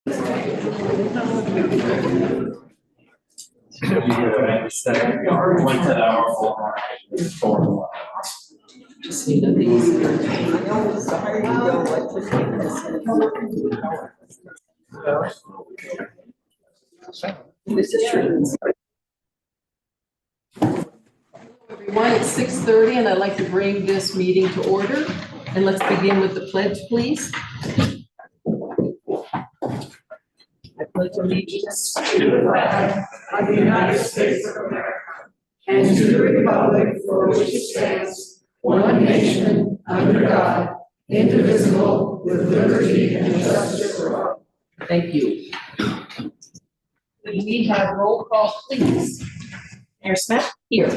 Just need of these. This is true. Everyone, it's 6:30 and I'd like to bring this meeting to order. And let's begin with the pledge, please. I pledge allegiance to the flag of the United States of America and to the republic for which it stands, one nation, under God, indivisible, with liberty and justice for all. Thank you. We have roll call, please. Mayor Smith? Here.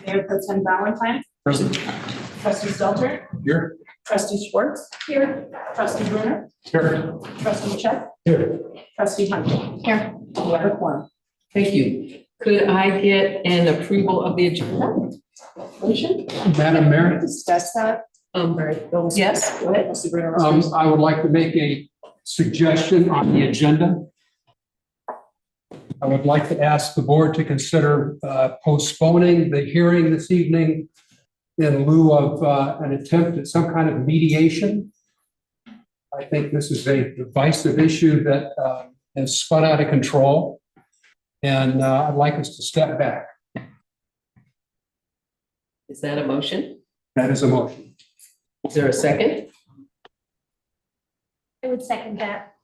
Mayor Pro Tem Valentine? Present. Trustee Stelter? Here. Trustee Schwartz? Here. Trustee Bruner? Here. Trustee Check? Here. Trustee Hunter? Here. We have a quorum. Thank you. Could I get an approval of the agenda? Motion? Madam Mayor, Discuss that. Yes. Go ahead, Trustee Bruner. I would like to make a suggestion on the agenda. I would like to ask the board to consider postponing the hearing this evening in lieu of an attempt at some kind of mediation. I think this is a divisive issue that has spun out of control, and I'd like us to step back. Is that a motion? That is a motion. Is there a second? I would second that.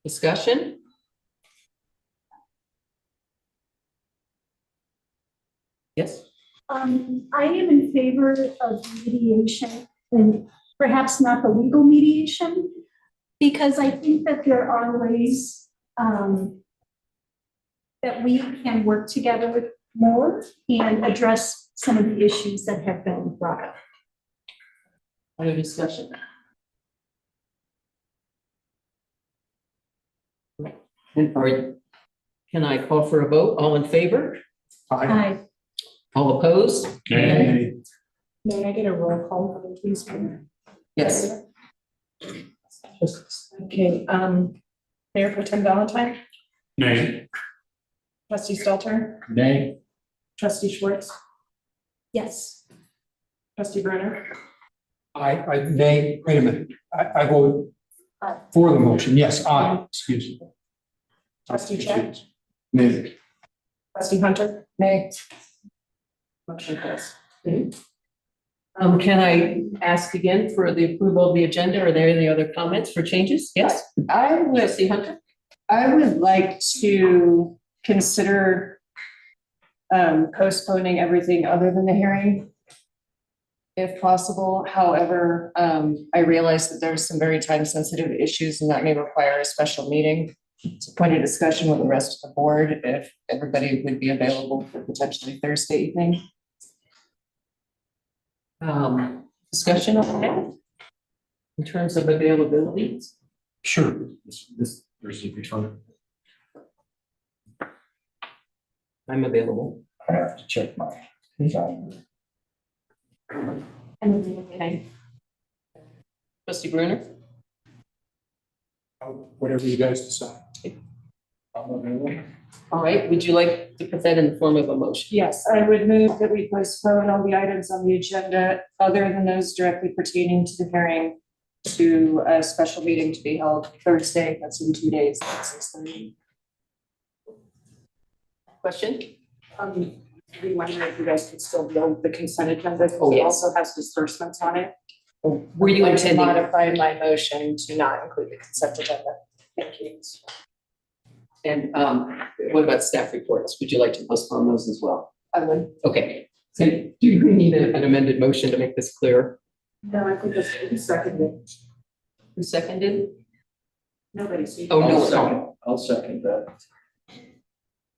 Discussion? Yes. I am in favor of mediation and perhaps not the legal mediation, because I think that there are ways that we can work together more and address some of the issues that have been brought up. Other discussion? Can I call for a vote? All in favor? Aye. All opposed? Nay. May I get a roll call, please? Yes. Okay, Mayor Pro Tem Valentine? Nay. Trustee Stelter? Nay. Trustee Schwartz? Yes. Trustee Bruner? Nay, wait a minute. I vote for the motion. Yes, aye, excuse me. Trustee Check? Nay. Trustee Hunter? Nay. Motion passed. Can I ask again for the approval of the agenda? Are there any other comments for changes? Yes. Trustee Hunter? I would like to consider postponing everything other than the hearing, if possible. However, I realize that there's some very time-sensitive issues and that may require a special meeting. It's a point of discussion with the rest of the board if everybody would be available for potentially Thursday evening. Discussion on that? In terms of availability? Sure. There's a return. I'm available. I have to check my calendar. Okay. Trustee Bruner? Whatever you guys decide. I'm available. All right, would you like to put that in the form of a motion? Yes, I would move that we postpone all the items on the agenda other than those directly pertaining to the hearing to a special meeting to be held Thursday. That's in 2 days at 6:30. Question? We wonder if you guys could still build the consent agenda. Oh, It yes. also has disbursements on it. Were you I'd like to intending? modify my motion to not include the consent agenda? Thank you. And what about staff reports? Would you like to postpone those as well? I would. Okay. So do we need an amended motion to make this clear? No, I think that's seconded. Who seconded? Nobody's. Oh, no. I'll second that.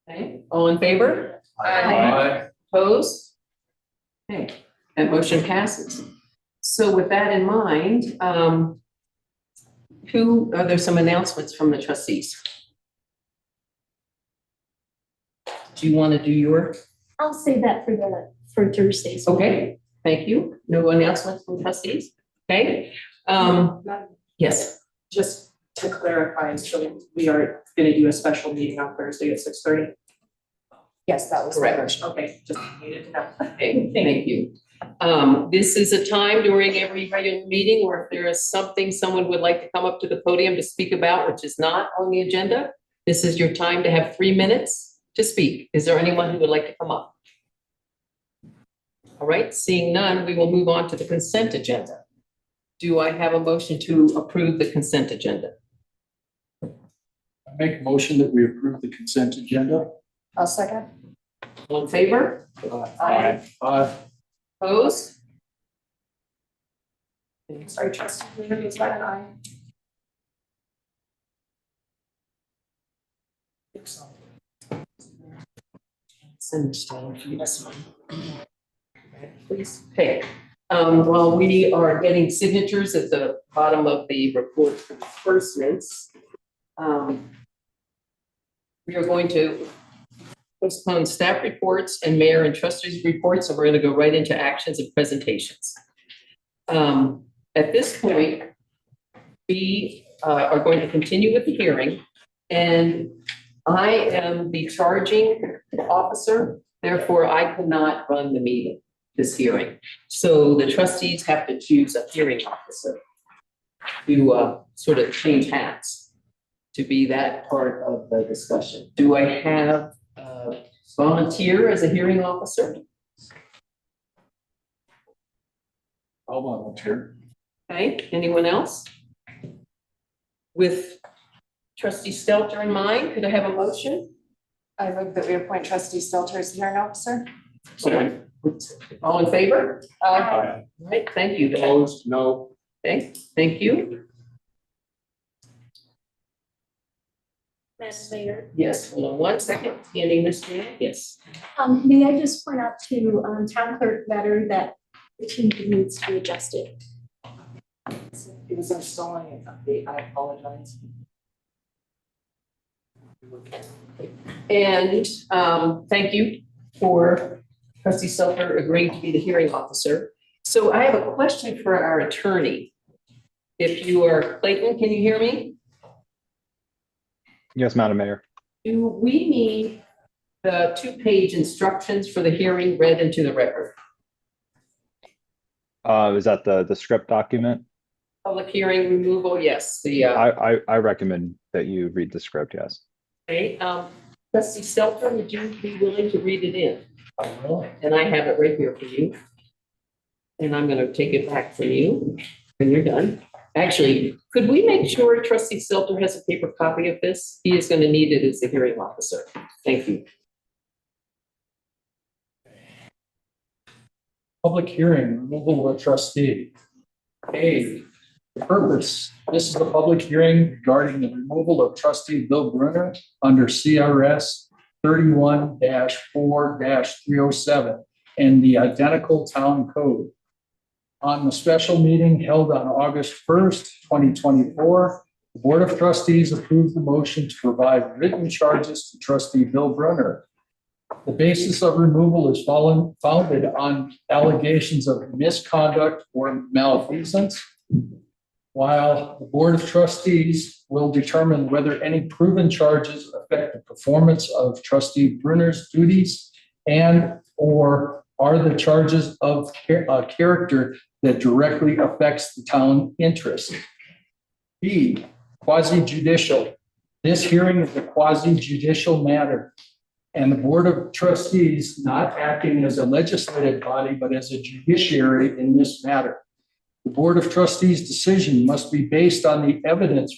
Okay, all in favor? Aye. Opposed? Okay, that motion passes. So with that in mind, are there some announcements from the trustees? Do you want to do your? I'll say that for Thursdays. Okay, thank you. No announcements from trustees? Okay. Yes. Just to clarify, so we are gonna do a special meeting on Thursday at 6:30? Yes, that was Correct. correct. Okay, just needed to know. Okay, thank you. This is a time during every regular meeting where if there is something someone would like to come up to the podium to speak about, which is not on the agenda, this is your time to have 3 minutes to speak. Is there anyone who would like to come up? All right, seeing none, we will move on to the consent agenda. Do I have a motion to approve the consent agenda? I make a motion that we approve the consent agenda. I'll second. All in favor? Aye. Opposed? Sorry, trustee Bruner, was that an aye? Send this down for you. Please pay. While we are getting signatures at the bottom of the report for disbursements, we are going to postpone staff reports and mayor and trustees reports, and we're going to go right into actions and presentations. At this point, we are going to continue with the hearing, and I am the charging officer, therefore I cannot run the meeting, this hearing. So the trustees have to choose a hearing officer to sort of change hats to be that part of the discussion. Do I have a volunteer as a hearing officer? I'll volunteer. Okay, anyone else? With trustee Stelter in mind, could I have a motion? I move that we appoint trustee Stelter as hearing officer. All in favor? Aye. All right, thank you. Opposed? No. Okay, thank you. Madam Mayor, Yes, hold on 1 second. Handing this to you. Yes. may I just point out to town clerk Vetter that the team needs to be adjusted. It was installing an update, I apologize. And thank you for trustee Stelter agreeing to be the hearing officer. So I have a question for our attorney. If you are, Clayton, can you hear me? Yes, Madam Mayor. Do we need the 2-page instructions for the hearing read into the record? Is that the script document? Public hearing removal, yes, the, I recommend that you read the script, yes. okay, trustee Stelter, would you be willing to read it in? I will. And I have it right here for you. And I'm gonna take it back from you when you're done. Actually, could we make sure trustee Stelter has a paper copy of this? He is gonna need it as the hearing officer. Thank you. Public hearing, removal of a trustee. A, the purpose, this is a public hearing regarding the removal of trustee Bill Brunner under CRS 31-4-307 and the identical town code. On the special meeting held on August 1st, 2024, the Board of Trustees approved the motion to provide written charges to trustee Bill Brunner. The basis of removal is founded on allegations of misconduct or malfeasance. While the Board of Trustees will determine whether any proven charges affect the performance of trustee Brunner's duties and or are the charges of character that directly affects the town interest. B, quasi-judicial. This hearing is a quasi-judicial matter, and the Board of Trustees not acting as a legislative body, but as a judiciary in this matter. The Board of Trustees' decision must be based on the evidence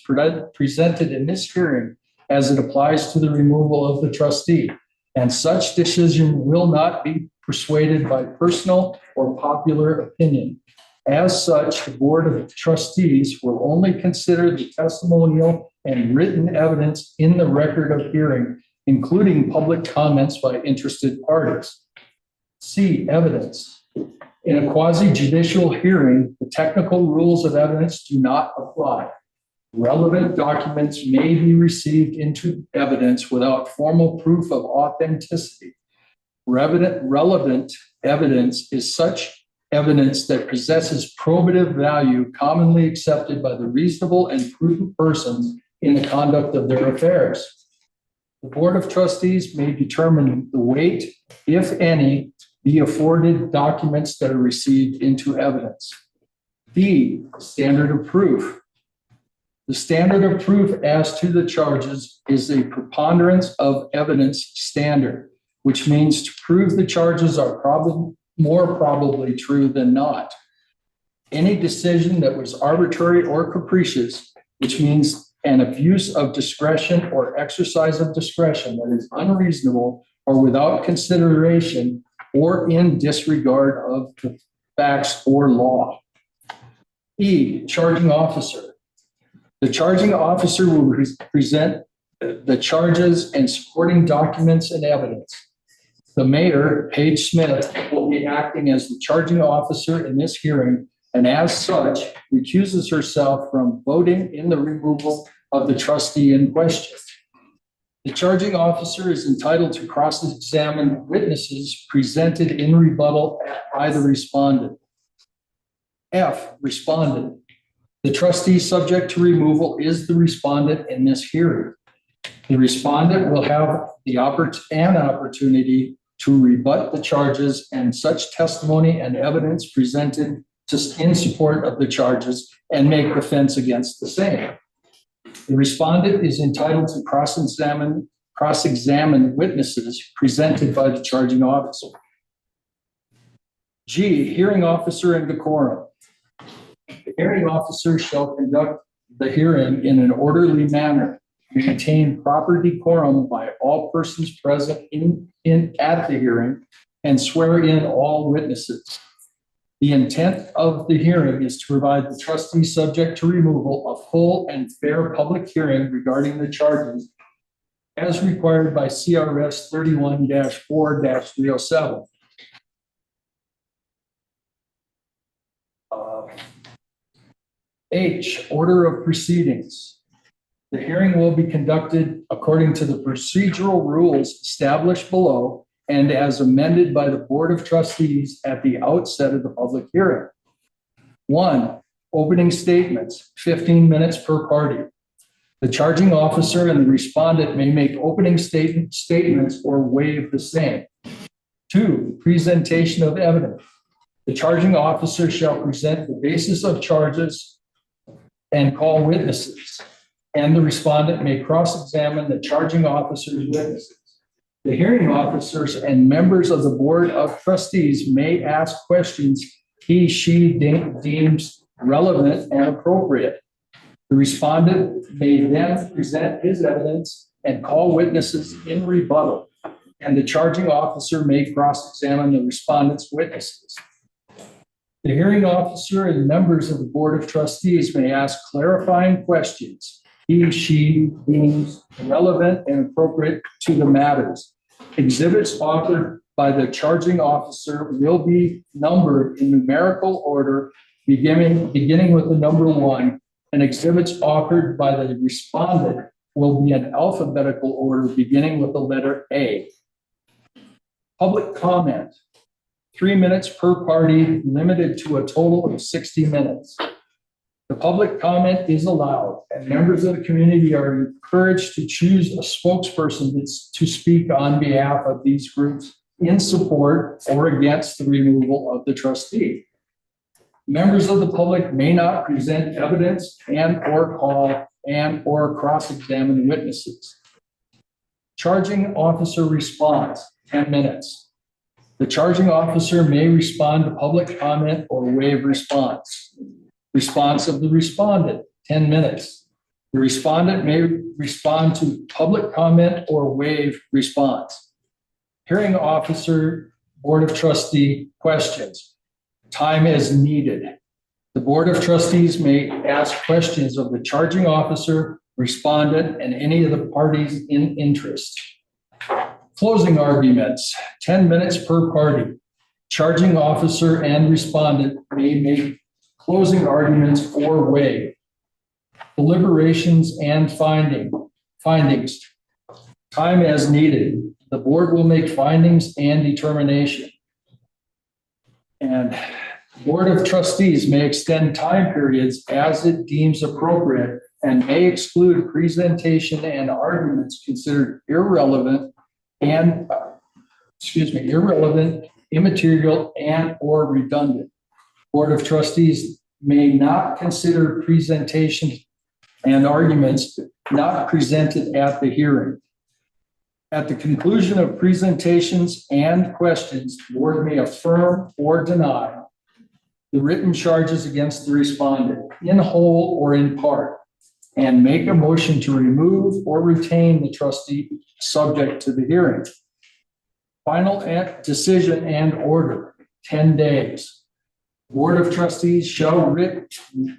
presented in this hearing as it applies to the removal of the trustee, and such decision will not be persuaded by personal or popular opinion. As such, the Board of Trustees will only consider the testimonial and written evidence in the record of hearing, including public comments by interested parties. C, evidence. In a quasi-judicial hearing, the technical rules of evidence do not apply. Relevant documents may be received into evidence without formal proof of authenticity. Relevant evidence is such evidence that possesses probative value commonly accepted by the reasonable and prudent persons in the conduct of their affairs. The Board of Trustees may determine the weight, if any, be afforded documents that are received into evidence. B, standard of proof. The standard of proof as to the charges is a preponderance of evidence standard, which means to prove the charges are more probably true than not. Any decision that was arbitrary or capricious, which means an abuse of discretion or exercise of discretion that is unreasonable or without consideration or in disregard of the facts or law. E, charging officer. The charging officer will present the charges and supporting documents and evidence. The mayor, Paige Smith, will be acting as the charging officer in this hearing, and as such, recuses herself from voting in the removal of the trustee in question. The charging officer is entitled to cross-examine witnesses presented in rebuttal by the respondent. F, respondent. The trustee subject to removal is the respondent in this hearing. The respondent will have an opportunity to rebut the charges and such testimony and evidence presented in support of the charges and make defense against the same. The respondent is entitled to cross-examine witnesses presented by the charging officer. G, hearing officer and decorum. The hearing officer shall conduct the hearing in an orderly manner, maintain proper decorum by all persons present at the hearing, and swear in all witnesses. The intent of the hearing is to provide the trustee subject to removal a full and fair public hearing regarding the charges as required by CRS 31-4-307. H, order of proceedings. The hearing will be conducted according to the procedural rules established below and as amended by the Board of Trustees at the outset of the public hearing. 1, opening statements, 15 minutes per party. The charging officer and the respondent may make opening statements or waive the same. 2, presentation of evidence. The charging officer shall present the basis of charges and call witnesses, and the respondent may cross-examine the charging officer's witnesses. The hearing officers and members of the Board of Trustees may ask questions she deems relevant and appropriate. The respondent may then present his evidence and call witnesses in rebuttal, and the charging officer may cross-examine the respondent's witnesses. The hearing officer and members of the Board of Trustees may ask clarifying questions she deems relevant and appropriate to the matters. Exhibits offered by the charging officer will be numbered in numerical order, beginning with the number 1, and exhibits offered by the respondent will be in alphabetical order, beginning with the letter A. Public comment. 3 minutes per party, limited to a total of 60 minutes. The public comment is allowed, and members of the community are encouraged to choose a spokesperson to speak on behalf of these groups in support or against the removal of the trustee. Members of the public may not present evidence and/or call and/or cross-examine witnesses. Charging officer response, 10 minutes. The charging officer may respond to public comment or waive response. Response of the respondent, 10 minutes. The respondent may respond to public comment or waive response. Hearing officer, Board of Trustee questions. Time as needed. The Board of Trustees may ask questions of the charging officer, respondent, and any of the parties in interest. Closing arguments, 10 minutes per party. Charging officer and respondent may make closing arguments or waive. Deliberations and findings. Time as needed. The board will make findings and determination. And Board of Trustees may extend time periods as it deems appropriate and may exclude presentation and arguments considered irrelevant, immaterial, and or redundant. Board of Trustees may not consider presentation and arguments not presented at the hearing. At the conclusion of presentations and questions, the board may affirm or deny the written charges against the respondent in whole or in part, and make a motion to remove or retain the trustee subject to the hearing. Final decision and order, 10 days. Board of Trustees shall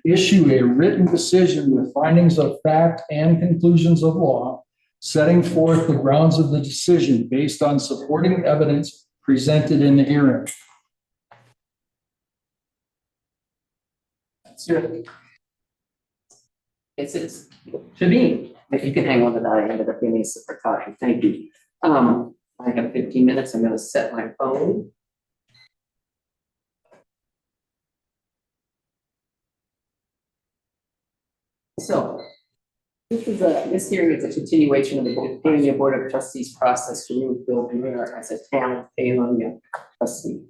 issue a written decision with findings of fact and conclusions of law, setting forth the grounds of the decision based on supporting evidence presented in the hearing. Sure. It's to me, if you can hang on to that, I ended up getting a separate copy. Thank you. I have 15 minutes. I'm going to set my phone. So this hearing is a continuation of the Paonia Board of Trustees process to remove Bill Bruner as a town Paonia trustee.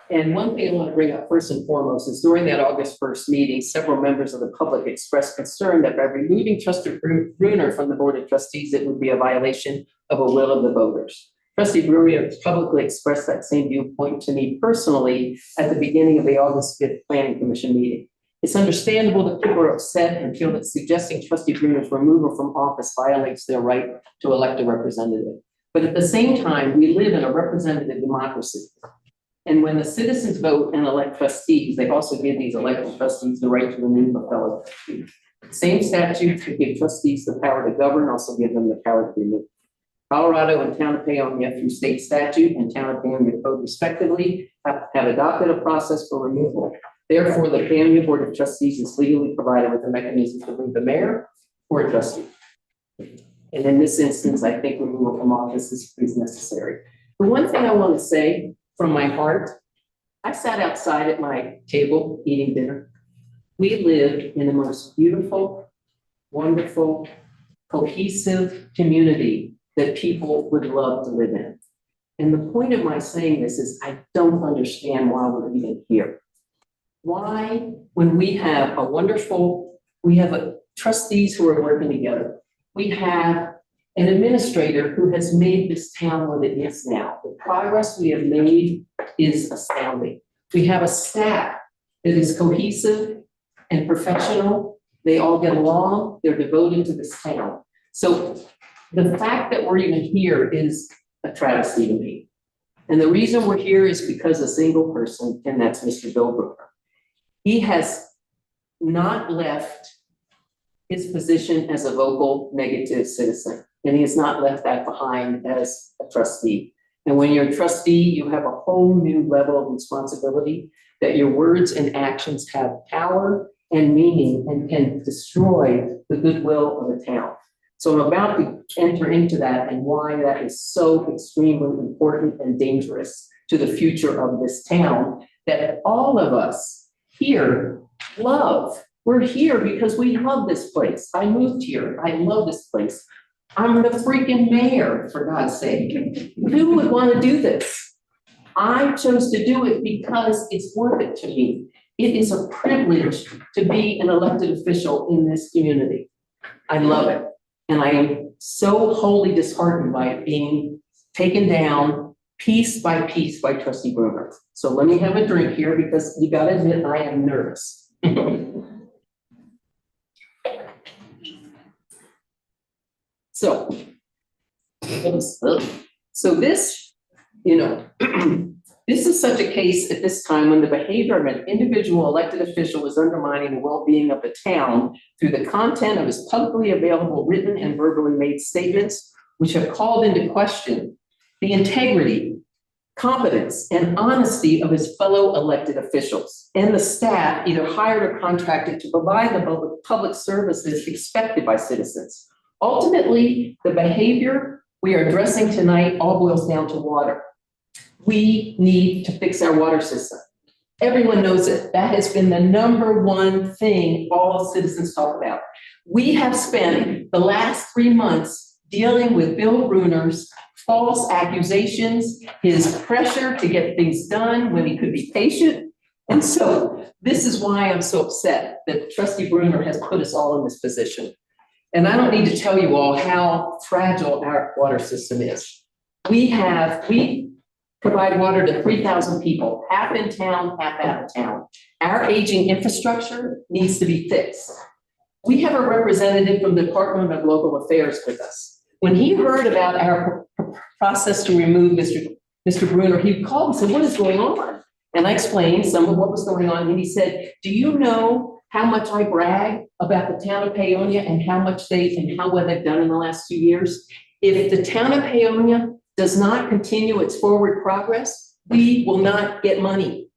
And one thing I want to bring up first and foremost is during that August 1st meeting, several members of the public expressed concern that by removing Trustee Bruner from the Board of Trustees, it would be a violation of a will of the voters. Trustee Bruner publicly expressed that same viewpoint to me personally at the beginning of the August 5th Planning Commission meeting. It's understandable that people are upset and feel that suggesting Trustee Bruner's removal from office violates their right to elect a representative. But at the same time, we live in a representative democracy. And when the citizens vote and elect trustees, they also give these elected trustees the right to remove a fellow trustee. Same statutes that give trustees the power to govern also give them the power to remove. Colorado and Town of Paonia through state statute and Town of Paonia code respectively have adopted a process for removal. Therefore, the Paonia Board of Trustees is legally provided with a mechanism to remove the mayor or a trustee. And in this instance, I think removal from office is necessary. The one thing I want to say from my heart, I sat outside at my table eating dinner. We lived in the most beautiful, wonderful, cohesive community that people would love to live in. And the point of my saying this is I don't understand why we're even here. Why, when we have trustees who are working together, we have an administrator who has made this town what it is now. The progress we have made is astounding. We have a staff that is cohesive and professional. They all get along. They're devoted to this town. So the fact that we're even here is a travesty to me. And the reason we're here is because a single person, and that's Mr. Bill Bruner. He has not left his position as a vocal negative citizen. And he has not left that behind as a trustee. And when you're a trustee, you have a whole new level of responsibility that your words and actions have power and meaning and can destroy the goodwill of the town. So I'm about to enter into that and why that is so extremely important and dangerous to the future of this town that all of us here love. We're here because we love this place. I moved here. I love this place. I'm the freaking mayor, for God's sake. Who would want to do this? I chose to do it because it's worth it to me. It is a privilege to be an elected official in this community. I love it. And I am so wholly disheartened by it being taken down piece by piece by Trustee Bruner. So let me have a drink here because you gotta admit I am nervous. So this, this is such a case at this time when the behavior of an individual elected official is undermining the well-being of the town through the content of his publicly available written and verbally made statements, which have called into question the integrity, competence, and honesty of his fellow elected officials and the staff either hired or contracted to provide the public services expected by citizens. Ultimately, the behavior we are addressing tonight all boils down to water. We need to fix our water system. Everyone knows it. That has been the number one thing all citizens talk about. We have spent the last 3 months dealing with Bill Bruner's false accusations, his pressure to get things done when he could be patient. And so this is why I'm so upset that Trustee Bruner has put us all in this position. And I don't need to tell you all how fragile our water system is. We provide water to 3,000 people, half in town, half out of town. Our aging infrastructure needs to be fixed. We have a representative from the Department of Local Affairs with us. When he heard about our process to remove Mr. Bruner, he called and said, what is going on? And I explained some of what was going on. And he said, do you know how much I brag about the town of Paonia and how well they've done in the last 2 years? If the town of Paonia does not continue its forward progress, we will not get money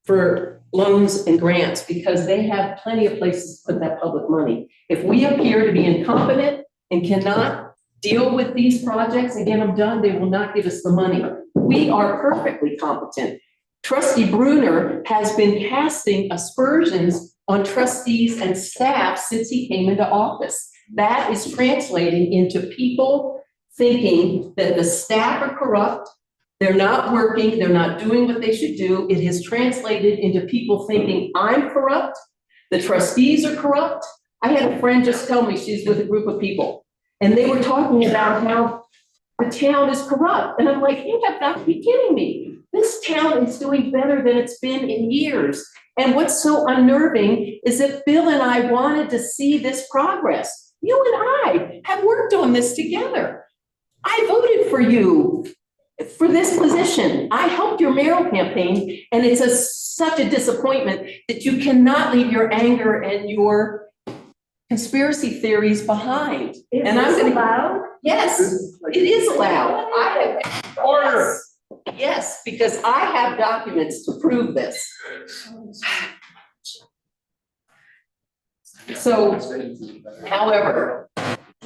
for loans and grants because they have plenty of places to put that public money. If we appear to be incompetent and cannot deal with these projects, again, I'm done, they will not give us the money. We are perfectly competent. Trustee Bruner has been casting aspersions on trustees and staff since he came into office. That is translating into people thinking that the staff are corrupt, they're not working, they're not doing what they should do. It has translated into people thinking I'm corrupt, the trustees are corrupt. I had a friend just tell me she's with a group of people and they were talking about how the town is corrupt. And I'm like, you have got to be kidding me. This town is doing better than it's been in years. And what's so unnerving is that Bill and I wanted to see this progress. You and I have worked on this together. I voted for you for this position. I helped your mayoral campaign, and it's such a disappointment that you cannot leave your anger and your conspiracy theories behind. And I'm allowed? Yes, it is allowed. Order. Yes, because I have documents to prove this. So, however,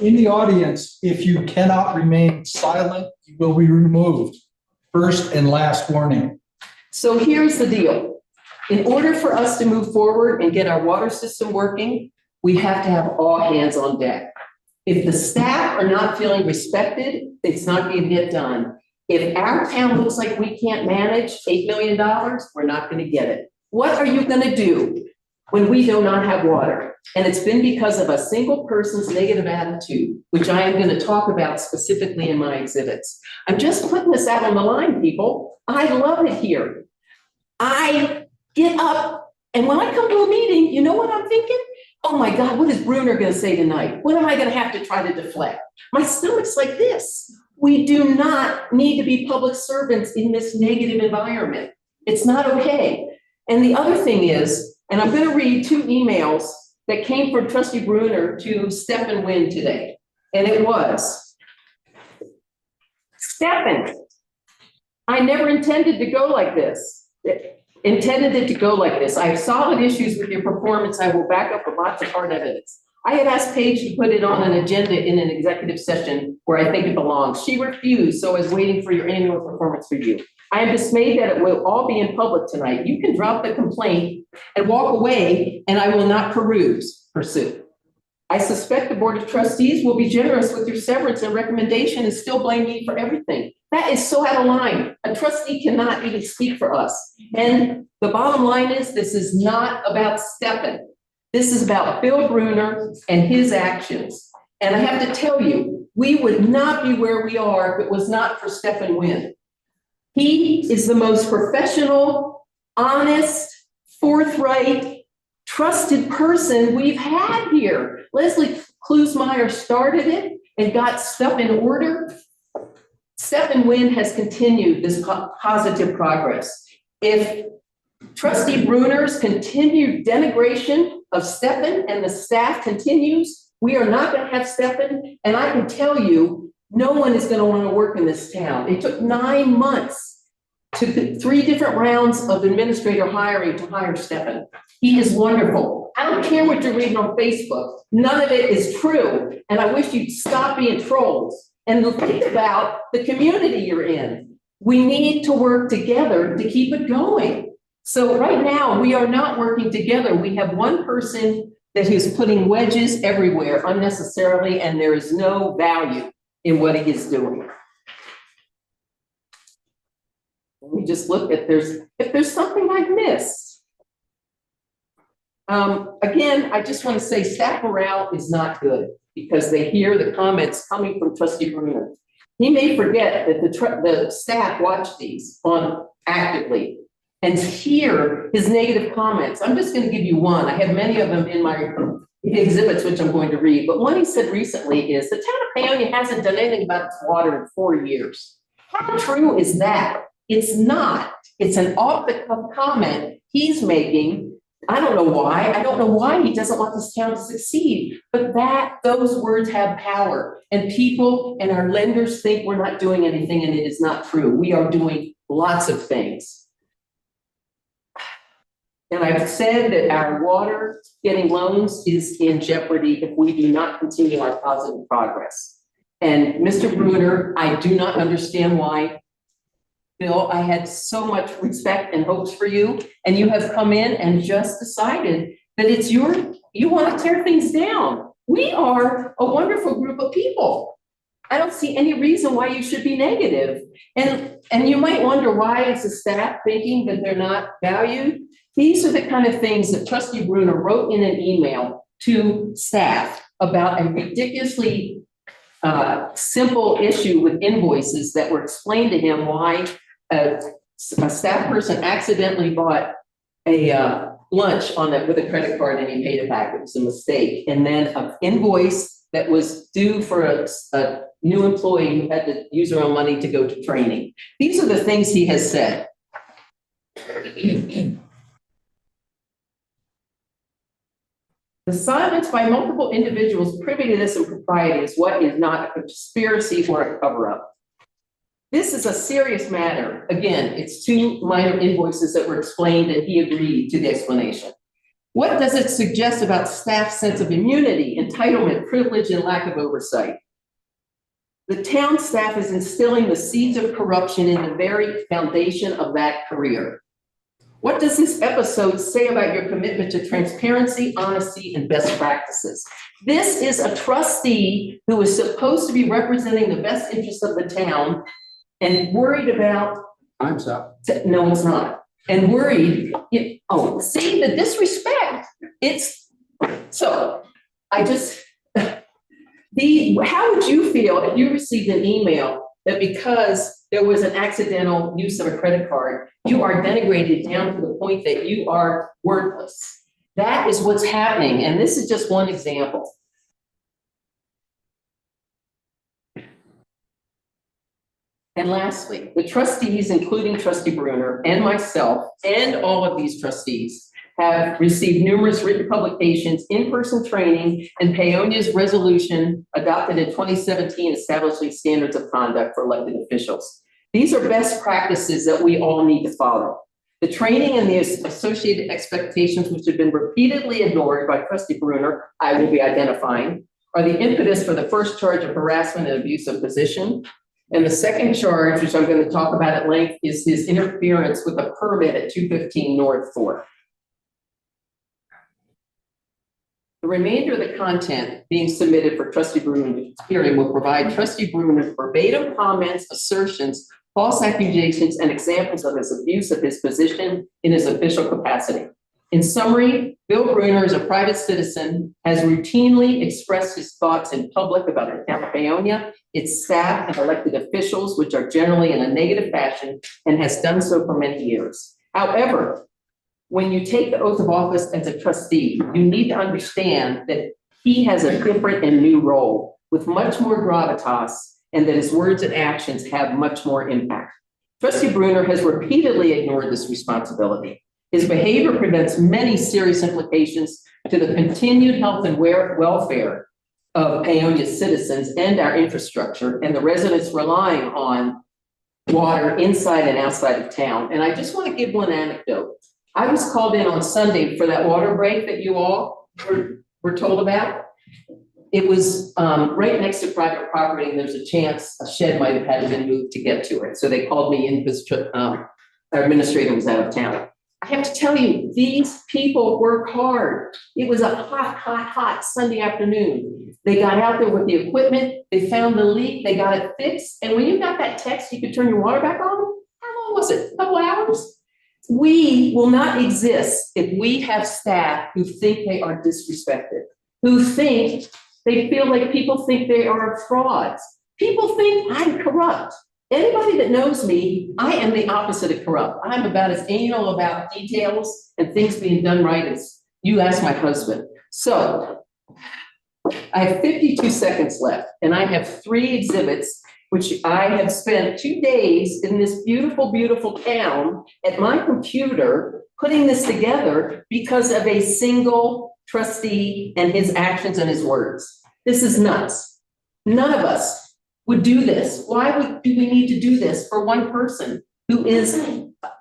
In the audience, if you cannot remain silent, you will be removed. First and last warning. so here's the deal. In order for us to move forward and get our water system working, we have to have all hands on deck. If the staff are not feeling respected, it's not going to get done. If our town looks like we can't manage $8 million, we're not going to get it. What are you going to do when we do not have water? And it's been because of a single person's negative attitude, which I am going to talk about specifically in my exhibits. I'm just putting this out on the line, people. I love it here. I get up, and when I come to a meeting, you know what I'm thinking? Oh my God, what is Bruner going to say tonight? What am I going to have to try to deflect? My stomach's like this. We do not need to be public servants in this negative environment. It's not okay. And the other thing is, and I'm going to read 2 emails that came from Trustee Bruner to Stephen Wynn today. And it was, Stephen, I never intended to go like this. Intended it to go like this. I have solid issues with your performance. I will back up with lots of hard evidence. I had asked Paige to put it on an agenda in an executive session where I think it belongs. She refused, so I was waiting for your annual performance review. I am dismayed that it will all be in public tonight. You can drop the complaint and walk away, and I will not pursue. I suspect the Board of Trustees will be generous with your severance and recommendation and still blame me for everything. That is so out of line. A trustee cannot even speak for us. And the bottom line is, this is not about Stephen. This is about Bill Bruner and his actions. And I have to tell you, we would not be where we are if it was not for Stephen Wynn. He is the most professional, honest, forthright, trusted person we've had here. Leslie Klusmeyer started it and got stuff in order. Stephen Wynn has continued this positive progress. If Trustee Bruner's continued denigration of Stephen and the staff continues, we are not going to have Stephen. And I can tell you, no one is going to want to work in this town. It took 9 months to 3 different rounds of administrator hiring to hire Stephen. He is wonderful. I don't care what you're reading on Facebook. None of it is true. And I wish you'd stop being trolls and think about the community you're in. We need to work together to keep it going. So right now, we are not working together. We have one person that is putting wedges everywhere unnecessarily, and there is no value in what he is doing. We just look at if there's something I've missed. Again, I just want to say staff morale is not good because they hear the comments coming from Trustee Bruner. He may forget that the staff watch these actively and hear his negative comments. I'm just going to give you one. I have many of them in my exhibits, which I'm going to read. But one he said recently is, the town of Paonia hasn't done anything about its water in 4 years. How true is that? It's not. It's an off-the-cuff comment he's making. I don't know why. I don't know why he doesn't want this town to succeed. But those words have power. And people and our lenders think we're not doing anything, and it is not true. We are doing lots of things. And I've said that our water getting loans is in jeopardy if we do not continue our positive progress. And Mr. Bruner, I do not understand why. Bill, I had so much respect and hopes for you, and you have come in and just decided that you want to tear things down. We are a wonderful group of people. I don't see any reason why you should be negative. And you might wonder, why is the staff thinking that they're not valued? These are the kind of things that Trustee Bruner wrote in an email to staff about a ridiculously simple issue with invoices that were explained to him why a staff person accidentally bought a lunch with a credit card and he paid it back. It was a mistake. And then an invoice that was due for a new employee who had to use her own money to go to training. These are the things he has said. The silence by multiple individuals privy to this impropriety is what is not a conspiracy or a cover-up. This is a serious matter. Again, it's 2 minor invoices that were explained and he agreed to the explanation. What does it suggest about staff's sense of immunity, entitlement, privilege, and lack of oversight? The town staff is instilling the seeds of corruption in the very foundation of that career. What does this episode say about your commitment to transparency, honesty, and best practices? This is a trustee who is supposed to be representing the best interests of the town and worried about. Time's up. No, it's not. And worried, see the disrespect. How would you feel if you received an email that because there was an accidental use of a credit card, you are denigrated down to the point that you are worthless? That is what's happening. And this is just one example. And lastly, the trustees, including Trustee Bruner and myself, and all of these trustees, have received numerous written publications, in-person training, and Paonia's resolution adopted in 2017 establishing standards of conduct for elected officials. These are best practices that we all need to follow. The training and the associated expectations, which have been repeatedly ignored by Trustee Bruner, I will be identifying, are the impetus for the first charge of harassment and abuse of position. And the second charge, which I'm going to talk about at length, is his interference with a permit at 215 North 4th. The remainder of the content being submitted for Trustee Bruner's hearing will provide Trustee Bruner's verbatim comments, assertions, false accusations, and examples of his abuse of his position in his official capacity. In summary, Bill Bruner, as a private citizen, has routinely expressed his thoughts in public about the town of Paonia, its staff, and elected officials, which are generally in a negative fashion, and has done so for many years. However, when you take the oath of office as a trustee, you need to understand that he has a different and new role with much more gravitas, and that his words and actions have much more impact. Trustee Bruner has repeatedly ignored this responsibility. His behavior prevents many serious implications to the continued health and welfare of Paonia's citizens and our infrastructure, and the residents relying on water inside and outside of town. And I just want to give one anecdote. I was called in on Sunday for that water break that you all were told about. It was right next to private property, and there's a chance a shed might have had to be moved to get to it. So they called me in because our administrator was out of town. I have to tell you, these people work hard. It was a hot Sunday afternoon. They got out there with the equipment, they found the leak, they got it fixed, and when you got that text, you could turn your water back on, how long was it? A couple hours? We will not exist if we have staff who think they are disrespected, who think, they feel like people think they are frauds. People think I'm corrupt. Anybody that knows me, I am the opposite of corrupt. I'm about as anal about details and things being done right as you ask my husband. So I have 52 seconds left, and I have 3 exhibits, which I have spent 2 days in this beautiful, beautiful town at my computer putting this together because of a single trustee and his actions and his words. This is nuts. None of us would do this. Why do we need to do this for one person who is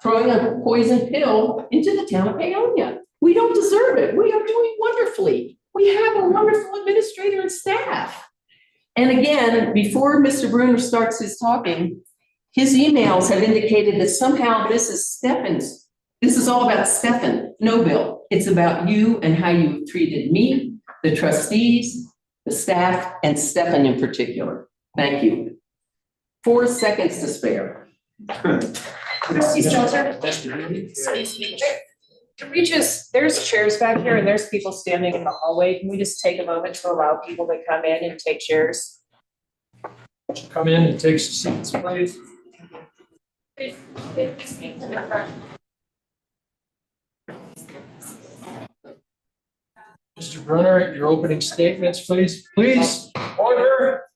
throwing a poison pill into the town of Paonia? We don't deserve it. We are doing wonderfully. We have a wonderful administrator and staff. And again, before Mr. Bruner starts his talking, his emails have indicated that somehow this is all about Stefan. No, Bill, it's about you and how you treated me, the trustees, the staff, and Stefan in particular. Thank you. 4 seconds to spare. Trustee Stelter? Can we just, there's chairs back here and there's people standing in the hallway. Can we just take a moment to allow people to come in and take chairs? Come in and take some seats, please. Mr. Brunner, your opening statements, please. Please, order.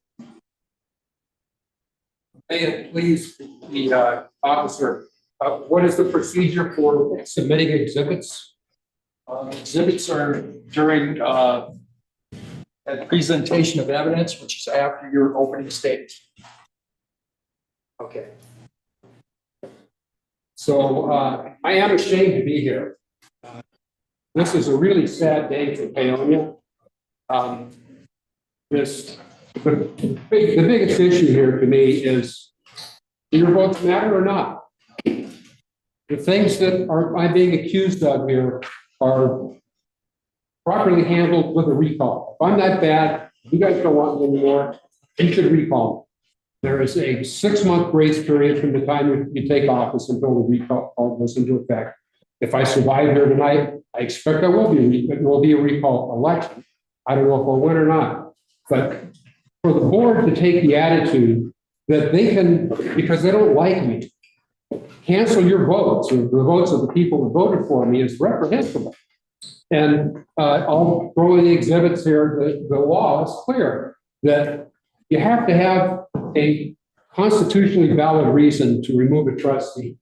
May it please the officer, what is the procedure for submitting exhibits? Exhibits are during a presentation of evidence, which is after your opening statement. Okay. So I am ashamed to be here. This is a really sad day for Paonia. The biggest issue here to me is, do your votes matter or not? The things that I'm being accused of here are properly handled with a recall. If I'm that bad, you guys don't want me anymore, you should recall me. There is a 6-month grace period from the time you take office until the recall goes into effect. If I survive here tonight, I expect it will be a recall election. I don't know if we'll win or not, but for the board to take the attitude that they can, because they don't like me, cancel your votes or the votes of the people who voted for me is reprehensible. And I'll throw in the exhibits here. The law is clear that you have to have a constitutionally valid reason to remove a trustee.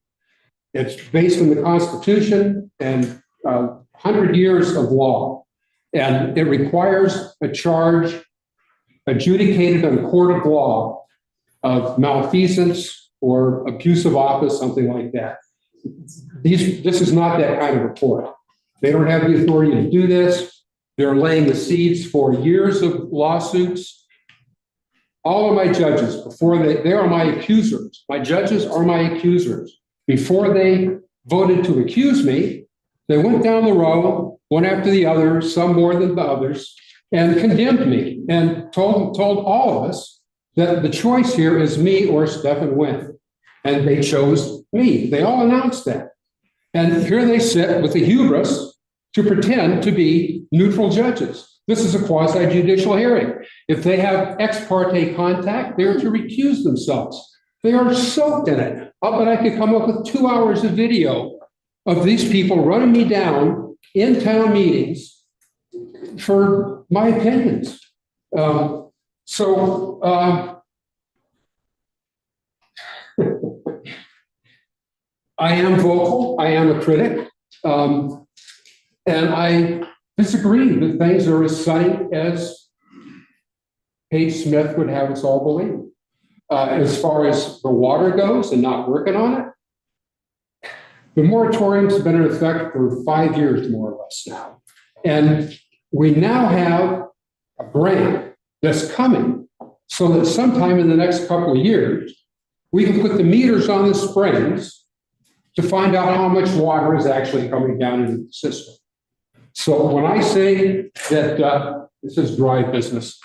It's based on the Constitution and 100 years of law. And it requires a charge adjudicated in a court of law of malfeasance or abuse of office, something like that. This is not that kind of a court. They don't have the authority to do this. They're laying the seeds for years of lawsuits. All of my judges, before they are my accusers. My judges are my accusers. Before they voted to accuse me, they went down the row, one after the other, some more than the others, and condemned me and told all of us that the choice here is me or Stefan Wynn. And they chose me. They all announced that. And here they sit with the hubris to pretend to be neutral judges. This is a quasi-judicial hearing. If they have ex parte contact, they're to recuse themselves. They are soaked in it. I'll bet I could come up with 2 hours of video of these people running me down in town meetings for my opinions. I am vocal, I am a critic, and I disagree that things are as sunny as Paige Smith would have us all believe. As far as the water goes and not working on it, the moratorium's been in effect for 5 years, more or less now. And we now have a grant that's coming so that sometime in the next couple of years, we can put the meters on the springs to find out how much water is actually coming down into the system. So when I say that this is dry business,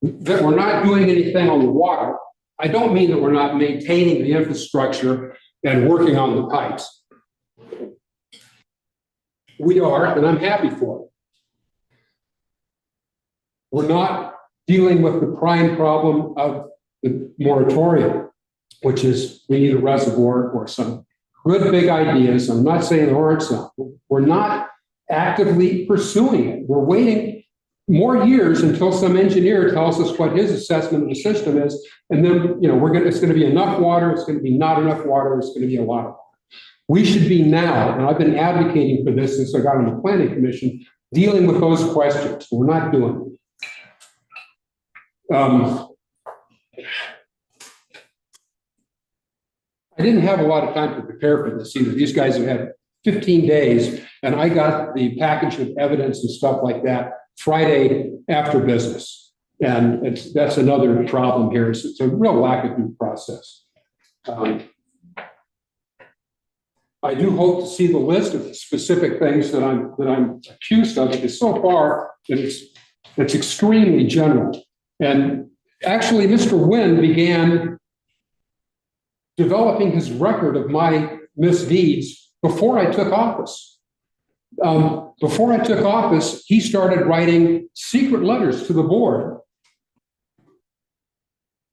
that we're not doing anything on the water, I don't mean that we're not maintaining the infrastructure and working on the pipes. We are, and I'm happy for it. We're not dealing with the prime problem of the moratorium, which is we need a reservoir or some good big ideas. I'm not saying there aren't some. We're not actively pursuing it. We're waiting more years until some engineer tells us what his assessment of the system is. And then, it's going to be enough water. It's going to be not enough water. It's going to be a lot of water. We should be now, and I've been advocating for this since I got on the planning commission, dealing with those questions. We're not doing it. I didn't have a lot of time to prepare for this either. These guys have had 15 days, and I got the package of evidence and stuff like that Friday after business. And that's another problem here. It's a real lack of due process. I do hope to see the list of specific things that I'm accused of, because so far it's extremely general. And actually, Mr. Nguyen began developing his record of my misdeeds before I took office. Before I took office, he started writing secret letters to the board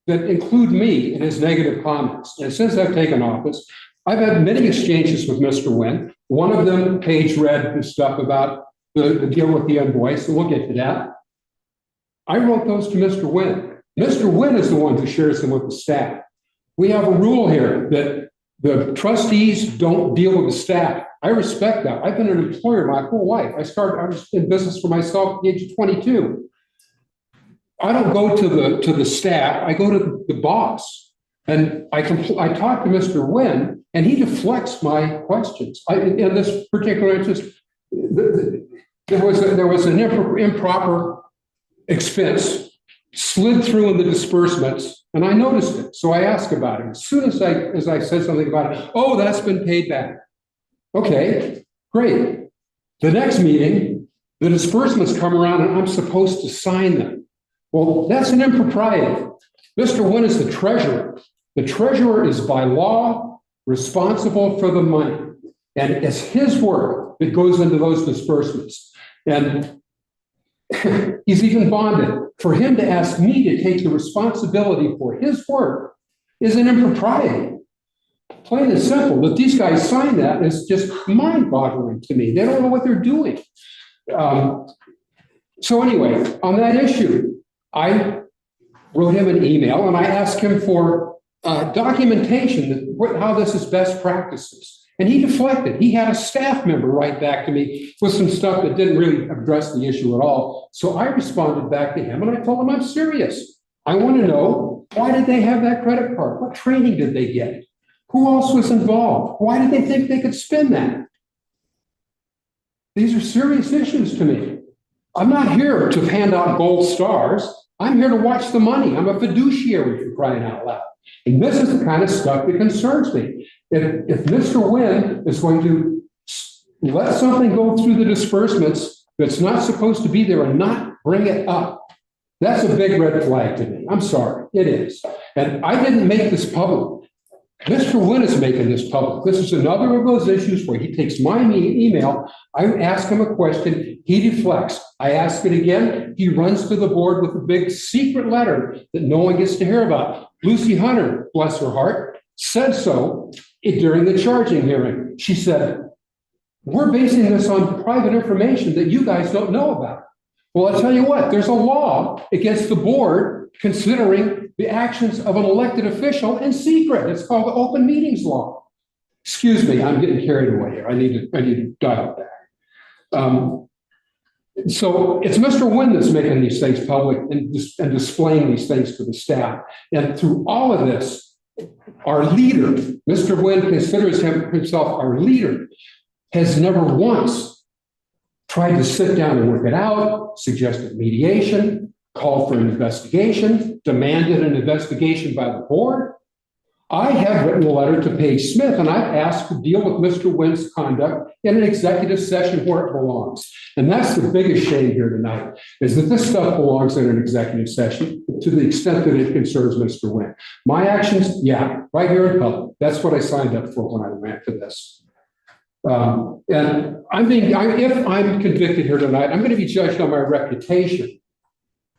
that include me in his negative comments. And since I've taken office, I've had many exchanges with Mr. Nguyen. One of them, Paige read the stuff about the deal with the invoice, and we'll get to that. I wrote those to Mr. Nguyen. Mr. Nguyen is the one who shares them with the staff. We have a rule here that the trustees don't deal with the staff. I respect that. I've been an employer my whole life. I was in business for myself at the age of 22. I don't go to the staff. I go to the boss. And I talk to Mr. Nguyen, and he deflects my questions. In this particular instance, there was an improper expense slid through in the disbursements, and I noticed it. So I asked about it. As soon as I said something about it, oh, that's been paid back. Okay, great. The next meeting, the disbursements come around, and I'm supposed to sign them. Well, that's an impropriety. Mr. Nguyen is the treasurer. The treasurer is by law responsible for the money, and it's his work that goes into those disbursements. And he's even bonded. For him to ask me to take the responsibility for his work is an impropriety. Plain and simple. That these guys sign that is just mind-boggling to me. They don't know what they're doing. So anyway, on that issue, I wrote him an email and I asked him for documentation that how this is best practices. And he deflected. He had a staff member write back to me with some stuff that didn't really address the issue at all. So I responded back to him and I told him I'm serious. I want to know, why did they have that credit card? What training did they get? Who else was involved? Why did they think they could spend that? These are serious issues to me. I'm not here to hand out gold stars. I'm here to watch the money. I'm a fiduciary, for crying out loud. And this is the kind of stuff that concerns me. If Mr. Nguyen is going to let something go through the disbursements that's not supposed to be there and not bring it up, that's a big red flag to me. I'm sorry, it is. And I didn't make this public. Mr. Nguyen is making this public. This is another of those issues where he takes my email, I ask him a question, he deflects. I ask it again, he runs to the board with a big secret letter that no one gets to hear about. Lucy Hunter, bless her heart, said so during the charging hearing. She said, we're basing this on private information that you guys don't know about. Well, I'll tell you what, there's a law against the board considering the actions of an elected official in secret. It's called the Open Meetings Law. Excuse me, I'm getting carried away here. I need to dial it back. So it's Mr. Nguyen that's making these things public and displaying these things to the staff. And through all of this, our leader, Mr. Nguyen considers himself our leader, has never once tried to sit down and work it out, suggested mediation, called for an investigation, demanded an investigation by the board. I have written a letter to Paige Smith, and I've asked to deal with Mr. Wynn's conduct in an executive session where it belongs. And that's the biggest shame here tonight, is that this stuff belongs in an executive session to the extent that it concerns Mr. Wynn. My actions, yeah, right here in public. That's what I signed up for when I ran for this. And if I'm convicted here tonight, I'm going to be judged on my reputation,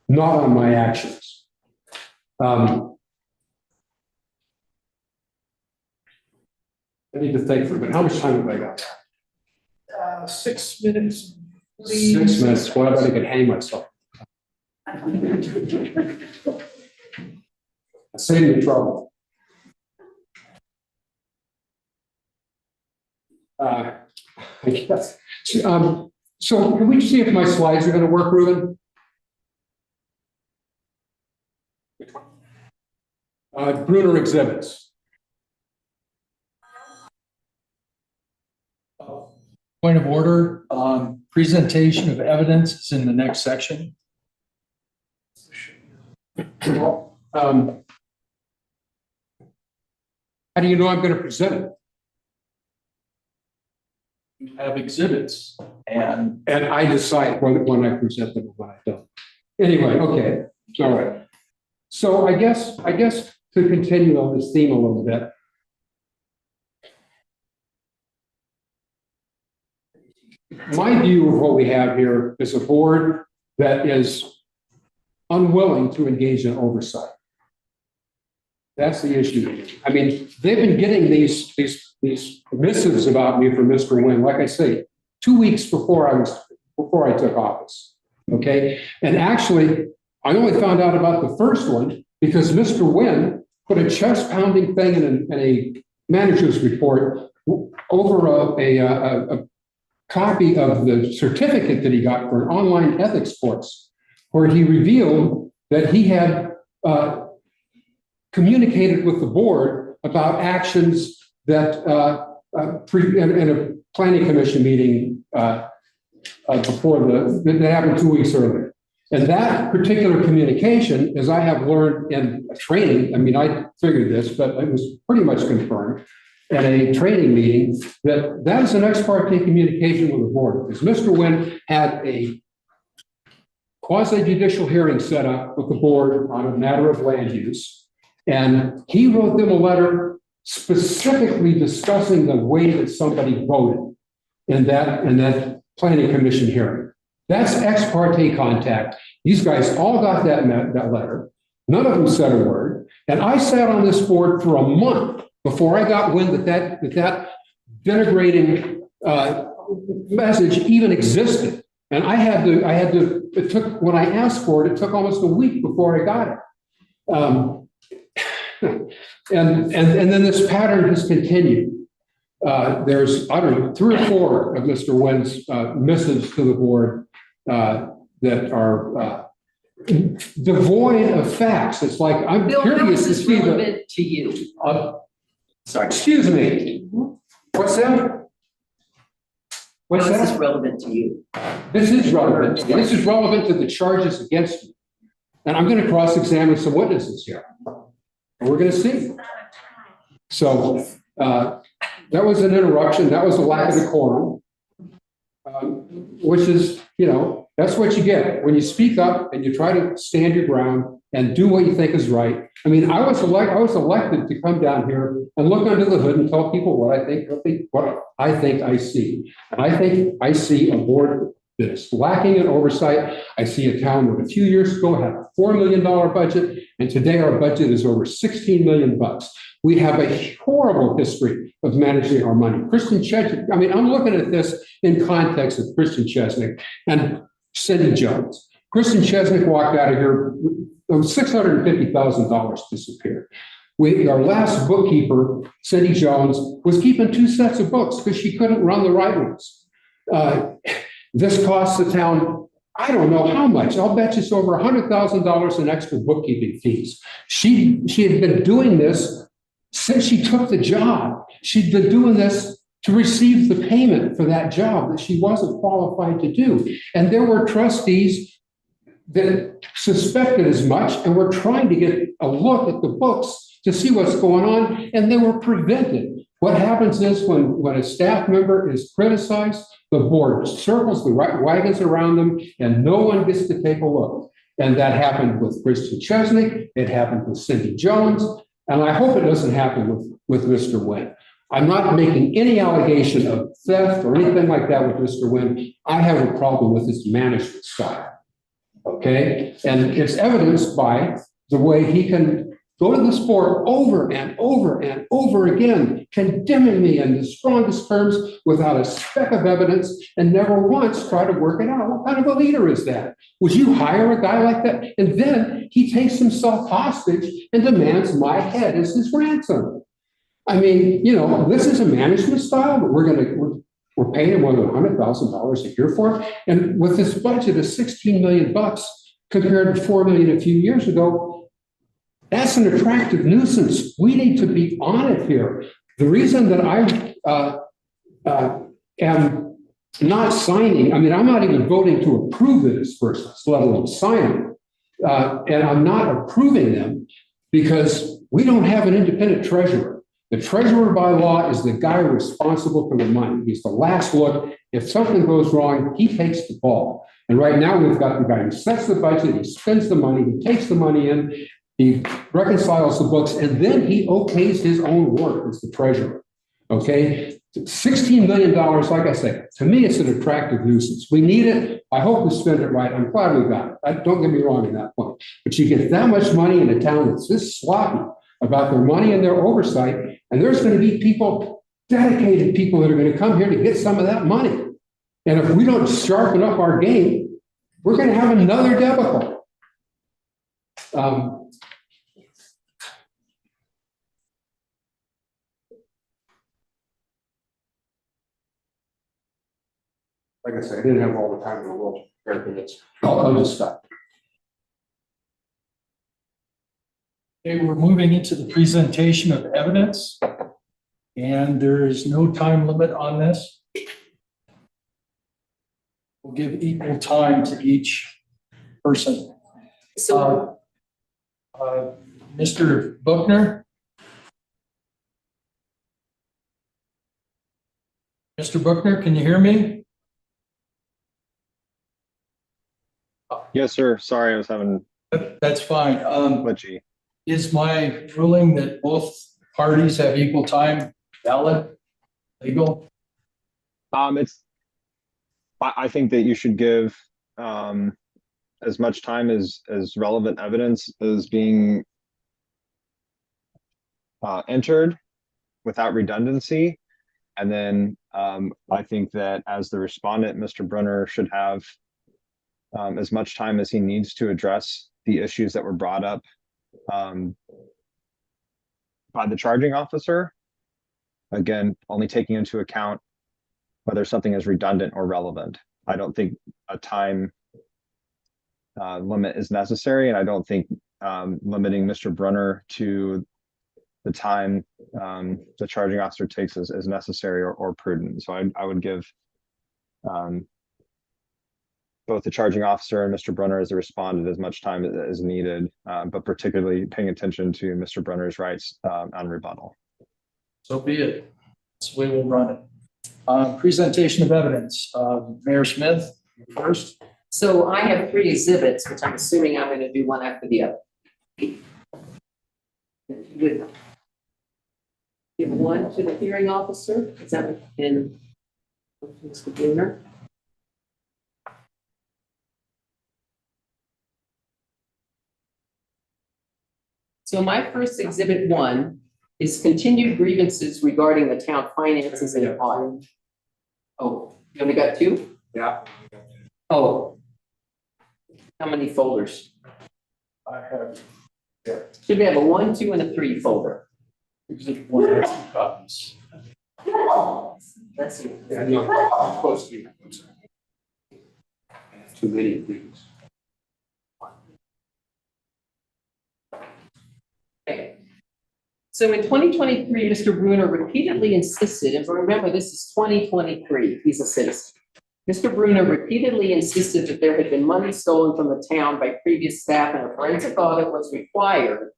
not on my actions. I need to think for a minute. How much time have I got? 6 minutes. 6 minutes. Well, I bet I could hang myself. Save me trouble. I guess. So can we see if my slides are going to work, Ruben? Bruner exhibits. Point of order, presentation of evidence is in the next section. How do you know I'm going to present it? You have exhibits and And I decide when I present them and when I don't. Anyway, okay, all right. So I guess to continue on this theme a little bit. My view of what we have here is a board that is unwilling to engage in oversight. That's the issue. I mean, they've been getting these missives about me from Mr. Wynn, like I say, 2 weeks before I took office. Okay. And actually, I only found out about the first one because Mr. Wynn put a chest pounding thing in a manager's report over a copy of the certificate that he got for an online ethics course, where he revealed that he had communicated with the board about actions that in a planning commission meeting before that happened 2 weeks earlier. And that particular communication, as I have learned in training, I mean, I figured this, but it was pretty much confirmed at a training meeting, that is an ex parte communication with the board, because Mr. Wynn had a quasi-judicial hearing set up with the board on a matter of land use. And he wrote them a letter specifically discussing the way that somebody voted in that planning commission hearing. That's ex parte contact. These guys all got that letter. None of them said a word. And I sat on this board for a month before I got wind that denigrating message even existed. And it took, when I asked for it, it took almost a week before I got it. And then this pattern has continued. There's, I don't know, 3 or 4 of Mr. Wynn's missives to the board that are devoid of facts. It's like, I'm Bill, how curious is to this see relevant to you? Sorry. excuse me, what's that? What's How is this that? relevant to you? This is relevant. This is relevant to the charges against you. And I'm going to cross-examine some witnesses here. And we're going to see. So that was an interruption. That was a lack of decorum, which is, that's what you get when you speak up and you try to stand your ground and do what you think is right. I mean, I was elected to come down here and look under the hood and tell people what I think I see. And I think I see a board that is lacking in oversight. I see a town that a few years ago had a $4 million budget, and today our budget is over $16 million. We have a horrible history of managing our money. Kristen Chesnick, I mean, I'm looking at this in context of Kristen Chesnick and Cindy Jones. Kristen Chesnick walked out of here, $650,000 disappeared. Our last bookkeeper, Cindy Jones, was keeping 2 sets of books because she couldn't run the right ones. This costs the town, I don't know how much. I'll bet you it's over $100,000 in extra bookkeeping fees. She had been doing this since she took the job. She'd been doing this to receive the payment for that job that she wasn't qualified to do. And there were trustees that suspected as much and were trying to get a look at the books to see what's going on, and they were prevented. What happens is when a staff member is criticized, the board circles the right wagons around them, and no one gets to take a look. And that happened with Kristen Chesney, it happened with Cindy Jones, and I hope it doesn't happen with Mr. Nguyen. I'm not making any allegation of theft or anything like that with Mr. Nguyen. I have a problem with his management style. Okay, and it's evidenced by the way he can go to this board over and over and over again, condemning me in the strongest terms without a speck of evidence, and never once try to work it out. What kind of a leader is that? Would you hire a guy like that? And then he takes himself hostage and demands my head as his ransom. I mean, you know, this is a management style, but we're paying him more than $100,000 a year for it. And with this budget of $16 million compared to $4 million a few years ago, that's an attractive nuisance. We need to be on it here. The reason that I am not signing, I mean, I'm not even voting to approve the disbursements, let alone sign them. And I'm not approving them because we don't have an independent treasurer. The treasurer by law is the guy responsible for the money. He's the last look. If something goes wrong, he takes the ball. And right now we've got the guy who sets the budget, he spends the money, he takes the money in, he reconciles the books, and then he okays his own work as the treasurer. Okay? $16 million, like I say, to me, it's an attractive nuisance. We need it. I hope we spend it right. I'm glad we got it. Don't get me wrong in that point. But you get that much money in a town that's this sloppy about their money and their oversight, and there's going to be people, dedicated people that are going to come here to get some of that money. And if we don't sharpen up our game, we're going to have another debacle. Like I said, I didn't have all the time in the world to prepare for this. I'll just stop. Okay, we're moving into the presentation of evidence. And there is no time limit on this. We'll give equal time to each person. So, Mr. Buckner? Mr. Buckner, can you hear me? Yes, sir. Sorry, I was having That's fine. glitchy. Is my ruling that both parties have equal time valid, legal? I think that you should give as much time as relevant evidence is being entered without redundancy. And then I think that as the respondent, Mr. Brunner should have as much time as he needs to address the issues that were brought up by the charging officer. Again, only taking into account whether something is redundant or relevant. I don't think a time limit is necessary, and I don't think limiting Mr. Brunner to the time the charging officer takes is necessary or prudent. So I would give both the charging officer and Mr. Brunner as a respondent as much time as needed, but particularly paying attention to Mr. Brunner's rights on rebuttal. So be it. That's the way we'll run it. Presentation of evidence. Mayor Smith, you first. so I have 3 exhibits, which I'm assuming I'm going to do one after the other. Give one to the hearing officer. Is that in Mr. Bruner? So my first exhibit 1 is continued grievances regarding the town finances and audit. Oh, you only got 2? Yeah. Oh. How many folders? I have Should we have a 1, 2, and a 3 folder? exhibit 1 or 2 copies. Let's see. Yeah, no, I'm supposed to be. I'm sorry. Too many of these. Okay. So in 2023, Mr. Bruner repeatedly insisted, and remember, this is 2023, he's a citizen. Mr. Bruner repeatedly insisted that there had been money stolen from the town by previous staff and a forensic audit was required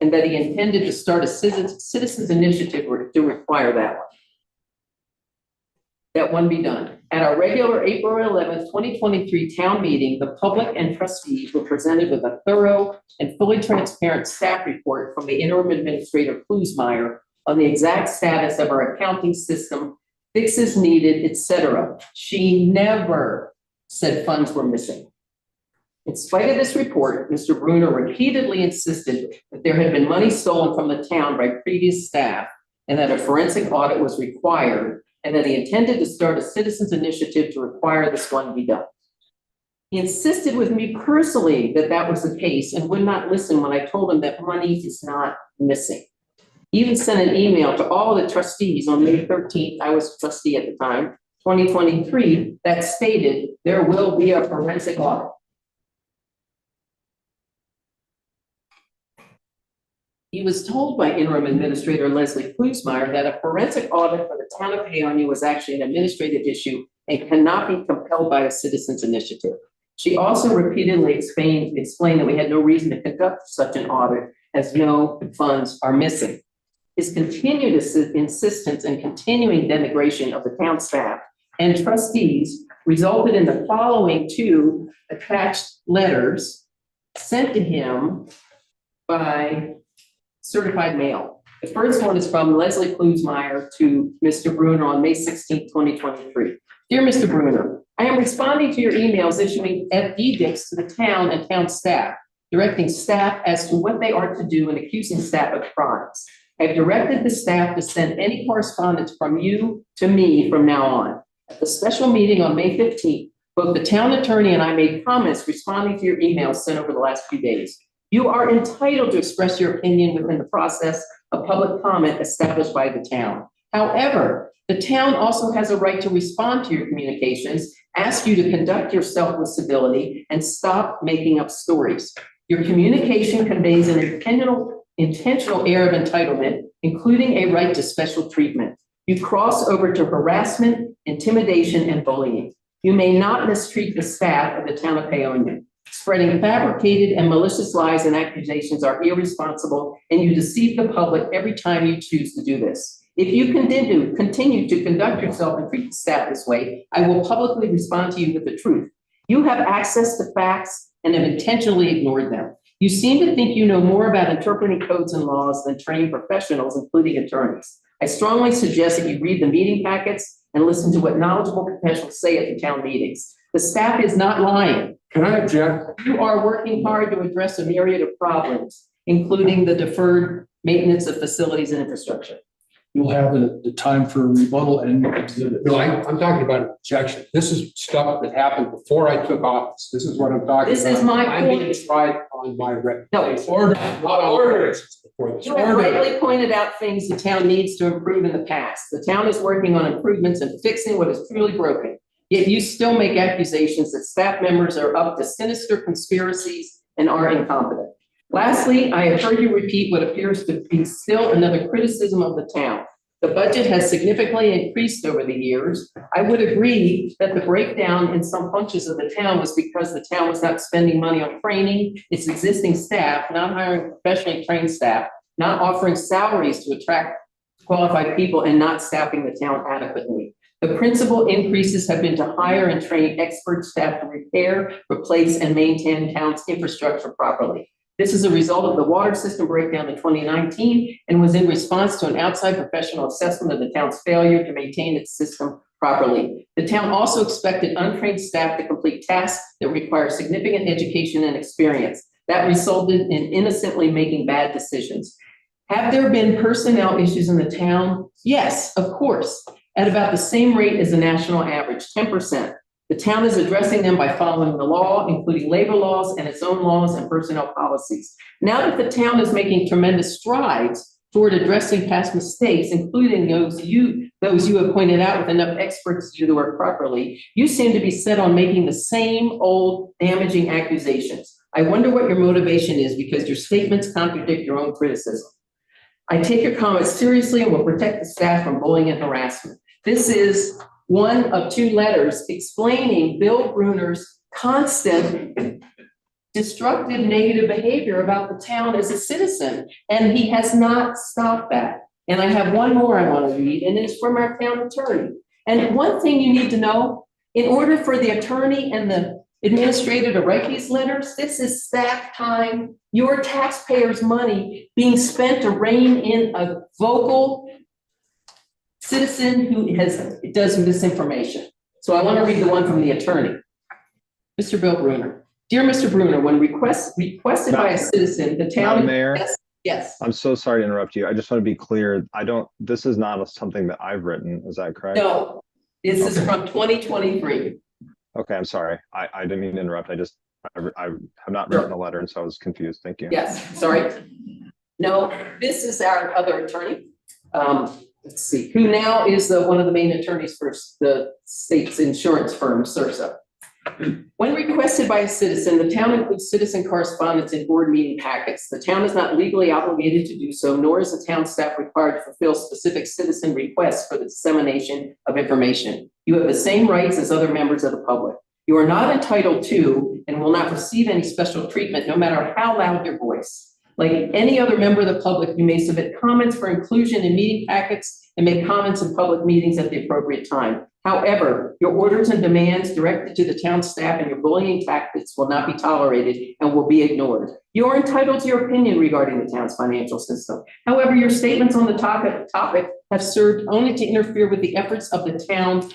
and that he intended to start a citizens initiative to require that one. That one be done. At our regular April 11th, 2023 town meeting, the public and trustees were presented with a thorough and fully transparent staff report from the interim administrator Klusmeyer on the exact status of our accounting system, fixes needed, etc. She never said funds were missing. In spite of this report, Mr. Bruner repeatedly insisted that there had been money stolen from the town by previous staff and that a forensic audit was required, and that he intended to start a citizens initiative to require this one be done. He insisted with me personally that that was the case and would not listen when I told him that money is not missing. He even sent an email to all the trustees on May 13th, I was trustee at the time, 2023, that stated there will be a forensic audit. He was told by interim administrator Leslie Klusmeyer that a forensic audit for the town of Paonia was actually an administrative issue and cannot be compelled by a citizens initiative. She also repeatedly explained that we had no reason to conduct such an audit as no funds are missing. His continued insistence and continuing denigration of the town staff and trustees resulted in the following two attached letters sent to him by certified mail. The first one is from Leslie Klusmeyer to Mr. Bruner on May 16, 2023. Dear Mr. Bruner, I am responding to your emails issuing edicts to the town and town staff, directing staff as to what they are to do and accusing staff of crimes. I have directed the staff to send any correspondence from you to me from now on. At the special meeting on May 15th, both the town attorney and I made comments responding to your emails sent over the last few days. You are entitled to express your opinion within the process of public comment established by the town. However, the town also has a right to respond to your communications, ask you to conduct yourself with civility, and stop making up stories. Your communication conveys an intentional air of entitlement, including a right to special treatment. You cross over to harassment, intimidation, and bullying. You may not mistreat the staff of the town of Paonia. Spreading fabricated and malicious lies and accusations are irresponsible, and you deceive the public every time you choose to do this. If you continue to conduct yourself and treat the staff this way, I will publicly respond to you with the truth. You have access to facts and have intentionally ignored them. You seem to think you know more about interpreting codes and laws than trained professionals, including attorneys. I strongly suggest that you read the meeting packets and listen to what knowledgeable professionals say at the town meetings. The staff is not lying. Can I object? You are working hard to address a myriad of problems, including the deferred maintenance of facilities and infrastructure. You'll have the time for rebuttal and exhibit. No, I'm talking about an objection. This is stuff that happened before I took office. This is what I'm talking about. This is my I'm being point. tried on my record. No. It's order, not orders. Before this. You have Order. rightly pointed out things the town needs to improve in the past. The town is working on improvements and fixing what is truly broken. Yet you still make accusations that staff members are up to sinister conspiracies and are incompetent. Lastly, I have heard you repeat what appears to be still another criticism of the town. The budget has significantly increased over the years. I would agree that the breakdown in some functions of the town was because the town was not spending money on training its existing staff, not hiring professionally trained staff, not offering salaries to attract qualified people, and not staffing the town adequately. The principal increases have been to hire and train expert staff to repair, replace, and maintain town's infrastructure properly. This is a result of the water system breakdown in 2019 and was in response to an outside professional assessment of the town's failure to maintain its system properly. The town also expected untrained staff to complete tasks that require significant education and experience. That resulted in innocently making bad decisions. Have there been personnel issues in the town? Yes, of course, at about the same rate as the national average, 10%. The town is addressing them by following the law, including labor laws and its own laws and personnel policies. Now that the town is making tremendous strides toward addressing past mistakes, including those you have pointed out with enough experts to do the work properly, you seem to be set on making the same old damaging accusations. I wonder what your motivation is, because your statements contradict your own criticism. I take your comments seriously and will protect the staff from bullying and harassment. This is one of two letters explaining Bill Bruner's constant destructive, negative behavior about the town as a citizen, and he has not stopped that. And I have one more I want to read, and it's from our town attorney. And one thing you need to know, in order for the attorney and the administrator to write these letters, this is staff time, your taxpayers' money being spent to rein in a vocal citizen who does misinformation. So I want to read the one from the attorney. Mr. Bill Bruner. Dear Mr. Bruner, when requested by a citizen, the town. Madam Mayor? Yes. I'm so sorry to interrupt you. I just want to be clear. This is not something that I've written. Is that correct? No, this is from 2023. Okay, I'm sorry. I didn't mean to interrupt. I have not written a letter, and so I was confused. Thank you. Yes, sorry. No, this is our other attorney. Let's see, who now is one of the main attorneys for the state's insurance firm, CIRSA. When requested by a citizen, the town includes citizen correspondence in board meeting packets. The town is not legally obligated to do so, nor is the town staff required to fulfill specific citizen requests for the dissemination of information. You have the same rights as other members of the public. You are not entitled to and will not receive any special treatment, no matter how loud your voice. Like any other member of the public, you may submit comments for inclusion in meeting packets and make comments in public meetings at the appropriate time. However, your orders and demands directed to the town staff and your bullying tactics will not be tolerated and will be ignored. You are entitled to your opinion regarding the town's financial system. However, your statements on the topic have served only to interfere with the efforts of the town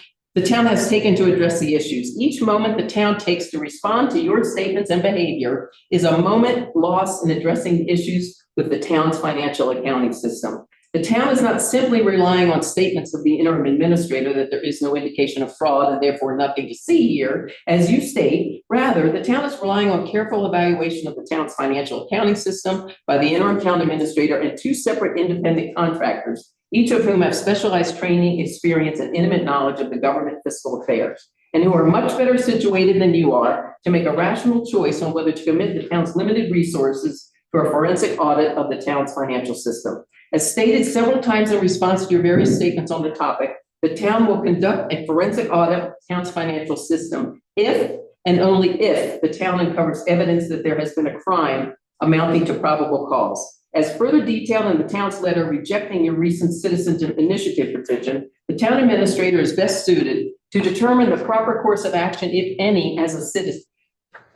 has taken to address the issues. Each moment the town takes to respond to your statements and behavior is a moment lost in addressing the issues with the town's financial accounting system. The town is not simply relying on statements of the interim administrator that there is no indication of fraud and therefore nothing to see here, as you state. Rather, the town is relying on careful evaluation of the town's financial accounting system by the interim town administrator and two separate independent contractors, each of whom have specialized training, experience, and intimate knowledge of the government fiscal affairs, and who are much better situated than you are to make a rational choice on whether to commit the town's limited resources for a forensic audit of the town's financial system. As stated several times in response to your various statements on the topic, the town will conduct a forensic audit of the town's financial system if and only if the town uncovers evidence that there has been a crime amounting to probable cause. As further detailed in the town's letter rejecting your recent citizen initiative petition, the town administrator is best suited to determine the proper course of action, if any, as a citizen.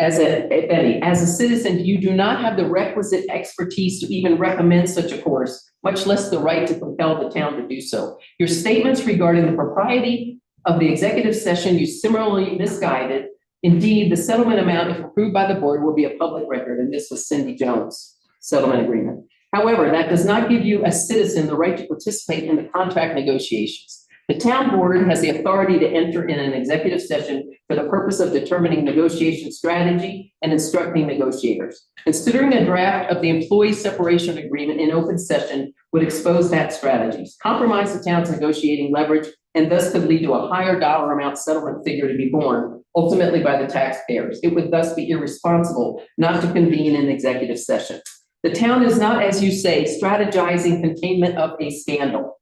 As a citizen, you do not have the requisite expertise to even recommend such a course, much less the right to compel the town to do so. Your statements regarding the propriety of the executive session, you similarly misguided. Indeed, the settlement amount, if approved by the board, will be a public record, and this was Cindy Jones' settlement agreement. However, that does not give you as citizen the right to participate in the contract negotiations. The town board has the authority to enter in an executive session for the purpose of determining negotiation strategy and instructing negotiators. Considering a draft of the employee separation agreement in open session would expose that strategies, compromise the town's negotiating leverage, and thus could lead to a higher dollar amount settlement figure to be borne, ultimately by the taxpayers. It would thus be irresponsible not to convene an executive session. The town is not, as you say, strategizing containment of a scandal.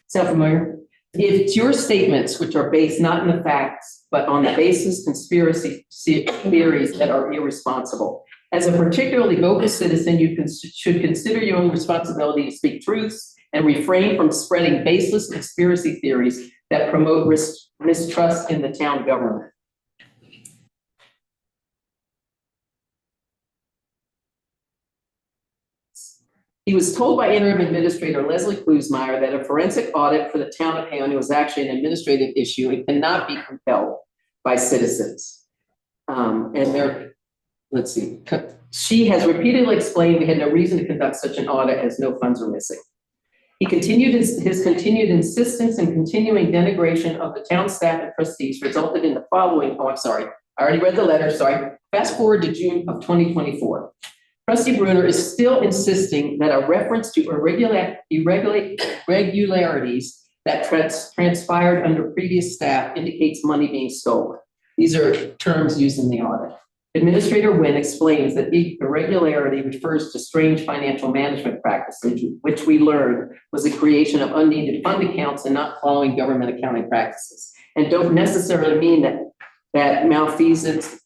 Sound familiar? If it's your statements, which are based not in the facts, but on the basis conspiracy theories that are irresponsible. As a particularly vocal citizen, you should consider your own responsibility to speak truths and refrain from spreading baseless conspiracy theories that promote mistrust in the town government. He was told by interim administrator Leslie Klusmeyer that a forensic audit for the town of Paonia was actually an administrative issue and cannot be compelled by citizens. She has repeatedly explained we had no reason to conduct such an audit as no funds were missing. He continued his continued insistence and continuing denigration of the town staff and trustees resulted in the following. Oh, I'm sorry. I already read the letter. Sorry. Fast forward to June of 2024. Trustee Bruner is still insisting that a reference to irregularities that transpired under previous staff indicates money being stolen. These are terms used in the audit. Administrator Wynn explains that the irregularity refers to strange financial management practices, which we learned was the creation of unneeded fund accounts and not following government accounting practices, and don't necessarily mean that malfeasance,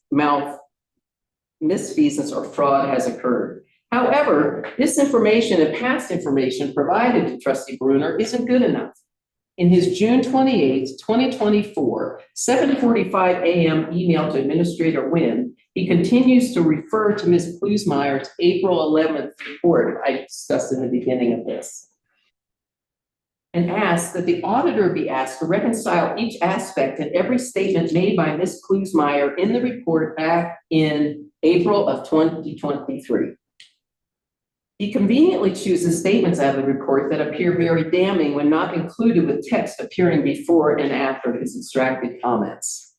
misfeasance or fraud has occurred. However, this information and past information provided to trustee Bruner isn't good enough. In his June 28th, 2024, 7:45 a.m. email to Administrator Nguyen, he continues to refer to Ms. Klusmeyer's April 11th report I discussed in the beginning of this, and asks that the auditor be asked to reconcile each aspect and every statement made by Ms. Klusmeyer in the report back in April of 2023. He conveniently chooses statements out of the report that appear very damning when not included with text appearing before and after his extracted comments.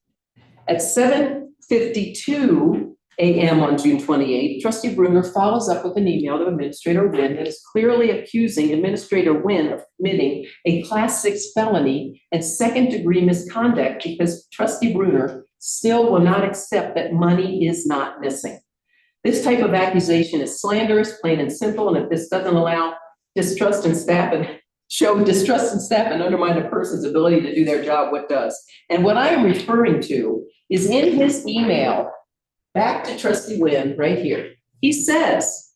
At 7:52 a.m. on June 28, trustee Bruner follows up with an email to Administrator Nguyen that is clearly accusing Administrator Nguyen of committing a Class 6 felony and second-degree misconduct because trustee Bruner still will not accept that money is not missing. This type of accusation is slanderous, plain and simple, and if this doesn't allow distrust in staff and show distrust in staff and undermine a person's ability to do their job, what does? And what I am referring to is in his email back to trustee Nguyen right here. He says,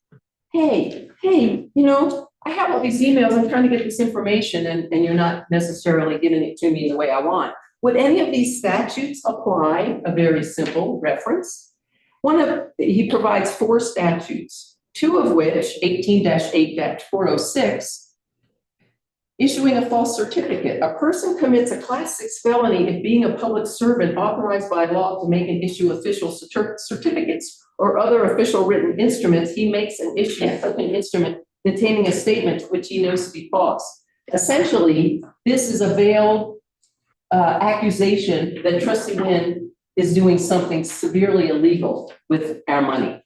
hey, you know, I have all these emails, I'm trying to get this information and you're not necessarily giving it to me the way I want. Would any of these statutes apply? A very simple reference. He provides 4 statutes, 2 of which, 18-8-406, issuing a false certificate. A person commits a Class 6 felony if being a public servant authorized by law to make and issue official certificates or other official written instruments, he makes and issues an instrument containing a statement which he knows to be false. Essentially, this is a veiled accusation that trustee Nguyen is doing something severely illegal with our money.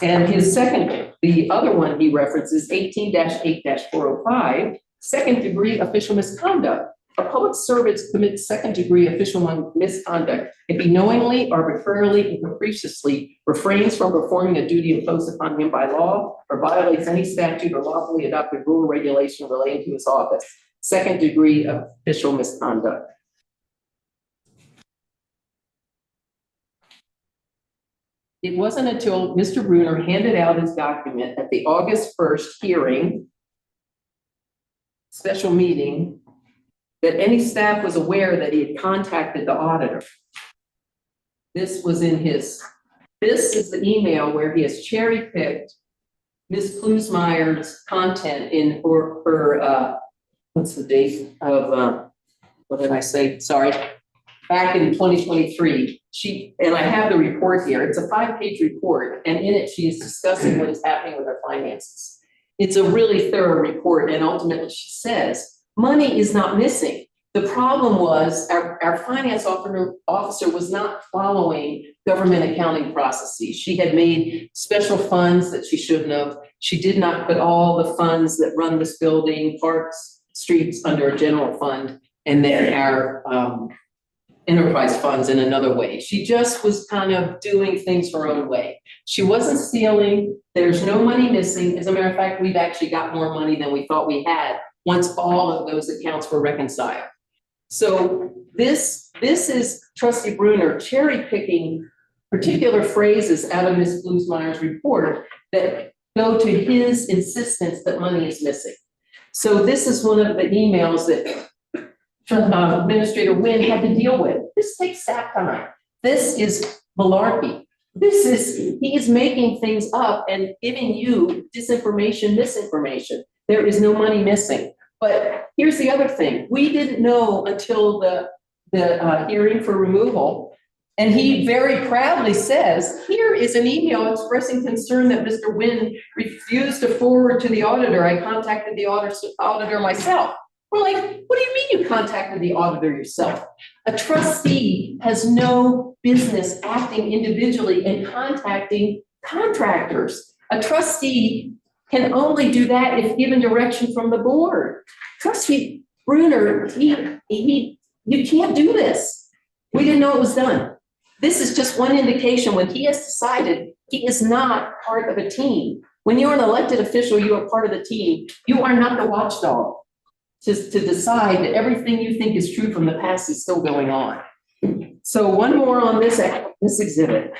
And his second, the other one he references, 18-8-405, second-degree official misconduct. A public servant commits second-degree official misconduct if he knowingly, arbitrarily, and capriciously refrains from performing a duty imposed upon him by law or violates any statute or lawfully adopted rule or regulation relating to his office. Second-degree official misconduct. It wasn't until Mr. Bruner handed out his document at the August 1st hearing, special meeting, that any staff was aware that he had contacted the auditor. This is the email where he has cherry-picked Ms. Klusmeyer's content in her what's the date of, what did I say? Sorry. Back in 2023, and I have the report here, it's a 5-page report, and in it she is discussing what is happening with her finances. It's a really thorough report, and ultimately she says, money is not missing. The problem was our finance officer was not following government accounting processes. She had made special funds that she shouldn't have. She did not put all the funds that run this building, parks, streets, under a general fund, and then our enterprise funds in another way. She just was kind of doing things her own way. She wasn't stealing. There's no money missing. As a matter of fact, we've actually got more money than we thought we had once all of those accounts were reconciled. So this is trustee Bruner cherry picking particular phrases out of Ms. Klusmeyer's report that go to his insistence that money is missing. So this is one of the emails that Administrator Nguyen had to deal with. This takes staff time. This is malarkey. He is making things up and giving you disinformation, misinformation. There is no money missing. But here's the other thing. We didn't know until the hearing for removal. And he very proudly says, here is an email expressing concern that Mr. Nguyen refused to forward to the auditor. I contacted the auditor myself. We're like, what do you mean you contacted the auditor yourself? A trustee has no business acting individually and contacting contractors. A trustee can only do that if given direction from the board. Trustee Bruner, you can't do this. We didn't know it was done. This is just one indication when he has decided he is not part of a team. When you're an elected official, you are part of the team. You are not the watchdog to decide that everything you think is true from the past is still going on. So one more on this exhibit.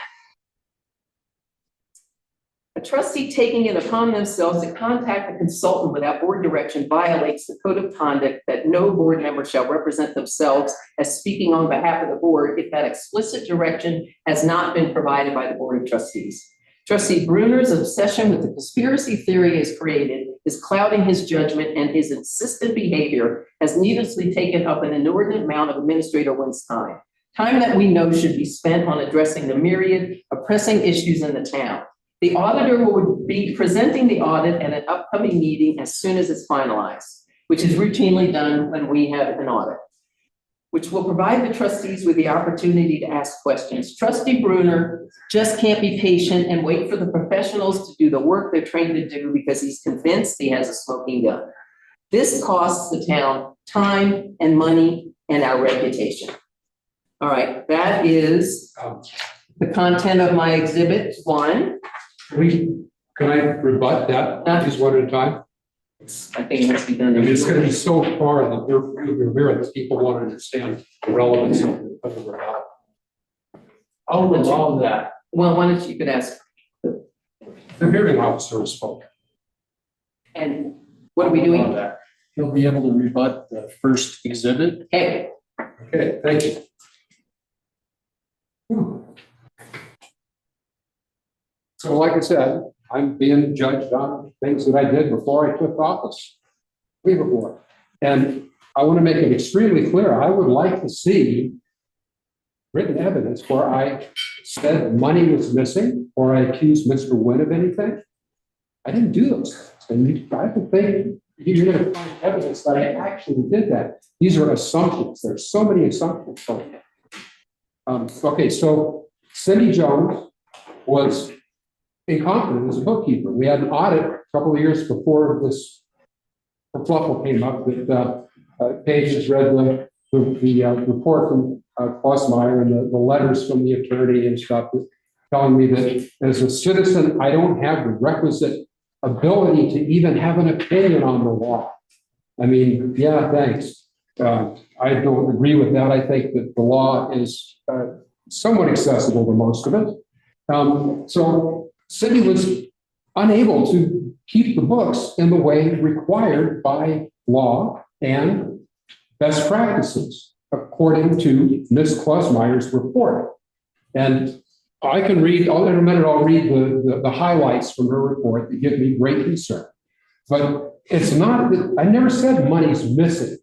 trustee taking it upon themselves to contact a consultant without board direction violates the code of conduct that no board member shall represent themselves as speaking on behalf of the board if that explicit direction has not been provided by the Board of Trustees. Trustee Bruner's obsession with the conspiracy theory has created is clouding his judgment, and his insistent behavior has needlessly taken up an inordinate amount of Administrator Wynn's time. Time that we know should be spent on addressing the myriad of pressing issues in the town. The auditor will be presenting the audit at an upcoming meeting as soon as it's finalized, which is routinely done when we have an audit, which will provide the trustees with the opportunity to ask questions. Trustee Bruner just can't be patient and wait for the professionals to do the work they're trained to do because he's convinced he has a smoking gun. This costs the town time and money and our reputation. All right, that is the content of my exhibit 1. Can I rebut that just one at a time? I think it has to be done. I mean, it's going to be so far that you're here that people want to understand the relevance of the rebuttal. I'll allow that. Well, why don't you could ask, The hearing officer has spoken. and what are we doing? Allow that. He'll be able to rebut the first exhibit. Okay, Okay, thank you. So like I said, I'm being judged on things that I did before I took office, way before. And I want to make it extremely clear, I would like to see written evidence where I said money was missing or I accused Mr. Wynn of anything. I didn't do those things. And I don't think you're going to find evidence that I actually did that. These are assumptions. There's so many assumptions. Okay, so Cindy Jones was incompetent as a bookkeeper. We had an audit a couple of years before this kerfluffle came up that Paige has read the report from Klossmeyer and the letters from the attorney and stuff telling me that as a citizen, I don't have the requisite ability to even have an opinion on the law. I mean, yeah, thanks. I don't agree with that. I think that the law is somewhat accessible to most of it. So Cindy was unable to keep the books in the way required by law and best practices, according to Ms. Klossmeyer's report. And I can read, in a minute, I'll read the highlights from her report that give me great concern. But it's not, I never said money's missing.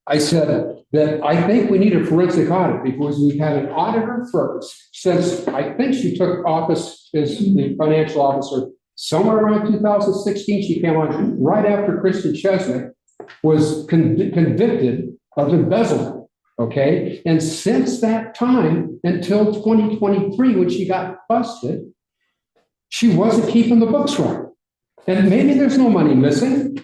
I said that I think we need a forensic audit because we've had an auditor first since I think she took office as the financial officer somewhere around 2016. She came on right after Kristen Chesnick was convicted of embezzlement. Okay. And since that time until 2023, when she got busted, she wasn't keeping the books right. And maybe there's no money missing.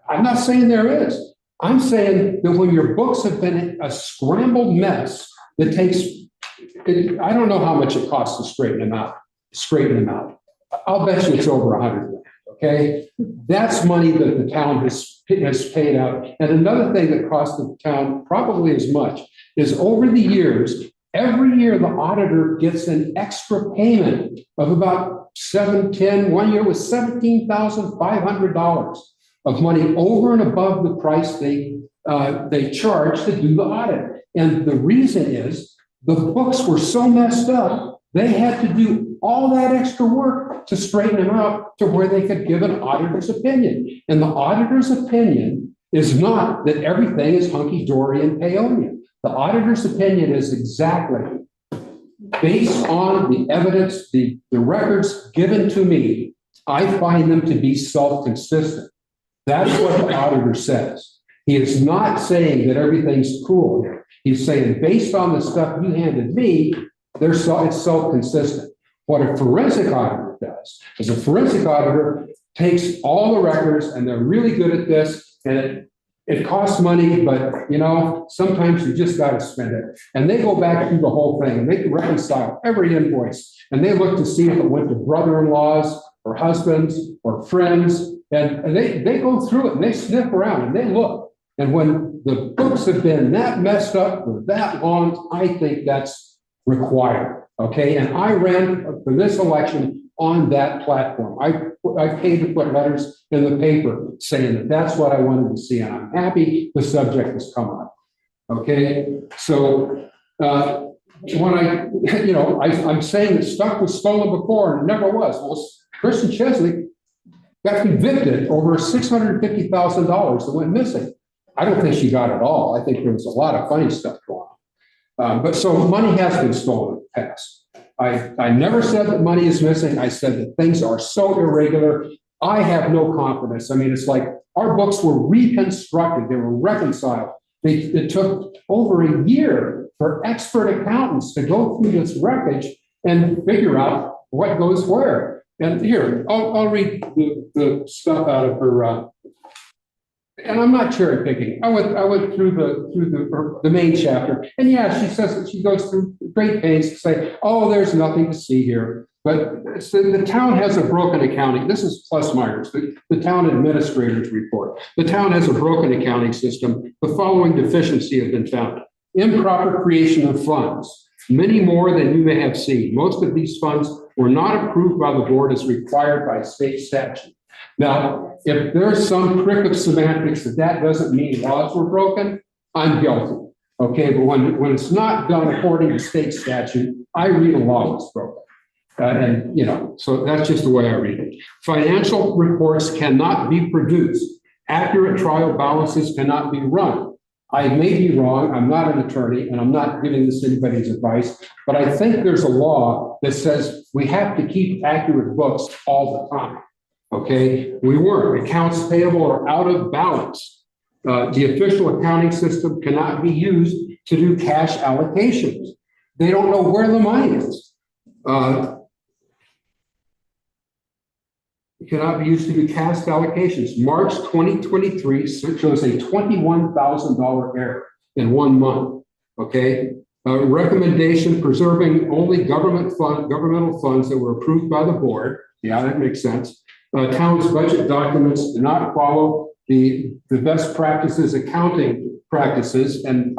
I'm not saying there is. I'm saying that when your books have been a scrambled mess that takes, I don't know how much it costs to straighten them out. I'll bet you it's over $100 million, okay? That's money that the town has paid out. And another thing that cost the town probably as much is over the years, every year the auditor gets an extra payment of about one year was $17,500 of money over and above the price they charge to do the audit. And the reason is the books were so messed up, they had to do all that extra work to straighten them out to where they could give an auditor's opinion. And the auditor's opinion is not that everything is hunky-dory and payonia. The auditor's opinion is exactly based on the evidence, the records given to me, I find them to be self-consistent. That's what the auditor says. He is not saying that everything's cool here. He's saying based on the stuff you handed me, it's self-consistent. What a forensic auditor does is a forensic auditor takes all the records, and they're really good at this, and it costs money, but sometimes you just got to spend it. And they go back through the whole thing and they reconcile every invoice, and they look to see if it went to brother-in-laws or husbands or friends. And they go through it and they sniff around and they look. And when the books have been that messed up for that long, I think that's required. Okay. And I ran for this election on that platform. I paid to put letters in the paper saying that that's what I wanted to see, and I'm happy the subject has come up. Okay, so when I'm saying that stuff was stolen before and it never was. Well, Kristen Chesney got convicted over $650,000 that went missing. I don't think she got it all. I think there was a lot of funny stuff going on. But so money has been stolen in the past. I never said that money is missing. I said that things are so irregular. I have no confidence. I mean, it's like our books were reconstructed. They were reconciled. It took over a year for expert accountants to go through this wreckage and figure out what goes where. And here, I'll read the stuff out of her. And I'm not cherry picking. I went through the main chapter, and yeah, she says that she goes through great pains to say, oh, there's nothing to see here. But the town has a broken accounting. This is plus minus, the town administrator's report. The town has a broken accounting system. The following deficiency have been found: improper creation of funds, many more than you may have seen. Most of these funds were not approved by the board as required by state statute. Now, if there's some trick of semantics that doesn't mean laws were broken, I'm guilty. Okay, but when it's not done according to state statute, I read a law was broken. So that's just the way I read it. Financial reports cannot be produced. Accurate trial balances cannot be run. I may be wrong. I'm not an attorney, and I'm not giving this anybody's advice, but I think there's a law that says we have to keep accurate books all the time. Okay, we weren't. Accounts payable are out of balance. The official accounting system cannot be used to do cash allocations. They don't know where the money is. It cannot be used to do cash allocations. March 2023 shows a $21,000 error in 1 month. Okay, recommendation preserving only governmental funds that were approved by the board. Yeah, that makes sense. Town's budget documents do not follow the best practices, accounting practices, and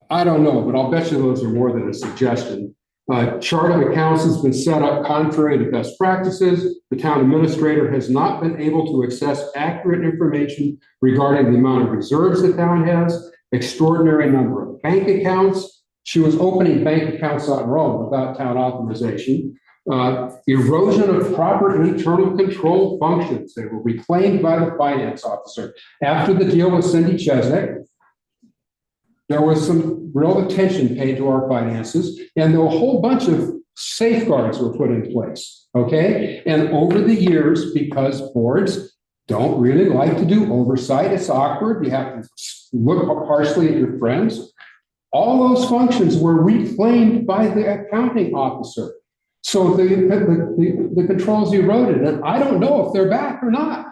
I don't know, but I'll bet you those are more than a suggestion. Chart of accounts has been set up contrary to best practices. The town administrator has not been able to access accurate information regarding the amount of reserves the town has, extraordinary number of bank accounts. She was opening bank accounts on her own without town authorization. Erosion of proper internal control functions. They were reclaimed by the finance officer. After the deal with Cindy Chesnick, there was some real attention paid to our finances, and there were a whole bunch of safeguards were put in place, okay? And over the years, because boards don't really like to do oversight, it's awkward, you have to look harshly at your friends. All those functions were reclaimed by the accounting officer. So the controls eroded, and I don't know if they're back or not.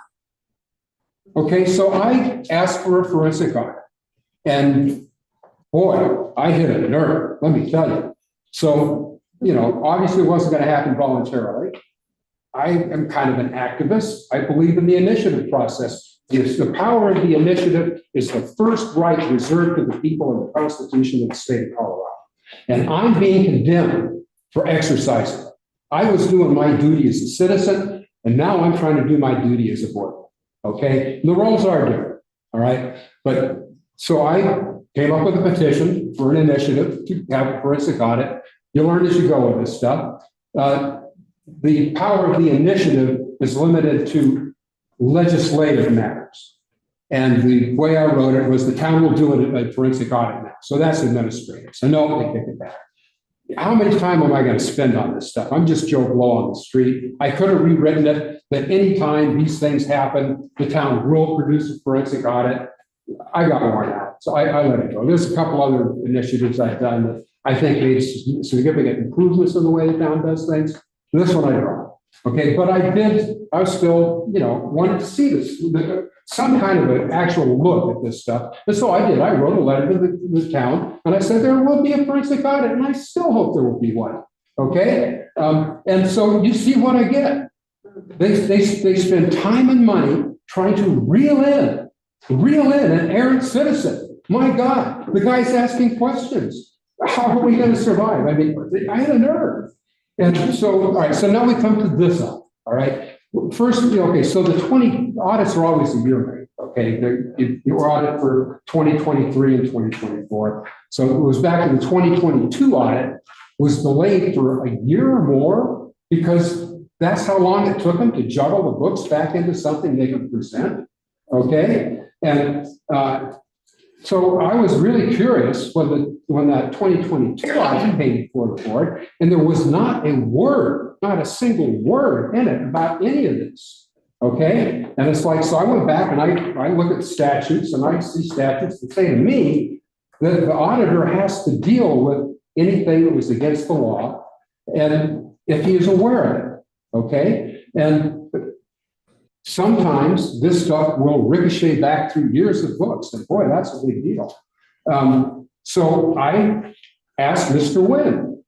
Okay, so I asked for a forensic audit, and boy, I hit a nerve, let me tell you. So, obviously it wasn't going to happen voluntarily. I am kind of an activist. I believe in the initiative process. The power of the initiative is the first right reserved to the people in the Constitution of the state of Colorado. And I'm being condemned for exercising it. I was doing my duty as a citizen, and now I'm trying to do my duty as a board. Okay, the roles are different. All right, but so I came up with a petition for an initiative to have a forensic audit. You learn as you go with this stuff. The power of the initiative is limited to legislative matters. And the way I wrote it was the town will do a forensic audit now. So that's administrative. So no, they kick it back. How much time am I going to spend on this stuff? I'm just Joe Blow on the street. I could have rewritten it that anytime these things happen, the town will produce a forensic audit. I got worn out, so I let it go. There's a couple other initiatives I've done that I think made significant improvements in the way the town does things. This one I dropped. Okay, but I still, wanted to see this, some kind of an actual look at this stuff. And so I did. I wrote a letter to the town, and I said there will be a forensic audit, and I still hope there will be one. Okay, and so you see what I get. They spend time and money trying to reel in an errant citizen. My God, the guy's asking questions. How are we going to survive? I mean, I had a nerve. And so, all right, so now we come to this up, all right? First, okay, so the 20 audits are always a year late, okay? You audit for 2023 and 2024. So it was back to the 2022 audit was delayed for a year or more because that's how long it took them to juggle the books back into something they could present, okay? And so I was really curious when that 2022 audit came before the board, and there was not a word, not a single word in it about any of this. Okay, and it's like, so I went back and I look at statutes and I see statutes that say to me that the auditor has to deal with anything that was against the law, and if he is aware of it. Okay, and sometimes this stuff will ricochet back through years of books, and boy, that's a big deal. So I asked Mr. Wynn,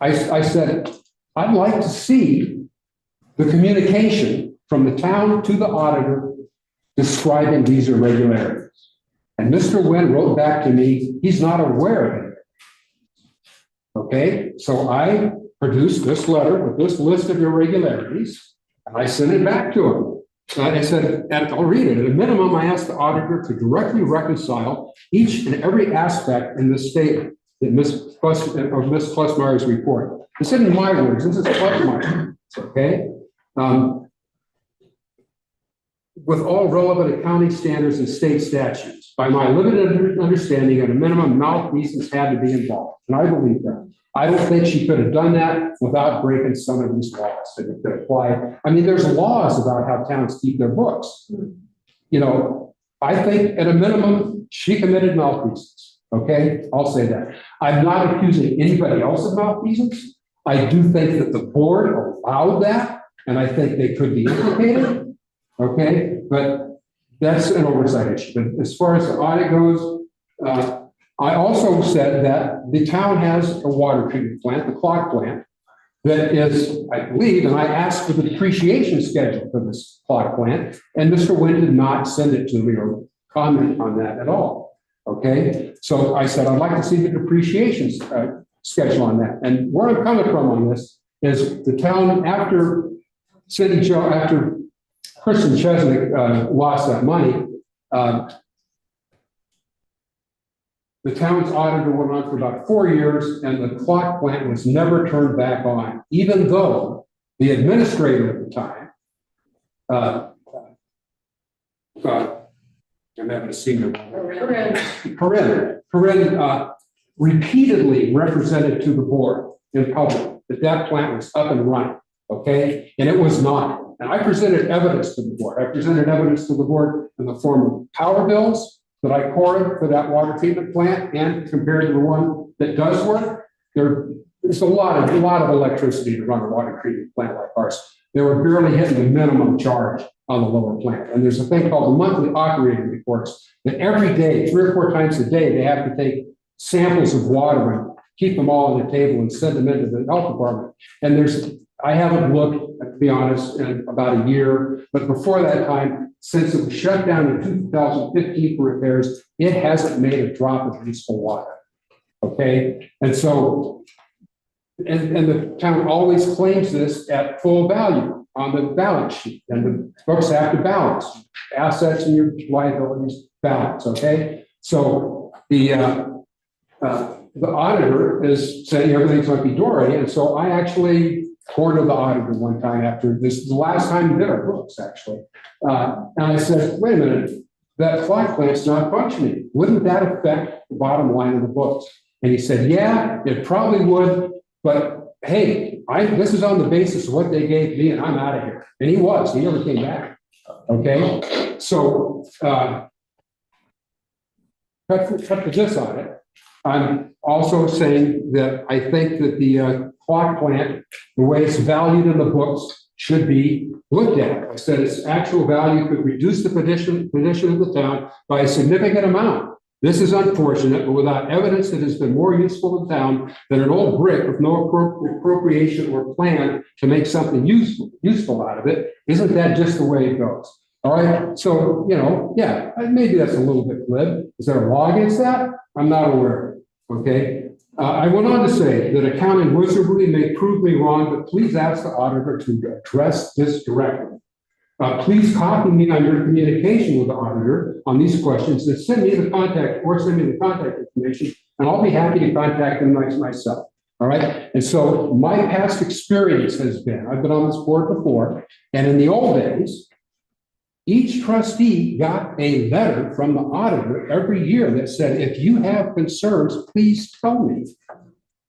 I said, I'd like to see the communication from the town to the auditor describing these irregularities. And Mr. Wynn wrote back to me, he's not aware of it. Okay, so I produced this letter with this list of irregularities, and I sent it back to him. I said, and I'll read it. At a minimum, I asked the auditor to directly reconcile each and every aspect in this statement that Ms. Klesmeyer's report. This isn't my words, this is Klesmeyer, okay? With all relevant accounting standards and state statutes, by my limited understanding, at a minimum, malfeasance had to be involved, and I believe that. I don't think she could have done that without breaking some of these laws that could apply. I mean, there's laws about how towns keep their books. You know, I think at a minimum, she committed malfeasance. Okay, I'll say that. I'm not accusing anybody else of malfeasance. I do think that the board allowed that, and I think they could be implicated. Okay, but that's an oversight issue. But as far as the audit goes, I also said that the town has a water treatment plant, the Clock plant, that is, I believe, and I asked for the depreciation schedule for this Clock plant, and Mr. Wynn did not send it to me or comment on that at all. Okay, so I said, I'd like to see the depreciation schedule on that. And where I'm coming from on this is the town, after after Kristen Chesnick lost that money, the town's auditor went on for about 4 years, and the Clock plant was never turned back on, even though the administrator at the time, I'm having a senior. Corinne repeatedly represented to the board in public that plant was up and running, okay? And it was not. And I presented evidence to the board. I presented evidence to the board in the form of power bills that I quoted for that water treatment plant, and compared to the one that does work, there's a lot of electricity to run a water treatment plant like ours. They were barely hitting the minimum charge on the lower plant. And there's a thing called the monthly operating reports that every day, 3 or 4 times a day, they have to take samples of water and keep them all on the table and send them into the health department. And I haven't looked, to be honest, in about a year, but before that time, since it was shut down in 2015 for repairs, it hasn't made a drop of useful water. Okay, and so, and the town always claims this at full value on the balance sheet, and the books have to balance assets and your liabilities balance. Okay, so the auditor is saying everything's hunky dory, and so I actually cornered the auditor one time after this, the last time we did our books, actually. And I said, wait a minute, that Clock plant's not functioning. Wouldn't that affect the bottom line of the books? And he said, yeah, it probably would, but hey, this is on the basis of what they gave me, and I'm out of here. And he never came back. Okay, so cut to this on it. I'm also saying that I think that the Clock plant, the way it's valued in the books, should be looked at. I said its actual value could reduce the position of the town by a significant amount. This is unfortunate, but without evidence that has been more useful to the town than an old brick with no appropriation or plan to make something useful out of it, isn't that just the way it goes? All right, so, yeah, maybe that's a little bit glib. Is there a law against that? I'm not aware of it, okay? I went on to say that accounting wizardry may prove me wrong, but please ask the auditor to address this directly. Please copy me on your communication with the auditor on these questions and send me the contact information, and I'll be happy to contact them myself. All right. And so my past experience has been, I've been on this board before, and in the old days, each trustee got a letter from the auditor every year that said, if you have concerns, please tell me.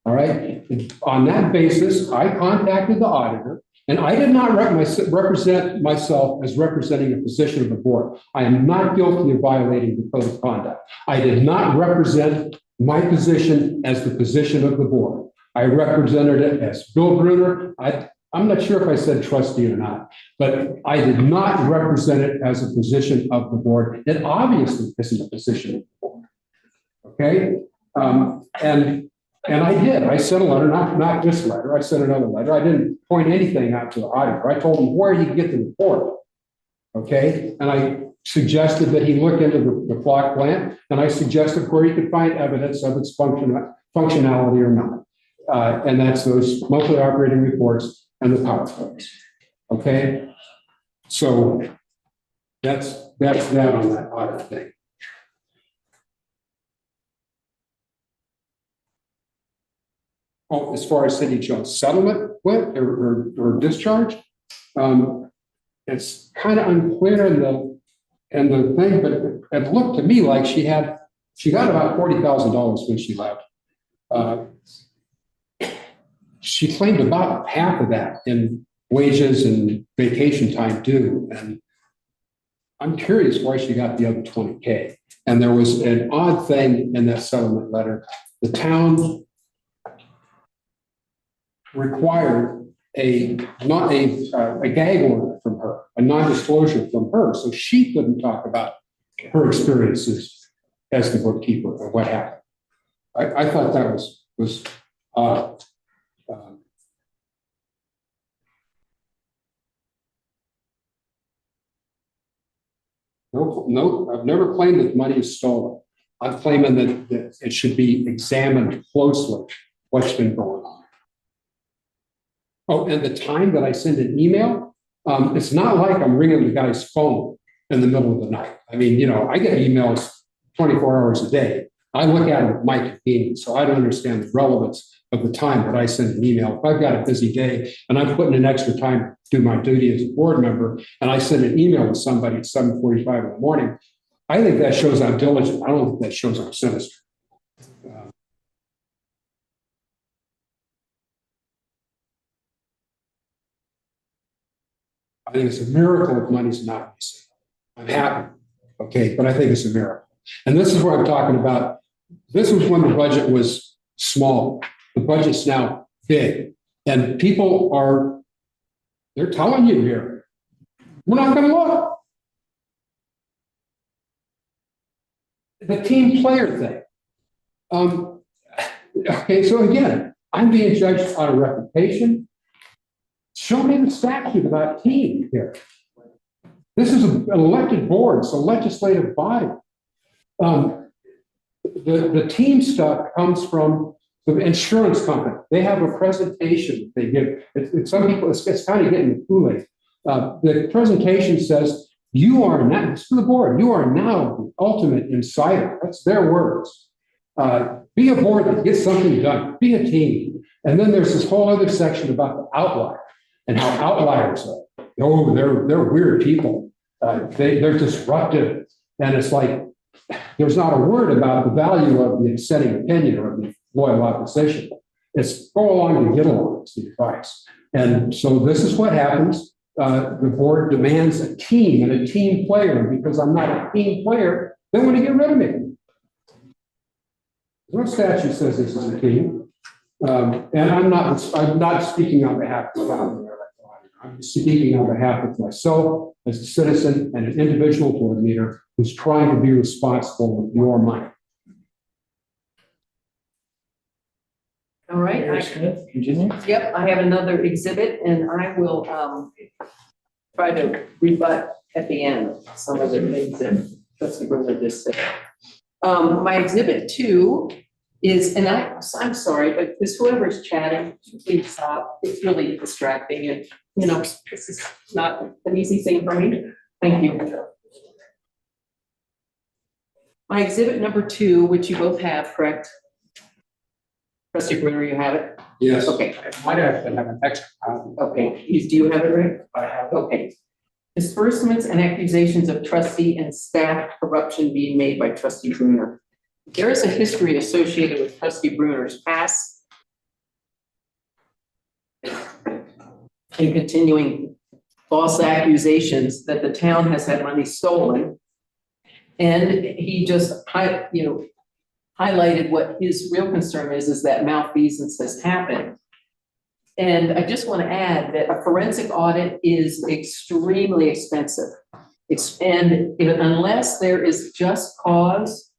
All right. And on that basis, I contacted the auditor, and I did not represent myself as representing a position of the board. I am not guilty of violating the code of conduct. I did not represent my position as the position of the board. I represented it as Bill Brunner. I'm not sure if I said trustee or not, but I did not represent it as a position of the board. It obviously isn't a position of the board. Okay? And I did. I sent a letter, not this letter. I sent another letter. I didn't point anything out to the auditor. I told him where he could get the report. Okay? And I suggested that he look into the clock plant, and I suggested where he could find evidence of its functionality or not. And that's those monthly operating reports and the power codes. Okay? So that's that on that audit thing. Oh, as far as Cindy Jones' settlement went or discharge, it's kind of unclear in the thing, but it looked to me like she got about $40,000 when she left. She claimed about half of that in wages and vacation time due, and I'm curious why she got the other $20K. And there was an odd thing in that settlement letter. The town required a gag order from her, a non-disclosure from her, so she couldn't talk about her experiences as the bookkeeper or what happened. I thought that was odd. No, I've never claimed that money is stolen. I'm claiming that it should be examined closely what's been going on. Oh, and the time that I send an email, it's not like I'm ringing the guy's phone in the middle of the night. I mean, I get emails 24 hours a day. I look at them at my convenience, so I don't understand the relevance of the time that I send an email. If I've got a busy day and I'm putting in extra time to do my duty as a board member, and I send an email to somebody at 7:45 in the morning, I think that shows I'm diligent. I don't think that shows I'm sinister. I think it's a miracle if money's not missing. I'm happy, okay, but I think it's a miracle. And this is what I'm talking about. This was when the budget was small. The budget's now big. And people they're telling you here, we're not going to look. The team player thing. Okay, so again, I'm being judged on a reputation. Show me the statute about team here. This is an elected board, it's a legislative body. The team stuff comes from the insurance company. They have a presentation they give. Some people, it's kind of getting the Kool-Aid. The presentation says, you are now, this is the board, you are now the ultimate insider. That's their words. Be a board that gets something done. Be a team. And then there's this whole other section about the outlier and how outliers are. Oh, they're weird people. They're disruptive. And it's like, there's not a word about the value of the dissenting opinion or the loyal opposition. It's go along to get along, it's the advice. And so this is what happens. The board demands a team and a team player. And because I'm not a team player, they want to get rid of me. No statute says this is a team. And I'm not speaking on behalf of the county. I'm speaking on behalf of myself as a citizen and an individual board leader who's trying to be responsible with your money. All right. Continue. Yep, I have another exhibit and I will try to rebut at the end some of the things that Trustee Brunner just said. My exhibit 2 is, and I'm sorry, but this whoever's chatting, please stop. It's really distracting and, you know, this is not an easy thing for me. Thank you. My exhibit number 2, which you both have, correct? Trustee Brunner, you have it? Yes. Okay, Might actually have an extra copy. okay. Do you have it, Rick? I have. Okay. Disbursements and accusations of trustee and staff corruption being made by trustee Brunner. There is a history associated with trustee Brunner's past and continuing false accusations that the town has had money stolen. And he just, highlighted what his real concern is that malfeasance has happened. And I just want to add that a forensic audit is extremely expensive. Unless there is just cause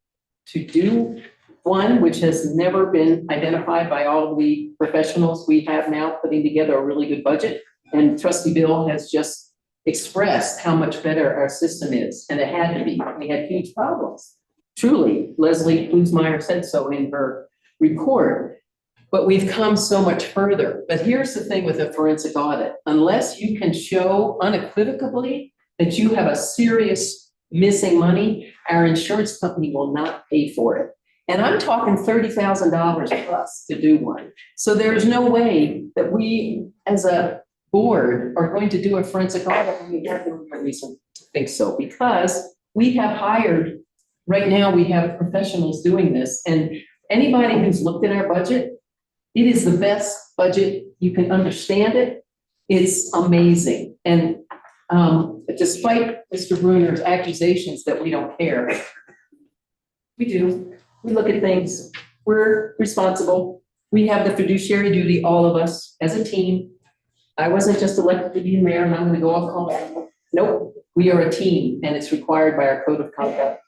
to do one, which has never been identified by all the professionals we have now putting together a really good budget. And Trustee Bill has just expressed how much better our system is, and it had to be. We had huge problems. Truly, Leslie Bluesmeyer said so in her report. But we've come so much further. But here's the thing with a forensic audit. Unless you can show unequivocally that you have a serious missing money, our insurance company will not pay for it. And I'm talking $30,000 plus to do one. So there's no way that we, as a board, are going to do a forensic audit when we have no reason to think so. Because we have hired, right now we have professionals doing this. And anybody who's looked at our budget, it is the best budget. You can understand it. It's amazing. And despite Mr. Brunner's accusations that we don't care, we do. We look at things. We're responsible. We have the fiduciary duty, all of us, as a team. I wasn't just elected to be mayor and I'm going to go off on that. Nope. We are a team and it's required by our code of conduct.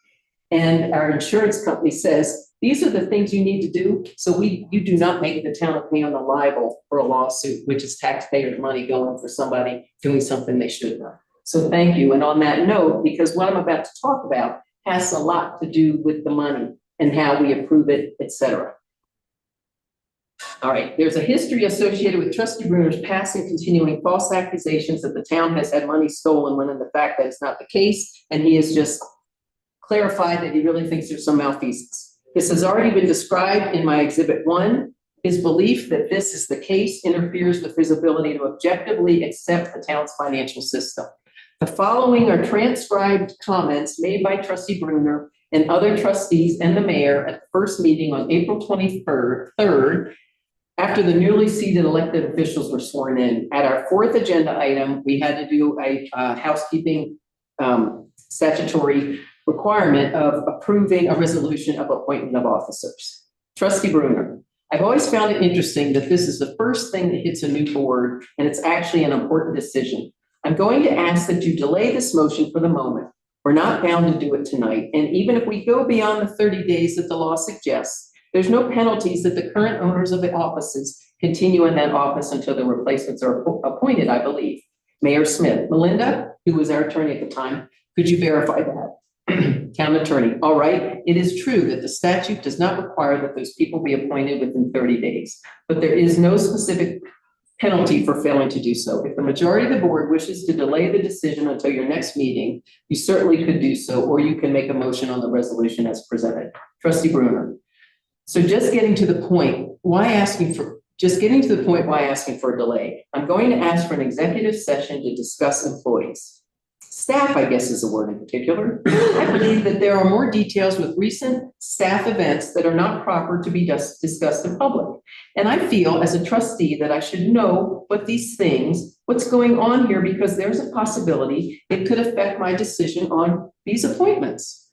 And our insurance company says, these are the things you need to do. So you do not make the town pay on the liable for a lawsuit, which is taxpayers' money going for somebody doing something they shouldn't have. So thank you. And on that note, because what I'm about to talk about has a lot to do with the money and how we approve it, et cetera. All right, there's a history associated with Trustee Brunner's past and continuing false accusations that the town has had money stolen, when in the fact that it's not the case. And he has just clarified that he really thinks there's some malfeasance. This has already been described in my exhibit 1. His belief that this is the case interferes with his ability to objectively accept the town's financial system. The following are transcribed comments made by Trustee Brunner and other trustees and the mayor at the first meeting on April 23rd, after the newly seated elected officials were sworn in. At our 4th agenda item, we had to do a housekeeping statutory requirement of approving a resolution of appointment of officers. Trustee Brunner, I've always found it interesting that this is the first thing that hits a new board, and it's actually an important decision. I'm going to ask that you delay this motion for the moment. We're not bound to do it tonight. And even if we go beyond the 30 days that the law suggests, there's no penalties that the current owners of the offices continue in that office until the replacements are appointed, I believe. Mayor Smith, Melinda, who was our attorney at the time, could you verify that? Town attorney, all right, it is true that the statute does not require that those people be appointed within 30 days, but there is no specific penalty for failing to do so. If the majority of the board wishes to delay the decision until your next meeting, you certainly could do so, or you can make a motion on the resolution as presented. Trustee Brunner. So just getting to the point, why asking for a delay? I'm going to ask for an executive session to discuss employees. Staff, I guess, is the word in particular. I believe that there are more details with recent staff events that are not proper to be discussed in public. And I feel as a trustee that I should know what's going on here, because there's a possibility it could affect my decision on these appointments.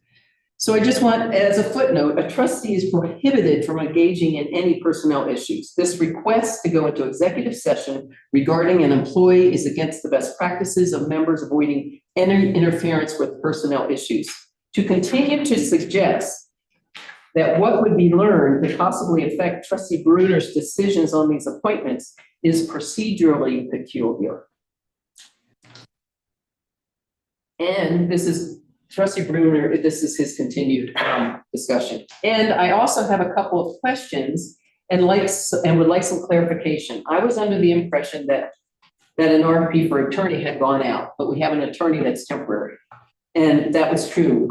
So I just want, as a footnote, a trustee is prohibited from engaging in any personnel issues. This request to go into executive session regarding an employee is against the best practices of members avoiding any interference with personnel issues. To continue to suggest that what would be learned could possibly affect Trustee Brunner's decisions on these appointments is procedurally peculiar. And this is trustee Bruner, this is his continued discussion. And I also have a couple of questions and would like some clarification. I was under the impression that an RFP for attorney had gone out, but we have an attorney that's temporary. And that was true.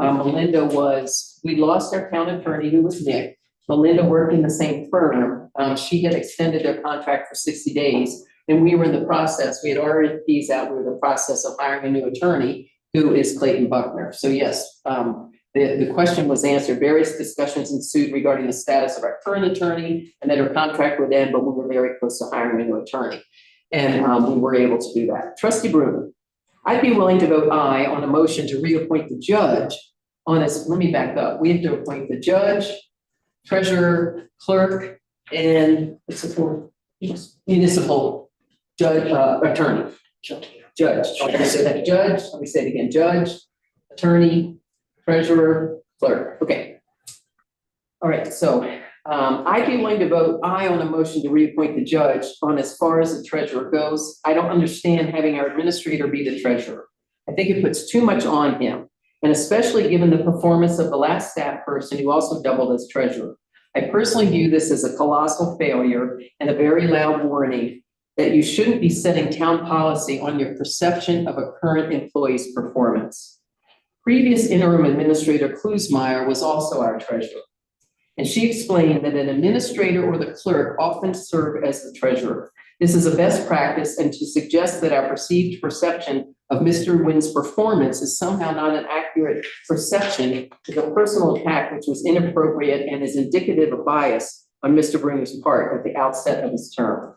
We lost our town attorney who was Nick. Melinda worked in the same firm. She had extended their contract for 60 days. And we were in the process, we had RFPs out, we were in the process of hiring a new attorney who is Clayton Buckner. So yes, the question was answered. Various discussions ensued regarding the status of our current attorney and that her contract would end, but we were very close to hiring a new attorney. And we were able to do that. Trustee Bruner, I'd be willing to vote aye on a motion to reappoint the judge on this. Let me back up. We have to appoint the judge, treasurer, clerk, and what's the fourth? Municipal judge, attorney. Judge. Let me say that. Judge. Let me say it again. Judge, attorney, treasurer, clerk. Okay. All right. So I'd be willing to vote aye on a motion to reappoint the judge on as far as the treasurer goes. I don't understand having our administrator be the treasurer. I think it puts too much on him, and especially given the performance of the last staff person who also doubled as treasurer. I personally view this as a colossal failure and a very loud warning that you shouldn't be setting town policy on your perception of a current employee's performance. Previous interim administrator Klusmeyer was also our treasurer. And she explained that an administrator or the clerk often serve as the treasurer. This is a best practice, and to suggest that our perceived perception of Mr. Nguyen's performance is somehow not an accurate perception is a personal attack which was inappropriate and is indicative of bias on Mr. Bruner's part at the outset of his term.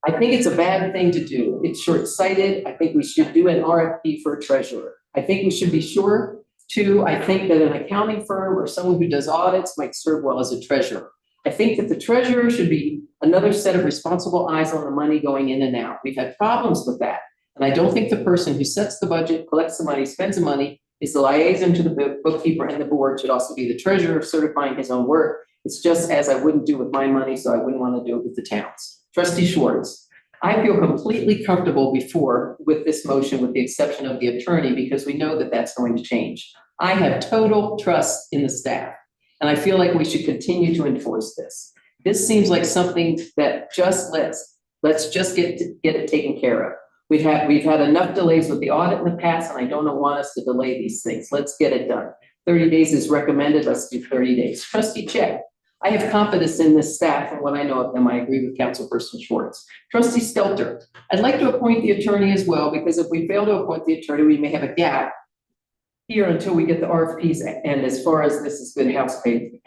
I think it's a bad thing to do. It's short-sighted. I think we should do an RFP for a treasurer. I think we should be sure. Two, I think that an accounting firm or someone who does audits might serve well as a treasurer. I think that the treasurer should be another set of responsible eyes on the money going in and out. We've had problems with that. And I don't think the person who sets the budget, collects the money, spends the money, is the liaison to the bookkeeper, and the board should also be the treasurer certifying his own work. It's just as I wouldn't do with my money, so I wouldn't want to do it with the town's. Trustee Schwartz, I feel completely comfortable with this motion, with the exception of the attorney, because we know that that's going to change. I have total trust in the staff, and I feel like we should continue to enforce this. This seems like something that let's just get it taken care of. We've had enough delays with the audit in the past, and I don't want us to delay these things. Let's get it done. 30 days is recommended. Let's do 30 days. Trustee Check, I have confidence in this staff and what I know of them. I agree with Councilperson Schwartz. Trustee Stelter, I'd like to appoint the attorney as well, because if we fail to appoint the attorney, we may have a gap here until we get the RFPs. And as far as this is good housekeeping,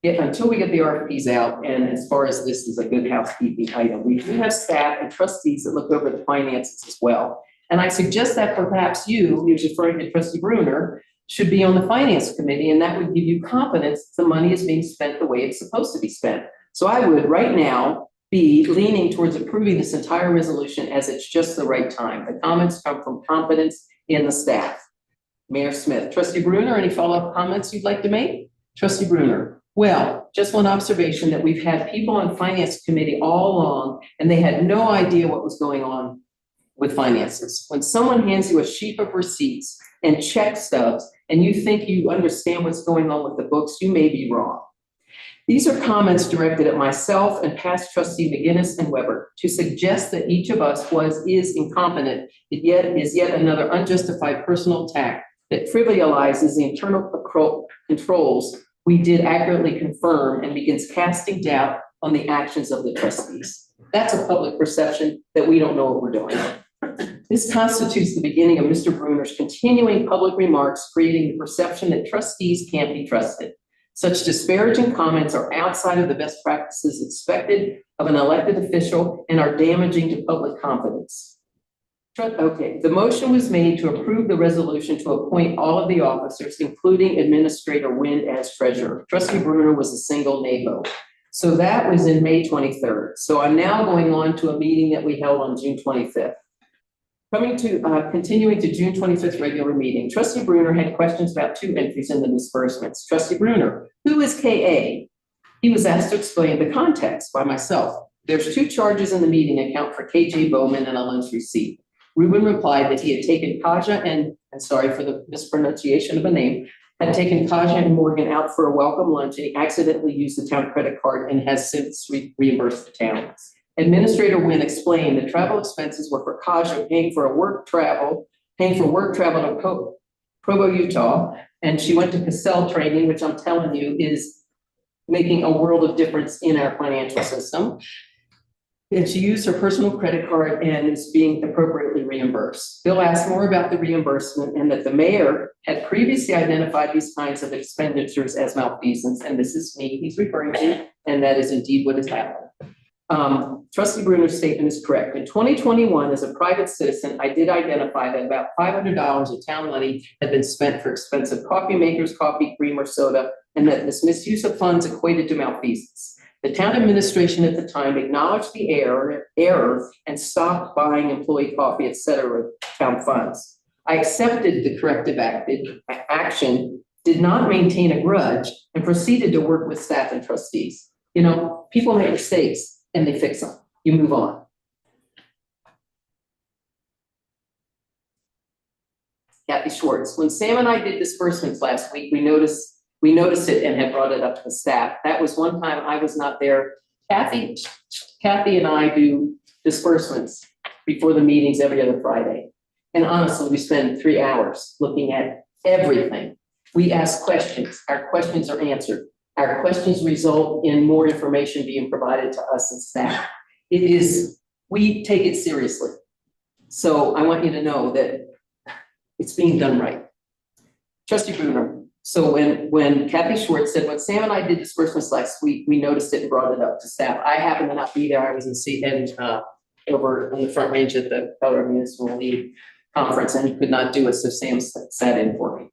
until we get the RFPs out, and as far as this is a good housekeeping item, we do have staff and trustees that look over the finances as well. And I suggest that perhaps you're referring to Trustee Bruner, should be on the finance committee, and that would give you confidence that the money is being spent the way it's supposed to be spent. So I would right now be leaning towards approving this entire resolution as it's just the right time. The comments come from confidence in the staff. Mayor Smith. Trustee Bruner, any follow-up comments you'd like to make? Trustee Bruner. Well, just one observation that we've had people on finance committee all along, and they had no idea what was going on with finances. When someone hands you a sheet of receipts and check stubs, and you think you understand what's going on with the books, you may be wrong. These are comments directed at myself and past trustee McGinnis and Weber to suggest that each of us is incompetent, is yet another unjustified personal attack that trivializes the internal controls we did accurately confirm and begins casting doubt on the actions of the trustees. That's a public perception that we don't know what we're doing. This constitutes the beginning of Mr. Bruner's continuing public remarks, creating the perception that trustees can't be trusted. Such disparaging comments are outside of the best practices expected of an elected official and are damaging to public confidence. Okay, the motion was made to approve the resolution to appoint all of the officers, including Administrator Nguyen as treasurer. Trustee Bruner was a single nay vote. So that was in May 23rd. So I'm now going on to a meeting that we held on June 25th. Continuing to June 25th regular meeting, Trustee Bruner had questions about two entries in the disbursements. Trustee Bruner, who is KA? He was asked to explain the context by myself. There's two charges in the meeting account for KJ Bowman and a lunch receipt. Ruben replied that he had taken Kaja and sorry for the mispronunciation of a name, had taken Kaja and Morgan out for a welcome lunch and he accidentally used the town credit card and has since reimbursed the town. Administrator Wynn explained the travel expenses were for Kaja paying for work travel to Provo, Utah, and she went to Cassell training, which I'm telling you is making a world of difference in our financial system. And she used her personal credit card and is being appropriately reimbursed. Bill asked more about the reimbursement and that the mayor had previously identified these kinds of expenditures as malfeasance, and this is me he's referring to, and that is indeed what has happened. Trustee Bruner's statement is correct. In 2021, as a private citizen, I did identify that about $500 of town money had been spent for expensive coffee makers, coffee, cream, or soda, and that this misuse of funds equated to malfeasance. The town administration at the time acknowledged the error and stopped buying employee coffee, et cetera, with town funds. I accepted the corrective action, did not maintain a grudge, and proceeded to work with staff and trustees. You know, people make mistakes and they fix them. You move on. Kathy Schwartz, when Sam and I did disbursements last week, we noticed it and had brought it up to the staff. That was one time I was not there. Kathy and I do disbursements before the meetings every other Friday. And honestly, we spend 3 hours looking at everything. We ask questions. Our questions are answered. Our questions result in more information being provided to us and staff. We take it seriously. So I want you to know that it's being done right. Trustee Bruner, so when Kathy Schwartz said, when Sam and I did disbursements last week, we noticed it and brought it up to staff. I happened to not be there. I was over on the Front Range at the Colorado Municipal League Conference and could not do it, so Sam sat in for me.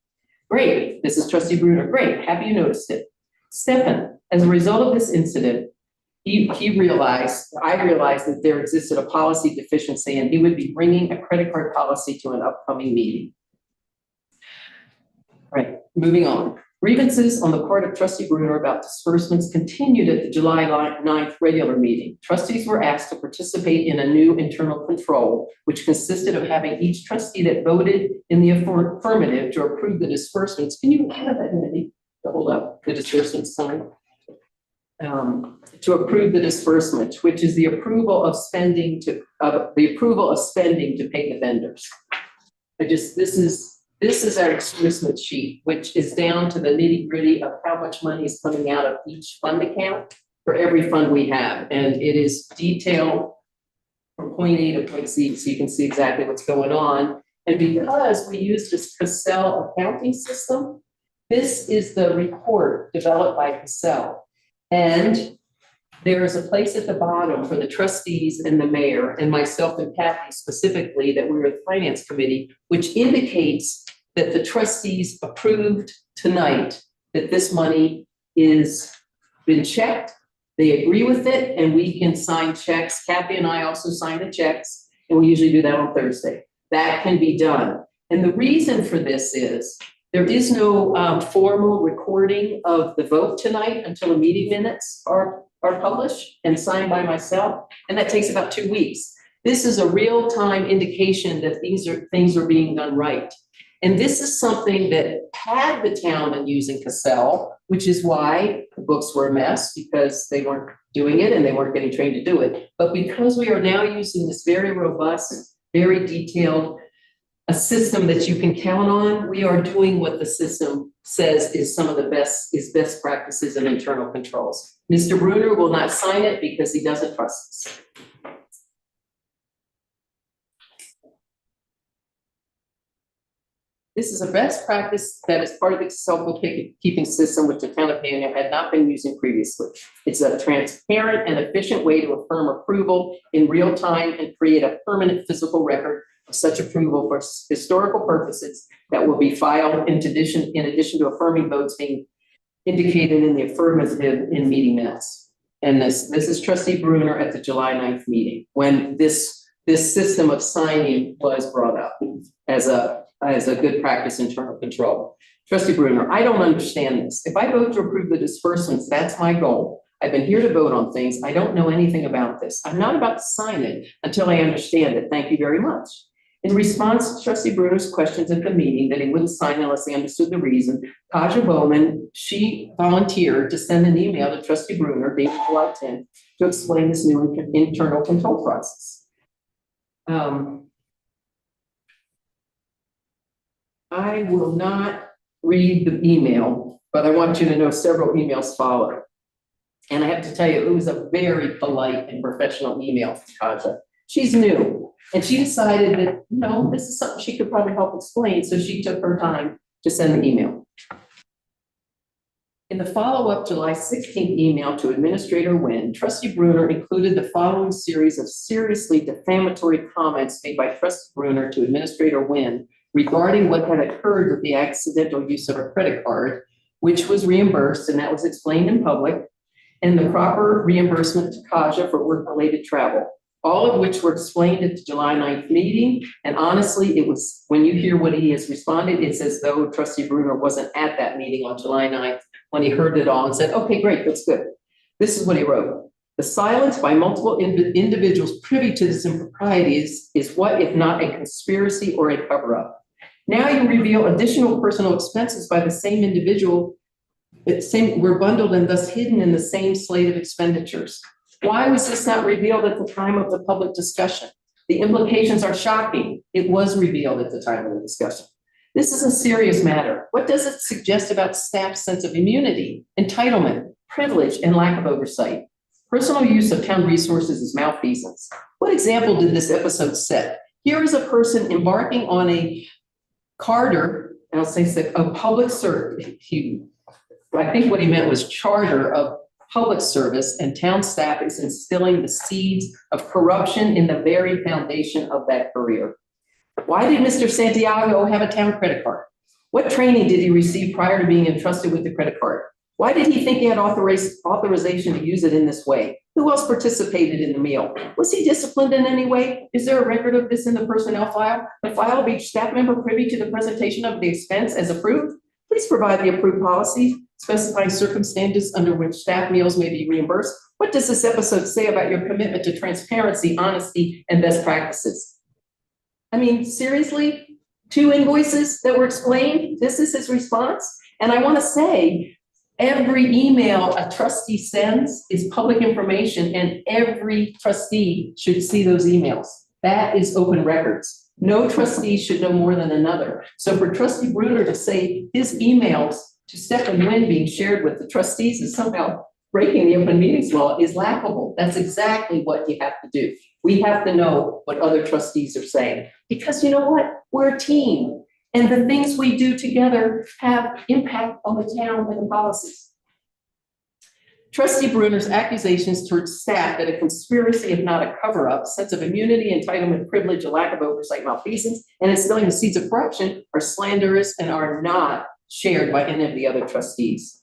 Great, this is Trustee Bruner. Great, happy you noticed it. Stefan, as a result of this incident, I realized that there existed a policy deficiency and he would be bringing a credit card policy to an upcoming meeting. All right, moving on. Grievances on the part of Trustee Bruner about disbursements continued at the July 9th regular meeting. Trustees were asked to participate in a new internal control, which consisted of having each trustee that voted in the affirmative to approve the disbursements. Can you have that minute to hold up the disbursement sign? To approve the disbursement, which is the approval of spending to pay the vendors. This is our disbursement sheet, which is down to the nitty-gritty of how much money is coming out of each fund account for every fund we have. And it is detailed from point A to point Z, so you can see exactly what's going on. And because we use this Cassell accounting system, this is the report developed by Cassell. And there is a place at the bottom for the trustees and the mayor and myself and Kathy specifically that we were the finance committee, which indicates that the trustees approved tonight that this money is been checked. They agree with it and we can sign checks. Kathy and I also sign the checks and we usually do that on Thursday. That can be done. And the reason for this is there is no formal recording of the vote tonight until the meeting minutes are published and signed by myself, and that takes about 2 weeks. This is a real-time indication that things are being done right. And this is something that had the town been using Cassell, which is why the books were a mess because they weren't doing it and they weren't getting trained to do it. But because we are now using this very robust, very detailed a system that you can count on, we are doing what the system says is some of the best practices and internal controls. Mr. Bruner will not sign it because he doesn't trust us. This is a best practice that is part of the self-keeping system, which the town of Payoneer had not been using previously. It's a transparent and efficient way to affirm approval in real time and create a permanent physical record of such approval for historical purposes that will be filed in addition to affirming votes being indicated in the affirmative in meeting minutes. And this is Trustee Bruner at the July 9th meeting when this system of signing was brought up as a good practice internal control. Trustee Bruner, I don't understand this. If I vote to approve the disbursements, that's my goal. I've been here to vote on things. I don't know anything about this. I'm not about to sign it until I understand it. Thank you very much. In response to trustee Bruner's questions at the meeting that he wouldn't sign unless he understood the reason, Kaja Bowman, she volunteered to send an email to trustee Bruner, dated July 10th, to explain this new internal control process. I will not read the email, but I want you to know several emails followed. And I have to tell you, it was a very polite and professional email from Kaja. She's new, and she decided that, this is something she could probably help explain, so she took her time to send the email. In the follow-up July 16th email to Administrator Nguyen, trustee Bruner included the following series of seriously defamatory comments made by trustee Bruner to Administrator Nguyen regarding what had occurred with the accidental use of a credit card, which was reimbursed, and that was explained in public, and the proper reimbursement to Kaja for work-related travel, all of which were explained at the July 9th meeting. And honestly, it was, when you hear what he has responded, it's as though trustee Bruner wasn't at that meeting on July 9th when he heard it all and said, okay, great, that's good. This is what he wrote. The silence by multiple individuals privy to this impropriety is what, if not a conspiracy or a cover-up? Now you reveal additional personal expenses by the same individual were bundled and thus hidden in the same slate of expenditures. Why was this not revealed at the time of the public discussion? The implications are shocking. It was revealed at the time of the discussion. This is a serious matter. What does it suggest about staff's sense of immunity, entitlement, privilege, and lack of oversight? Personal use of town resources is malfeasance. What example did this episode set? Here is a person embarking on a charter, I'll say a public service. I think what he meant was charter of public service, and town staff is instilling the seeds of corruption in the very foundation of that career. Why did Mr. Santiago have a town credit card? What training did he receive prior to being entrusted with the credit card? Why did he think he had authorization to use it in this way? Who else participated in the meal? Was he disciplined in any way? Is there a record of this in the personnel file? The file of each staff member privy to the presentation of the expense as approved? Please provide the approved policy specifying circumstances under which staff meals may be reimbursed. What does this episode say about your commitment to transparency, honesty, and best practices? I mean, seriously, 2 invoices that were explained, this is his response? And I want to say, every email a trustee sends is public information, and every trustee should see those emails. That is open records. No trustee should know more than another. So for trustee Bruner to say his emails to Stephen Nguyen being shared with the trustees is somehow breaking the open meetings law is laughable. That's exactly what you have to do. We have to know what other trustees are saying, because you know what? We're a team, and the things we do together have impact on the town and the policies. Trustee Bruner's accusations towards staff that a conspiracy, if not a cover-up, sense of immunity, entitlement, privilege, a lack of oversight, malfeasance, and instilling the seeds of corruption are slanderous and are not shared by any of the other trustees.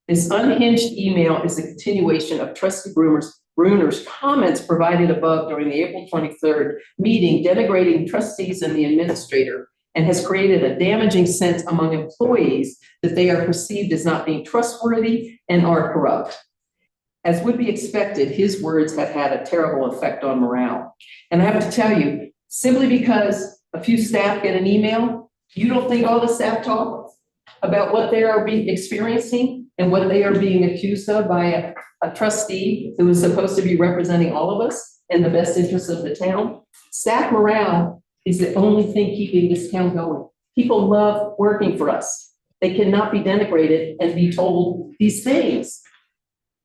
This unhinged email is a continuation of trustee Bruner's comments provided above during the April 23rd meeting, denigrating trustees and the administrator, and has created a damaging sense among employees that they are perceived as not being trustworthy and are corrupt. As would be expected, his words have had a terrible effect on morale. And I have to tell you, simply because a few staff get an email, you don't think all the staff talk about what they are experiencing and what they are being accused of by a trustee who is supposed to be representing all of us in the best interests of the town. Staff morale is the only thing keeping this town going. People love working for us. They cannot be denigrated and be told these things.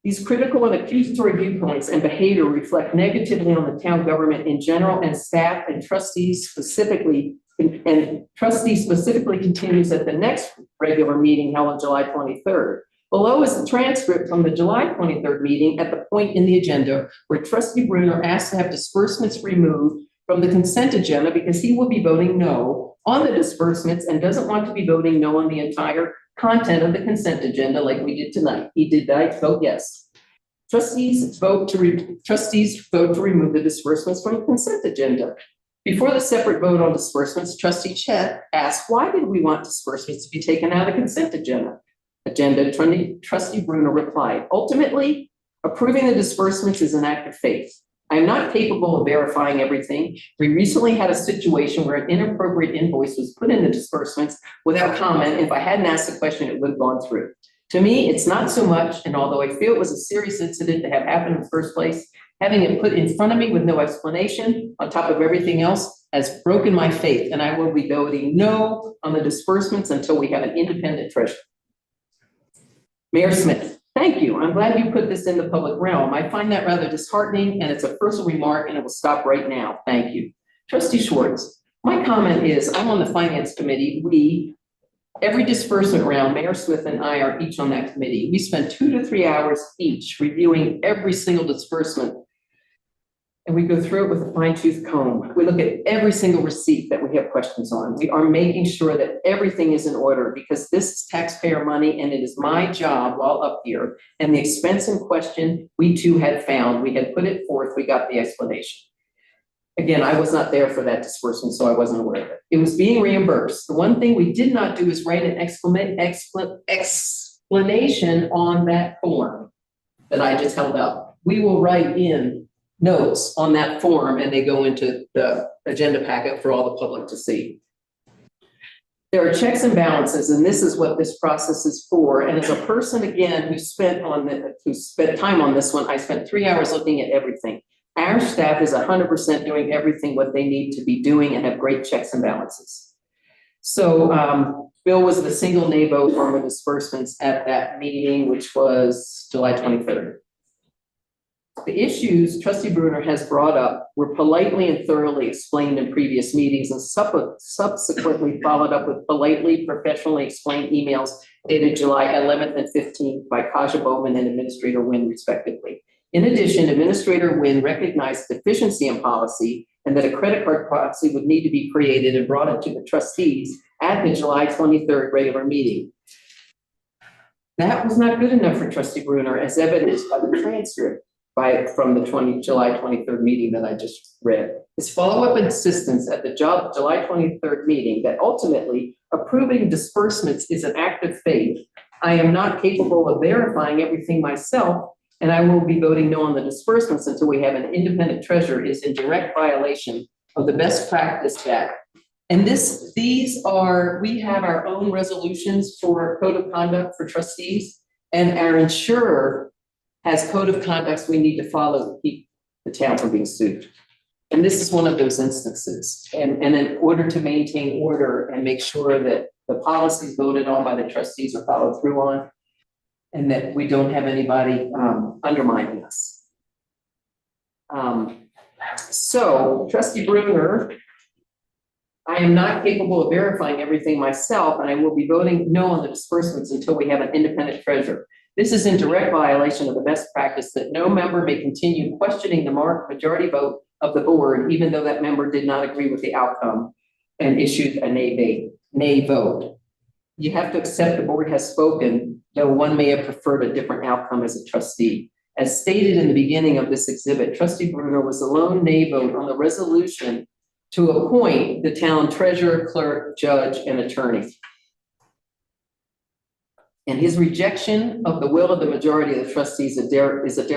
These critical and accusatory viewpoints and behavior reflect negatively on the town government in general, and staff and trustees specifically, and trustees specifically continues at the next regular meeting held on July 23rd. Below is the transcript from the July 23rd meeting at the point in the agenda where trustee Bruner asked to have disbursements removed from the consent agenda because he will be voting no on the disbursements and doesn't want to be voting no on the entire content of the consent agenda like we did tonight. He did that, vote yes. Trustees vote to remove the disbursements from the consent agenda. Before the separate vote on disbursements, trustee Chet asked, why did we want disbursements to be taken out of the consent agenda? Trustee Bruner replied, ultimately, approving the disbursements is an act of faith. I am not capable of verifying everything. We recently had a situation where an inappropriate invoice was put in the disbursements without comment. If I hadn't asked the question, it would have gone through. To me, it's not so much, and although I feel it was a serious incident to have happened in the first place, having it put in front of me with no explanation on top of everything else has broken my faith, and I will be voting no on the disbursements until we have an independent treasurer. Mayor Smith, thank you. I'm glad you put this in the public realm. I find that rather disheartening, and it's a personal remark, and it will stop right now. Thank you. Trustee Schwartz, my comment is, I'm on the finance committee. Every disbursement round, Mayor Smith and I are each on that committee. We spend 2 to 3 hours each reviewing every single disbursement. And we go through it with a fine-tooth comb. We look at every single receipt that we have questions on. We are making sure that everything is in order because this is taxpayer money and it is my job while up here. And the expense in question, we too had found. We had put it forth. We got the explanation. Again, I was not there for that disbursement, so I wasn't aware of it. It was being reimbursed. The one thing we did not do is write an explanation on that form that I just held up. We will write in notes on that form and they go into the agenda packet for all the public to see. There are checks and balances, and this is what this process is for. And as a person, again, who spent time on this one, I spent 3 hours looking at everything. Our staff is 100% doing everything what they need to be doing and have great checks and balances. So Bill was the single nay vote on the disbursements at that meeting, which was July 23rd. The issues Trustee Brunner has brought up were politely and thoroughly explained in previous meetings and subsequently followed up with politely, professionally explained emails dated July 11th and 15th by Kaja Bowman and Administrator Wynn, respectively. In addition, Administrator Wynn recognized deficiency in policy and that a credit card policy would need to be created and brought it to the trustees at the July 23rd regular meeting. That was not good enough for Trustee Brunner, as evidenced by the transcript from the July 23rd meeting that I just read. His follow-up insistence at the July 23rd meeting that ultimately approving disbursements is an act of faith. I am not capable of verifying everything myself, and I will be voting no on the disbursements until we have an independent treasurer is in direct violation of the best practice that. And we have our own resolutions for code of conduct for trustees, and our insurer has code of conducts we need to follow to keep the town from being sued. And this is one of those instances. And in order to maintain order and make sure that the policies voted on by the trustees are followed through on, and that we don't have anybody undermining us. So Trustee Brunner, I am not capable of verifying everything myself, and I will be voting no on the disbursements until we have an independent treasurer. This is in direct violation of the best practice that no member may continue questioning the majority vote of the board, even though that member did not agree with the outcome and issued a nay vote. You have to accept the board has spoken, though one may have preferred a different outcome as a trustee. As stated in the beginning of this exhibit, Trustee Brunner was the lone nay vote on the resolution to appoint the town treasurer, clerk, judge, and attorney. And his rejection of the will of the majority of the trustees is a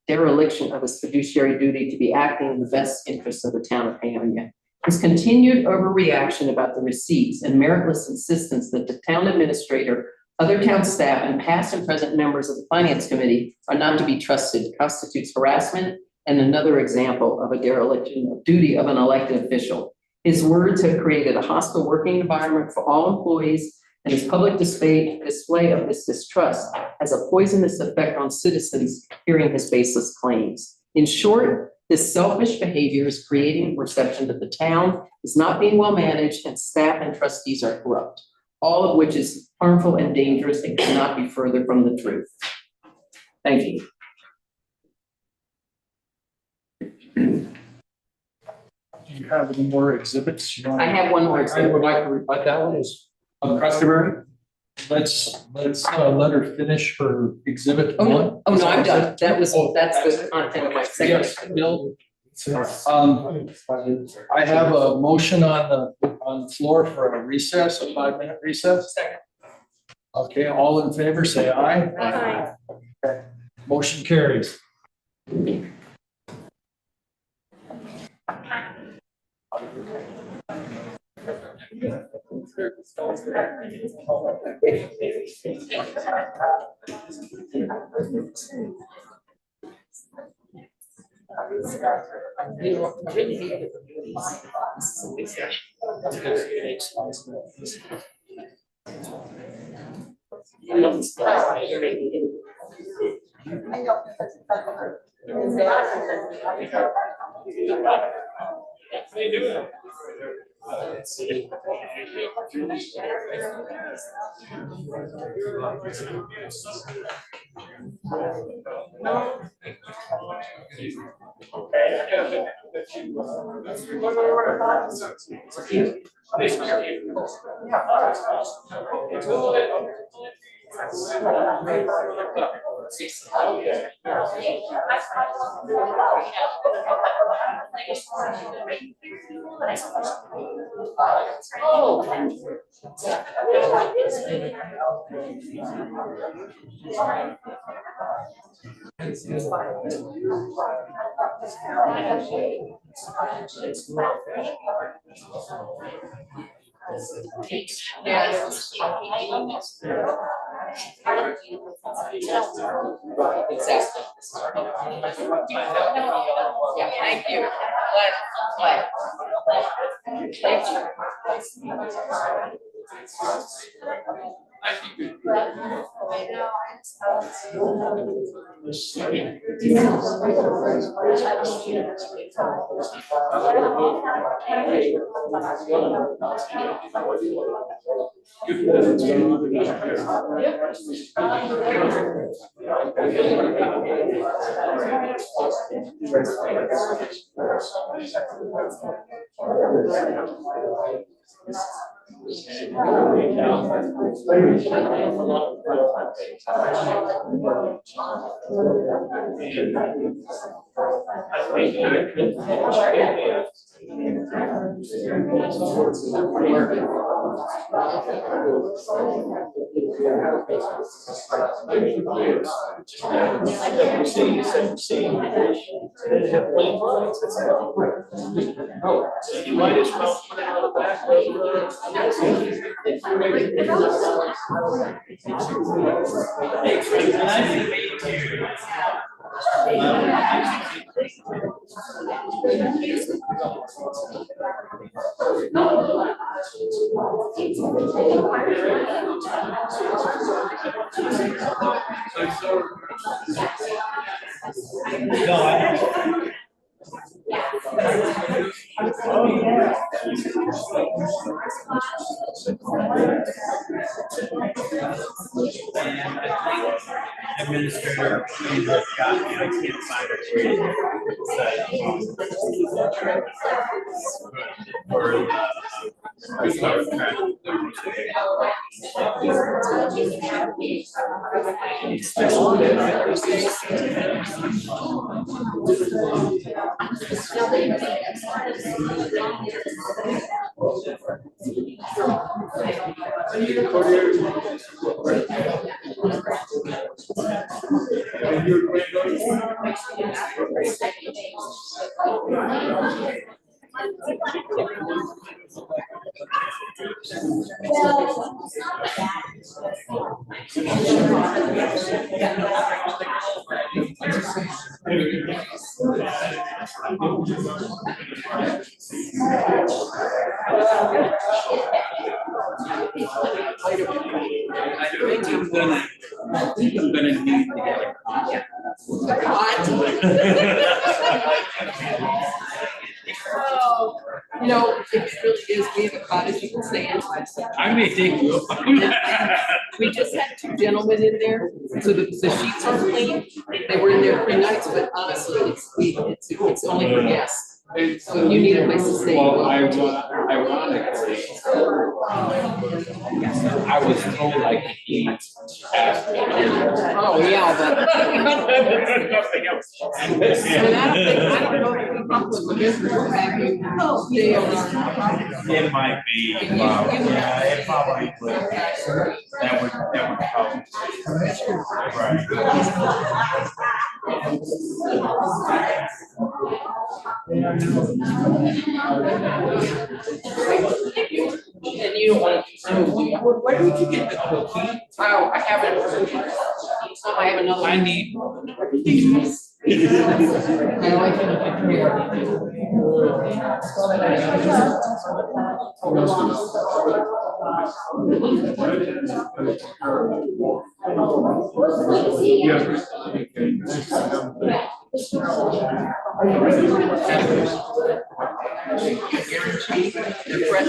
dereliction of his fiduciary duty to be acting in the best interest of the town of Paonia. His continued overreaction about the receipts and meritless insistence that the town administrator, other town staff, and past and present members of the finance committee are not to be trusted constitutes harassment and another example of a dereliction of duty of an elected official. His words have created a hostile working environment for all employees, and his public display of this distrust has a poisonous effect on citizens hearing his baseless claims. In short, this selfish behavior is creating a perception that the town is not being well managed and staff and trustees are corrupt, all of which is harmful and dangerous and cannot be further from the truth. Thank you. Do you have any more exhibits? I have one more I exhibit. would like to rebut that one as customary. Let's let her finish her exhibit Oh, one. no, I'm done. That's the it. content of my second. Yes, Bill. I have a motion on the floor for a recess, a 5-minute recess. Okay, all in favor, say aye. Aye. Okay. Motion carries. Exactly. Yeah, thank you. You might as well put it on the back of Administrator, got me, I can't find it. I think I'm gonna need to get a copy. You know, it really is, we have a cottage you can stay in. I may take you up. We just had two gentlemen in there, so the sheets are clean, they were in there 3 nights, but honestly, it's only for guests. So if you need a place to stay. Well, ironically, I was told I could eat after. Oh, yeah, but. Nothing else. And I don't know if we probably would ever have you stay on our property. It might be, yeah, it probably would. That would help. Right. And you don't want to, Where did you get the cookie? oh, I have it. So I have another. I need. I like guarantee the fresh.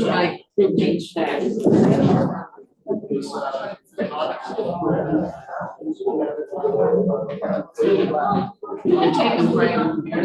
My protein snack. And take them from your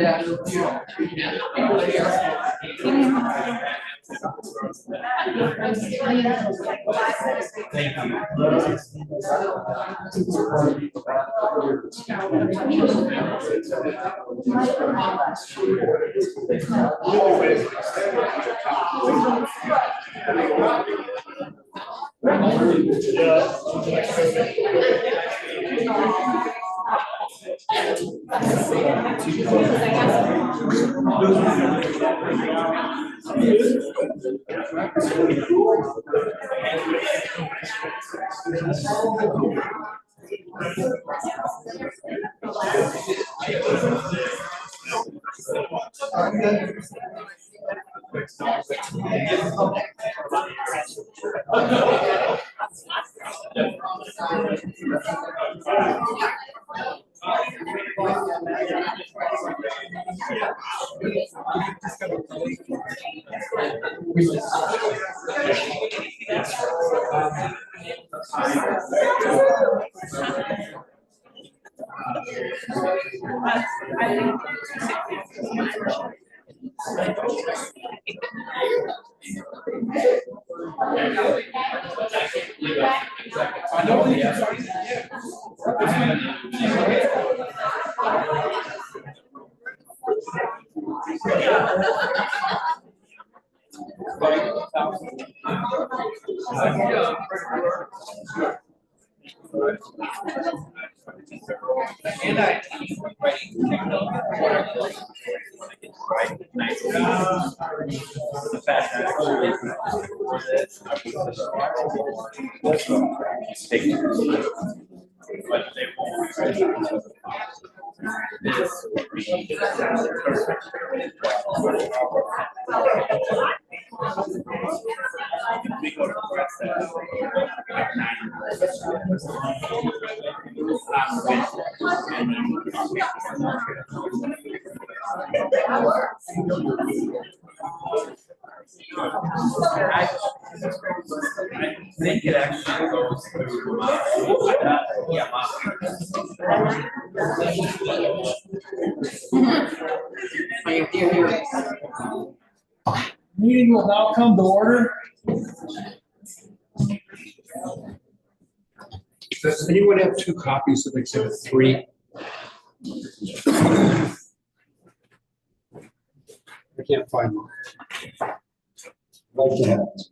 I think it actually goes through. Yeah. Meeting will now come to order. Does anyone have 2 copies of Exhibit 3? I can't find one. Like to have it.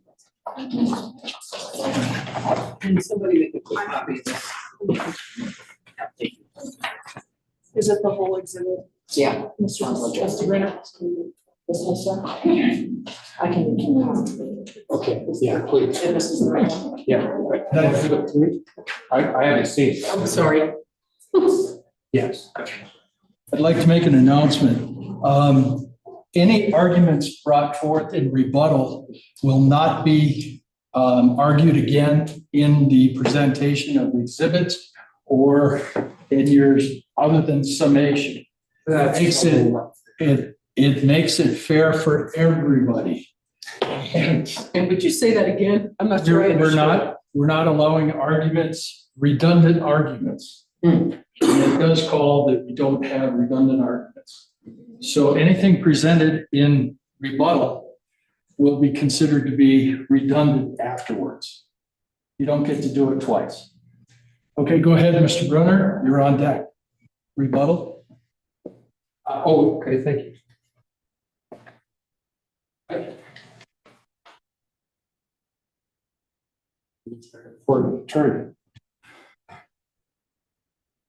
And somebody make a quick copy of this. Is it the whole exhibit? Yeah. Mr. Trustee Renner? This one, sir? I can. Okay, yeah, please. And this is the right one? Yeah. That Exhibit 3? I haven't seen it. I'm sorry. Yes. I'd like to make an announcement. Any arguments brought forth in rebuttal will not be argued again in the presentation of the exhibits or in yours other than summation. It makes it fair for everybody. And would you say that again? I'm not sure. I We're not allowing arguments, redundant arguments. And it does call that we don't have redundant arguments. So anything presented in rebuttal will be considered to be redundant afterwards. You don't get to do it twice. Okay, go ahead, Mr. Brunner, you're on deck. Rebuttal? Okay, thank you. For the attorney.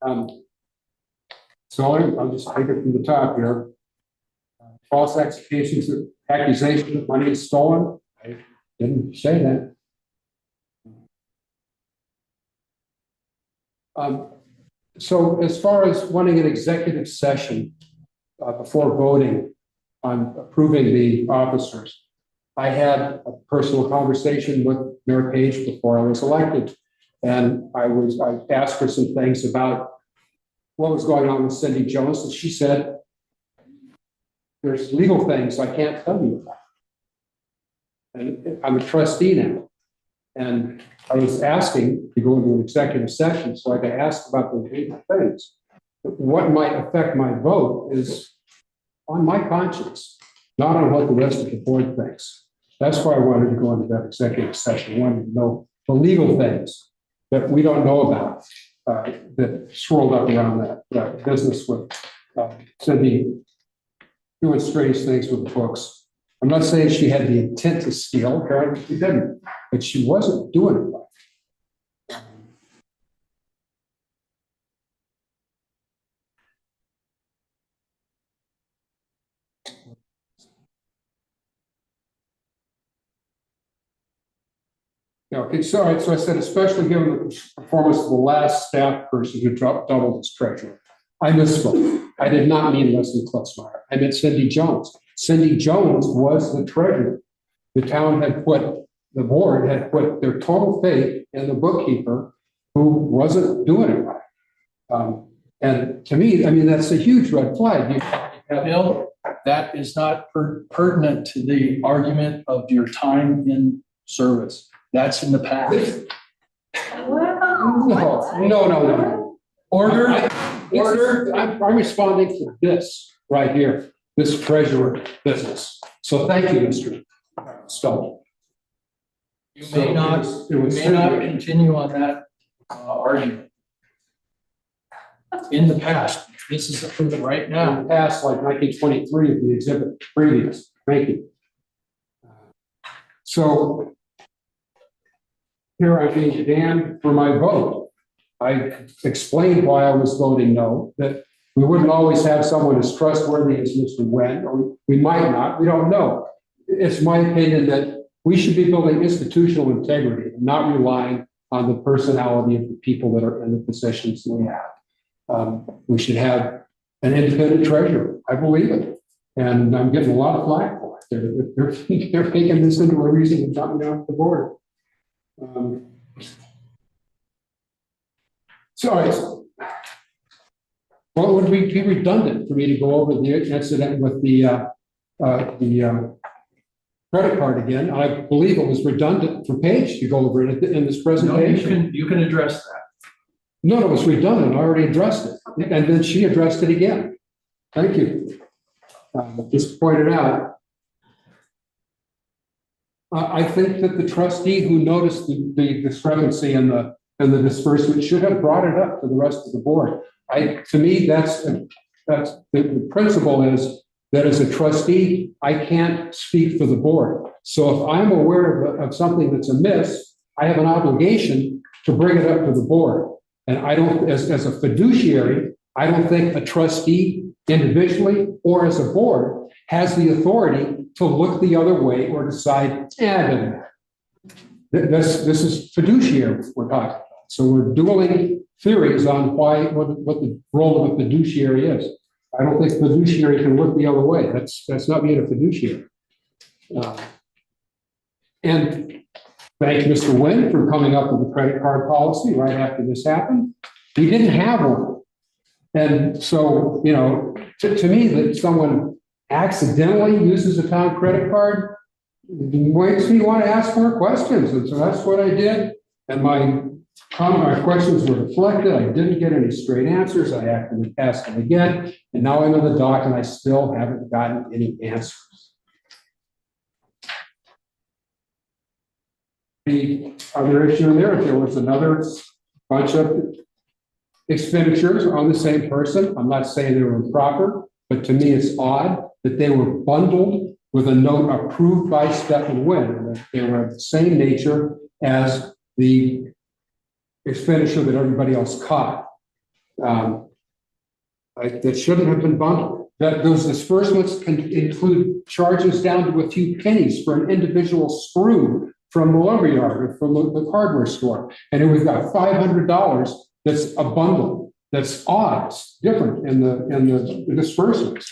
So I'll just take it from the top here. False accusation that money is stolen. I didn't say that. So as far as wanting an executive session before voting on approving the officers, I had a personal conversation with Mayor Page before I was elected. And I asked her some things about what was going on with Cindy Jones, and she said, there's legal things I can't tell you about. And I'm a trustee now. And I was asking to go into an executive session so I could ask about those legal things. What might affect my vote is on my conscience, not on what the rest of the board thinks. That's why I wanted to go into that executive session. I wanted to know the legal things that we don't know about that swirled up around that business with Cindy doing strange things with the books. I'm not saying she had the intent to steal, apparently she didn't, but she wasn't doing it right. Okay, so I said, especially given the performance of the last staff person who doubled as treasurer. I misspoke. I did not mean Leslie Klutzmeyer. I meant Cindy Jones. Cindy Jones was the treasurer. The town had the board had put their total faith in the bookkeeper who wasn't doing it right. And to me, I mean, that's a huge red flag. Bill, that is not pertinent to the argument of your time in service. That's in the past. No. Order. I'm responding to this right here, this treasurer business. So thank you, Mr. Stone. You may not continue on that argument. In the past, this is approved right now. Past like 1923 of the exhibit previous. Thank you. So here I being damned for my vote. I explained why I was voting no, that we wouldn't always have someone as trustworthy as Mr. Wen, or we might not, we don't know. It's my opinion that we should be building institutional integrity and not relying on the personality of the people that are in the positions we have. We should have an independent treasurer. I believe it. And I'm getting a lot of flack for it. They're taking this into a reason to drop me off the board. So what would be redundant for me to go over the incident with the credit card again? I believe it was redundant for Paige to go over it in this presentation. No, you can address that. No, it was redundant. I already addressed it. And then she addressed it again. Thank you. Just pointed out. I think that the trustee who noticed the discrepancy in the disbursement should have brought it up to the rest of the board. To me, that's the principle is that as a trustee, I can't speak for the board. So if I'm aware of something that's amiss, I have an obligation to bring it up to the board. And I don't, as a fiduciary, I don't think a trustee individually or as a board has the authority to look the other way or decide, this is fiduciary we're talking about. So we're dueling theories on what the role of a fiduciary is. I don't think fiduciary can look the other way. That's not being a fiduciary. And thank Mr. Wen for coming up with the credit card policy right after this happened. We didn't have one. And so, you know, to me, that someone accidentally uses a town credit card makes me want to ask more questions. And so that's what I did. And my questions were deflected. I didn't get any straight answers. I asked them again. And now I'm in the dock and I still haven't gotten any answers. The other issue there was another bunch of expenditures on the same person. I'm not saying they were improper, but to me it's odd that they were bundled with a note approved by Stephen Wen. They were of the same nature as the expenditure that everybody else caught. That shouldn't have been bundled. That those disbursements can include charges down to a few pennies for an individual screw from the lumberyard or from the hardware store. And then we've got $500 that's a bundle, that's odd, it's different in the disbursements.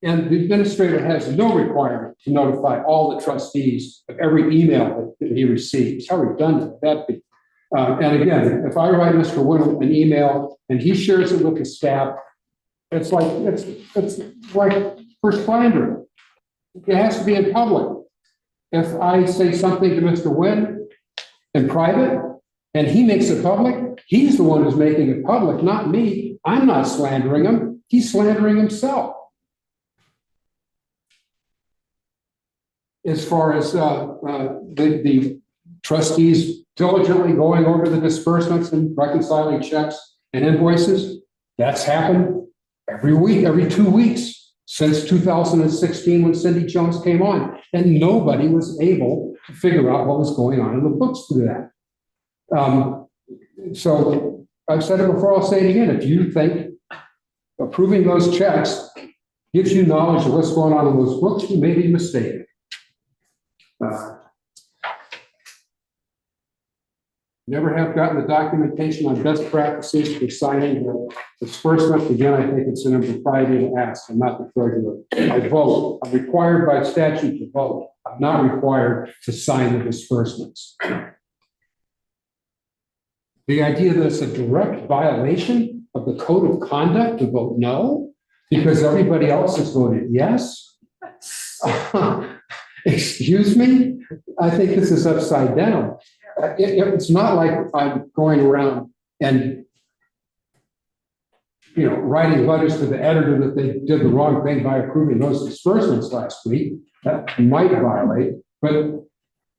And the administrator has no requirement to notify all the trustees of every email that he receives. How redundant would that be? And again, if I write Mr. Wood an email and he shares it with the staff, it's like for slander. It has to be in public. If I say something to Mr. Wynn in private and he makes it public, he's the one who's making it public, not me. I'm not slandering him. He's slandering himself. As far as the trustees diligently going over the disbursements and reconciling checks and invoices, that's happened every week, every 2 weeks since 2016 when Cindy Jones came on, and nobody was able to figure out what was going on in the books to do that. So I've said it before, I'll say it again. If you think approving those checks gives you knowledge of what's going on in those books, you may be mistaken. Never have gotten the documentation on best practices for signing the disbursement. Again, I think it's an impropriety to ask. I'm not the treasurer. I vote. I'm required by statute to vote. I'm not required to sign the disbursements. The idea that it's a direct violation of the code of conduct to vote no, because everybody else has voted yes. Excuse me? I think this is upside down. It's not like I'm going around and, writing letters to the editor that they did the wrong thing by approving those disbursements last week. That might violate, but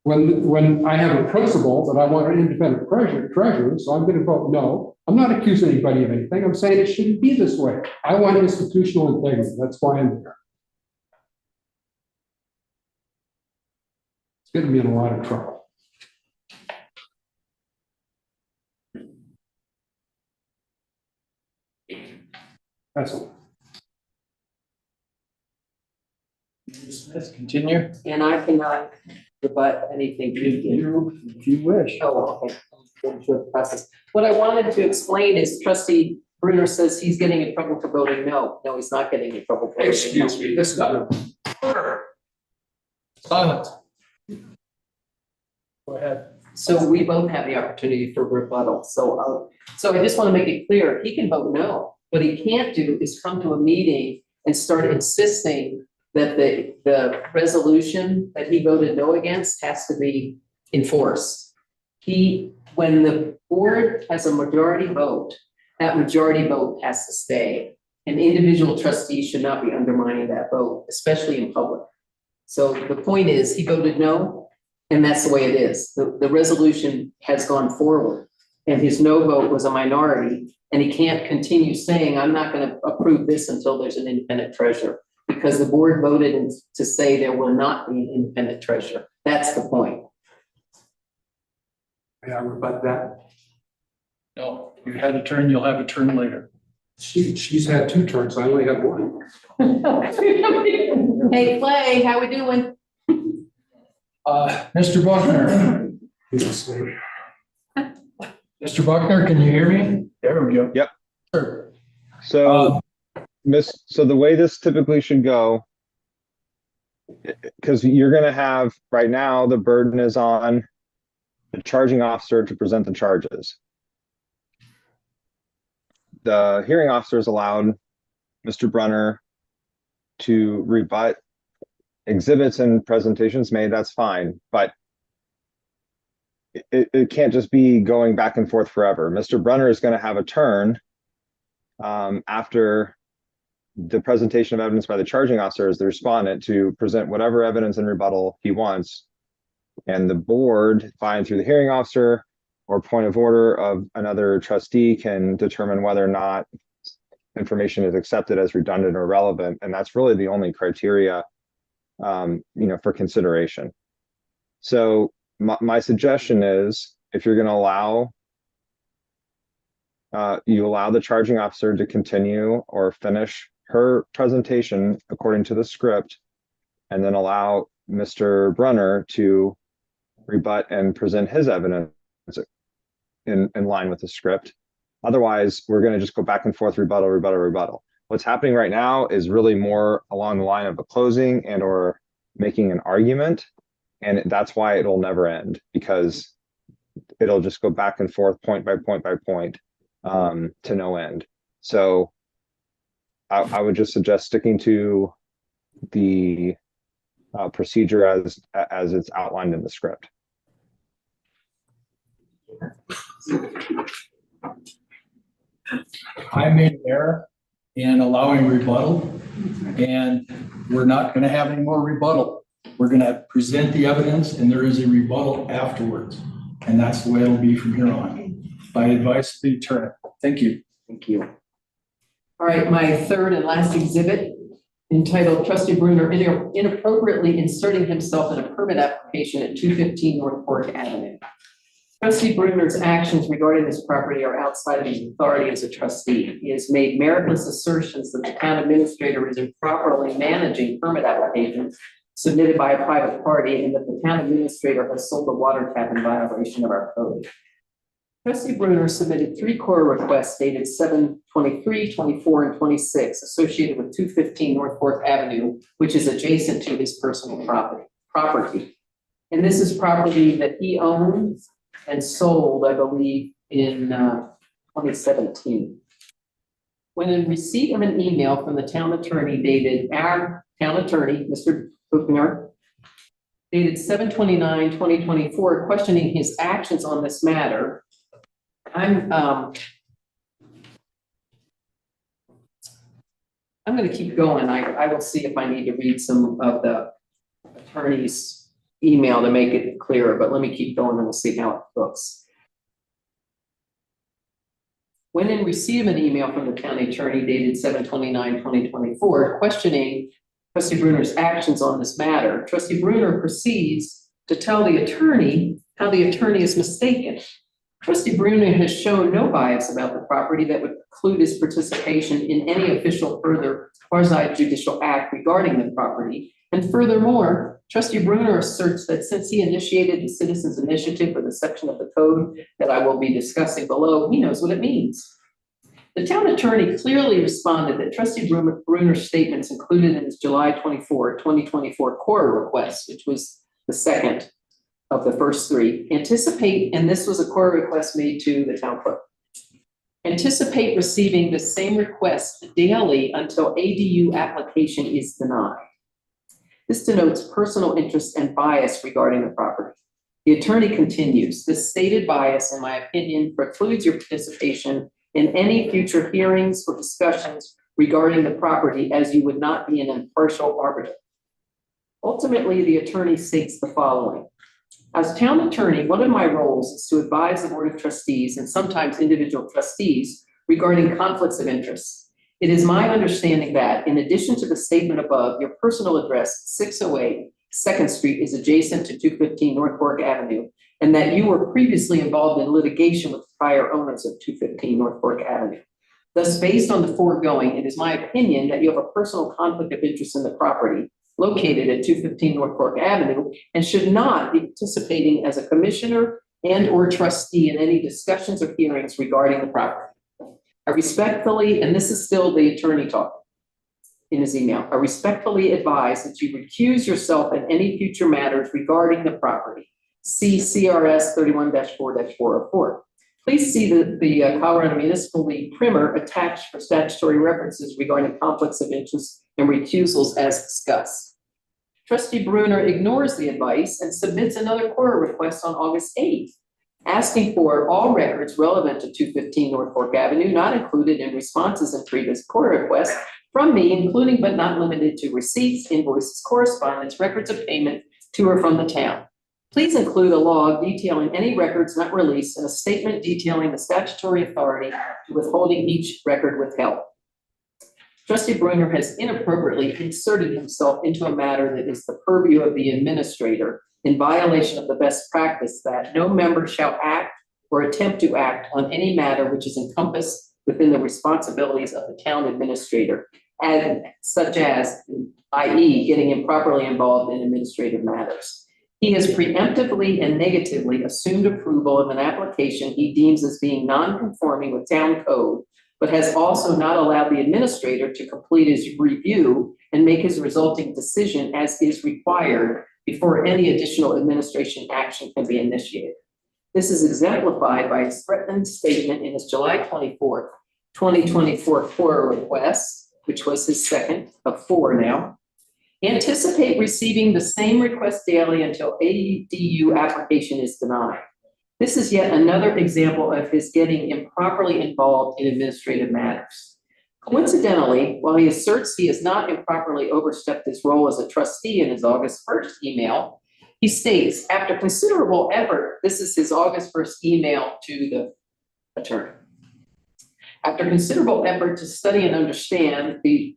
when I have a principle that I want an independent treasurer, so I'm going to vote no. I'm not accusing anybody of anything. I'm saying it shouldn't be this way. I want institutional integrity. That's why I'm here. It's getting me in a lot of trouble. That's all. Let's continue. And I cannot rebut anything you did. If you wish. Oh, okay. Going through the process. What I wanted to explain is trustee Brunner says he's getting in trouble for voting no. No, he's not getting in trouble for voting no. Excuse me, this is Silence. Go ahead. So we both have the opportunity for rebuttal. So I just want to make it clear, he can vote no. What he can't do is come to a meeting and start insisting that the resolution that he voted no against has to be enforced. When the board has a majority vote, that majority vote has to stay. And individual trustees should not be undermining that vote, especially in public. So the point is, he voted no, and that's the way it is. The resolution has gone forward, and his no vote was a minority, and he can't continue saying, I'm not going to approve this until there's an independent treasurer, because the board voted to say there will not be an independent treasurer. That's the point. May I rebut that? No, you had a turn, you'll have a turn later. She's had 2 turns. I only have 1. Hey, Clay, how we doing? Mr. Buckner. Mr. Buckner, can you hear me? There we go. Yep. Sure. So, so the way this typically should go, because you're going to have, right now, the burden is on the charging officer to present the charges. The hearing officer is allowed Mr. Brunner to rebut exhibits and presentations made, that's fine, but it can't just be going back and forth forever. Mr. Brunner is going to have a turn after the presentation of evidence by the charging officer as the respondent to present whatever evidence and rebuttal he wants. And the board, fine through the hearing officer or point of order of another trustee, can determine whether or not information is accepted as redundant or relevant. And that's really the only criteria, for consideration. So my suggestion is if you're going to allow, you allow the charging officer to continue or finish her presentation according to the script, and then allow Mr. Brunner to rebut and present his evidence in line with the script. Otherwise, we're going to just go back and forth, rebuttal, rebuttal, rebuttal. What's happening right now is really more along the line of a closing and or making an argument. And that's why it'll never end, because it'll just go back and forth, point by point by point, to no end. So I would just suggest sticking to the procedure as it's outlined in the script. I made an error in allowing rebuttal, and we're not going to have any more rebuttal. We're going to present the evidence, and there is a rebuttal afterwards. And that's the way it'll be from here on, by advice of the attorney. Thank you. Thank you. All right, my third and last exhibit, entitled Trustee Brunner inappropriately inserting himself in a permit application at 215 North Fork Avenue. Trustee Brunner's actions regarding this property are outside of his authority as a trustee. He has made meritless assertions that the town administrator is improperly managing permit applications submitted by a private party, and that the town administrator has sold a water tap in violation of our code. Trustee Brunner submitted 3 core requests dated 7/23, 24, and 26 associated with 215 North Fork Avenue, which is adjacent to his personal property. And this is property that he owns and sold, I believe, in 2017. When in receipt of an email from the town attorney dated, our town attorney, Mr. Buchner, dated 7/29/2024, questioning his actions on this matter, I'm going to keep going. I will see if I need to read some of the attorney's email to make it clearer, but let me keep going and we'll see how it looks. When in receipt of an email from the county attorney dated 7/29/2024, questioning Trustee Brunner's actions on this matter, Trustee Brunner proceeds to tell the attorney how the attorney is mistaken. Trustee Brunner has shown no bias about the property that would preclude his participation in any official further quasi-judicial act regarding the property. And furthermore, Trustee Brunner asserts that since he initiated the citizens initiative for the section of the code that I will be discussing below, he knows what it means. The town attorney clearly responded that Trustee Brunner's statements included in his July 24, 2024 core request, which was the second of the first 3, anticipate, and this was a core request made to the town clerk, anticipate receiving the same request daily until ADU application is denied. This denotes personal interest and bias regarding the property. The attorney continues, this stated bias, in my opinion, precludes your participation in any future hearings or discussions regarding the property, as you would not be an impartial arbiter. Ultimately, the attorney states the following. As town attorney, one of my roles is to advise the Board of Trustees and sometimes individual trustees regarding conflicts of interest. It is my understanding that, in addition to the statement above, your personal address, 608 2nd Street, is adjacent to 215 North Fork Avenue, and that you were previously involved in litigation with prior owners of 215 North Fork Avenue. Thus, based on the foregoing, it is my opinion that you have a personal conflict of interest in the property located at 215 North Fork Avenue and should not be participating as a commissioner and or trustee in any discussions or hearings regarding the property. I respectfully, and this is still the attorney talking in his email, I respectfully advise that you recuse yourself in any future matters regarding the property. See CRS 31-4-404. Please see the Colorado Municipal League primer attached for statutory references regarding conflicts of interest and recusals as discussed. Trustee Brunner ignores the advice and submits another core request on August 8th, asking for all records relevant to 215 North Fork Avenue, not included in responses in previous core requests, from me, including but not limited to receipts, invoices, correspondence, records of payment to or from the town. Please include a log detailing any records not released and a statement detailing the statutory authority to withholding each record withheld. Trustee Brunner has inappropriately inserted himself into a matter that is the purview of the administrator in violation of the best practice that no member shall act or attempt to act on any matter which is encompassed within the responsibilities of the town administrator, and such as, i.e., getting improperly involved in administrative matters. He has preemptively and negatively assumed approval of an application he deems as being non-conforming with town code, but has also not allowed the administrator to complete his review and make his resulting decision as is required before any additional administration action can be initiated. This is exemplified by his threatened statement in his July 24th, 2024 FOIA request, which was his second of 4 now. Anticipate receiving the same request daily until ADU application is denied. This is yet another example of his getting improperly involved in administrative matters. Coincidentally, while he asserts he has not improperly overstepped his role as a trustee in his August 1st email, he states, after considerable effort, this is his August 1st email to the attorney. After considerable effort to study and understand the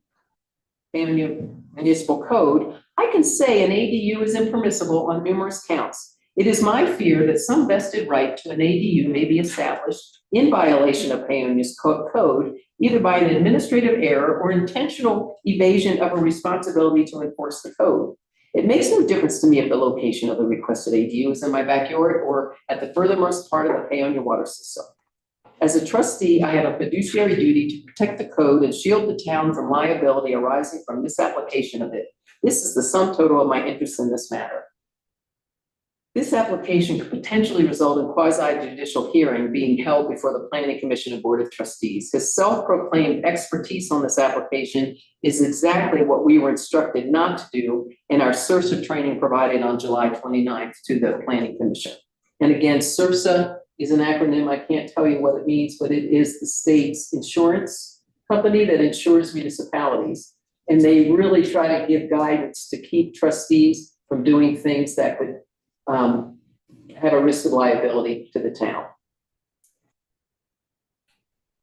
municipal code, I can say an ADU is impermissible on numerous counts. It is my fear that some vested right to an ADU may be established in violation of Paonius code, either by an administrative error or intentional evasion of a responsibility to enforce the code. It makes no difference to me if the location of the requested ADU is in my backyard or at the furthermost part of the Paonia water system. As a trustee, I have a fiduciary duty to protect the code and shield the town from liability arising from misapplication of it. This is the sum total of my interest in this matter. This application could potentially result in quasi-judicial hearing being held before the Planning Commission and Board of Trustees. His self-proclaimed expertise on this application is exactly what we were instructed not to do in our SIRSA training provided on July 29th to the Planning Commission. And again, SIRSA is an acronym. I can't tell you what it means, but it is the state's insurance company that insures municipalities. And they really try to give guidance to keep trustees from doing things that could have a risk of liability to the town.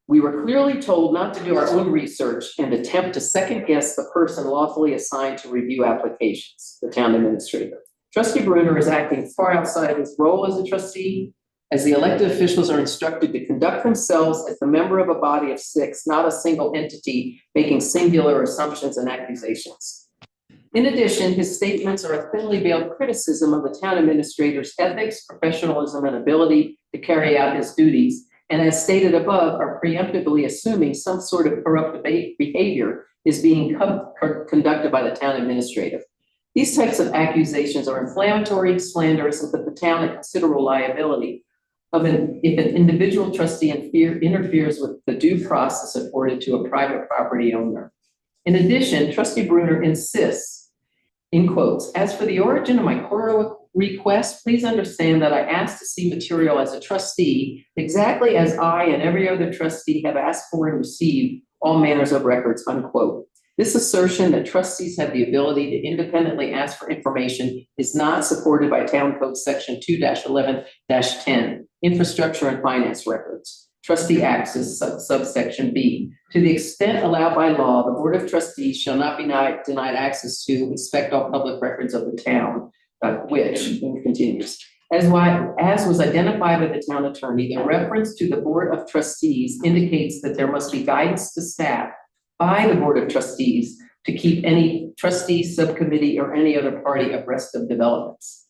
We were clearly told not to do our own research and attempt to second guess the person lawfully assigned to review applications, the town administrator. Trustee Bruner is acting far outside of his role as a trustee, as the elected officials are instructed to conduct themselves as a member of a body of 6, not a single entity making singular assumptions and accusations. In addition, his statements are a thinly veiled criticism of the town administrator's ethics, professionalism, and ability to carry out his duties, and as stated above, are preemptively assuming some sort of corrupt behavior is being conducted by the town administrator. These types of accusations are inflammatory, slanderous, and put the town at considerable liability if an individual trustee interferes with the due process afforded to a private property owner. In addition, Trustee Bruner insists, in quotes, as for the origin of my FOIA request, please understand that I asked to see material as a trustee, exactly as I and every other trustee have asked for and received all manners of records, unquote. This assertion that trustees have the ability to independently ask for information is not supported by Town Code Section 2-11-10, Infrastructure and Finance Records. Trustee access, subsection B. To the extent allowed by law, the Board of Trustees shall not be denied access to inspect all public records of the town, which, and continues. As was identified by the town attorney, the reference to the Board of Trustees indicates that there must be guidance to staff by the Board of Trustees to keep any trustee, subcommittee, or any other party abreast of developments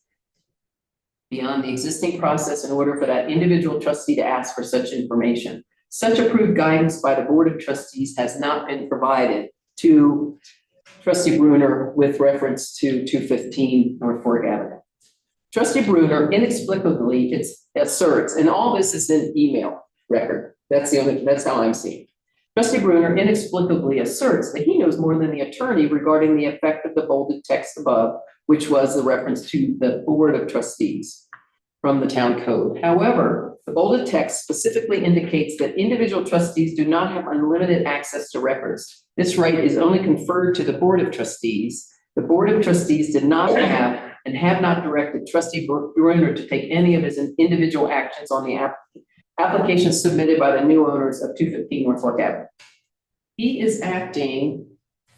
beyond the existing process in order for that individual trustee to ask for such information. Such approved guidance by the Board of Trustees has not been provided to Trustee Bruner with reference to 215 North Fork Avenue. Trustee Bruner inexplicably asserts, and all this is in email record. That's how I'm seeing it. Trustee Bruner inexplicably asserts that he knows more than the attorney regarding the effect of the bolded text above, which was the reference to the Board of Trustees from the town code. However, the bolded text specifically indicates that individual trustees do not have unlimited access to records. This right is only conferred to the Board of Trustees. The Board of Trustees did not have and have not directed Trustee Bruner to take any of his individual actions on the application submitted by the new owners of 215 North Fork Avenue. He is acting